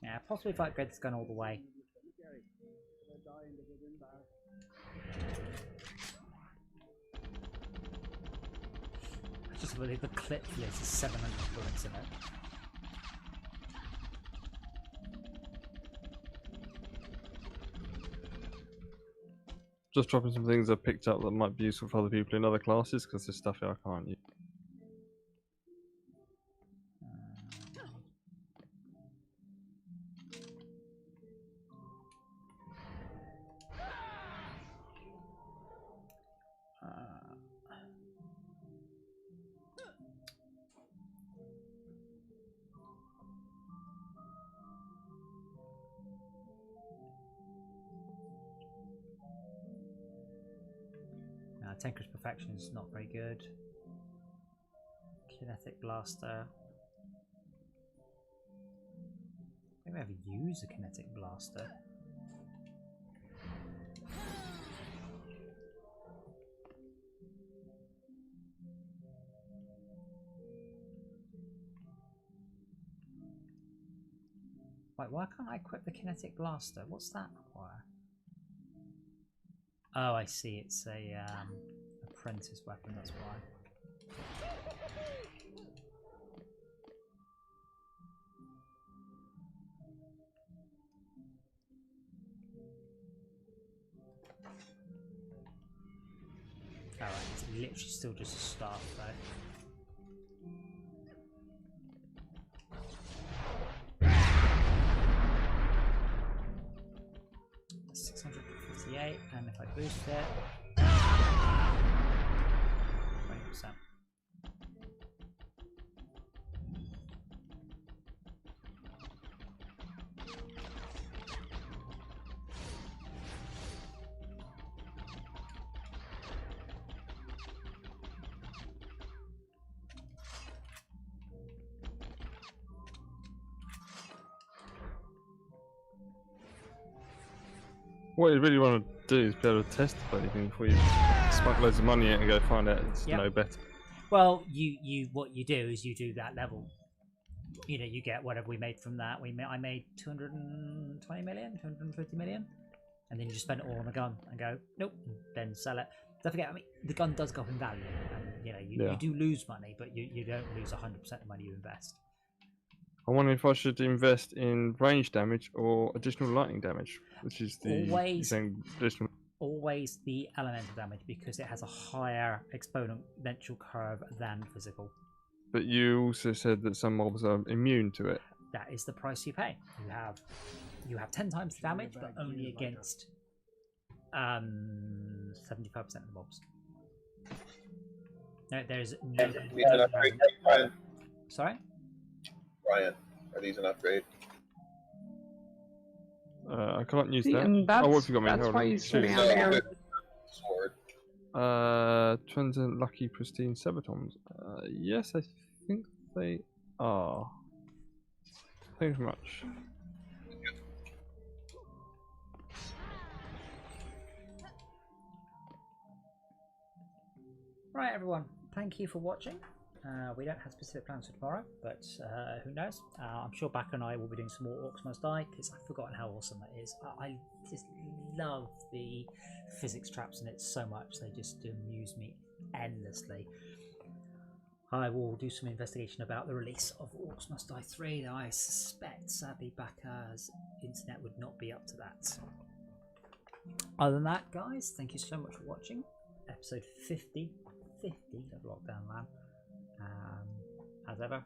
Yeah, possibly if I upgrade this gun all the way. I just believe the clip for this is 700 bullets in it. Just dropping some things I picked up that might be useful for other people in other classes, because there's stuff here I can't use. Tinker's Perfection is not very good. Kinetic Blaster. I don't ever use a Kinetic Blaster. Wait, why can't I equip the Kinetic Blaster? What's that require? Oh, I see. It's a apprentice weapon. That's why. All right. It's literally still just a staff, though. 658, and if I boost it, 20%. What you really want to do is be able to test anything before you smuggle loads of money in and go find out it's no better. Well, what you do is you do that level you know, you get whatever we made from that. I made 220 million, 250 million, and then you just spend it all on the gun and go nope, and then sell it. Don't forget, I mean, the gun does go up in value, and you know, you do lose money, but you don't lose 100% of the money you invest. I wonder if I should invest in range damage or additional lightning damage, which is the same additional. Always the elemental damage, because it has a higher exponential curve than physical. But you also said that some mobs are immune to it. That is the price you pay. You have 10 times the damage, but only against 75% of the mobs. No, there's no Ryan. Sorry? Ryan, are these an upgrade? I can't use See, that. and that's, what have you got me? that's Hold why on. he's sitting Shoot. out there. Sword. Twins lucky pristine sabatons. Yes, I think they are. Thank you very much. Right, everyone. Thank you for watching. We don't have specific plans for tomorrow, but who knows? I'm sure Back and I will be doing some more Orcs Must Die, because I've forgotten how awesome that is. I just love the physics traps in it so much. They just amuse me endlessly. I will do some investigation about the release of Orcs Must Die 3, though I suspect, sadly, Bakka's internet would not be up to that. Other than that, guys, thank you so much for watching. Episode 50 of LockDown LAN. As ever,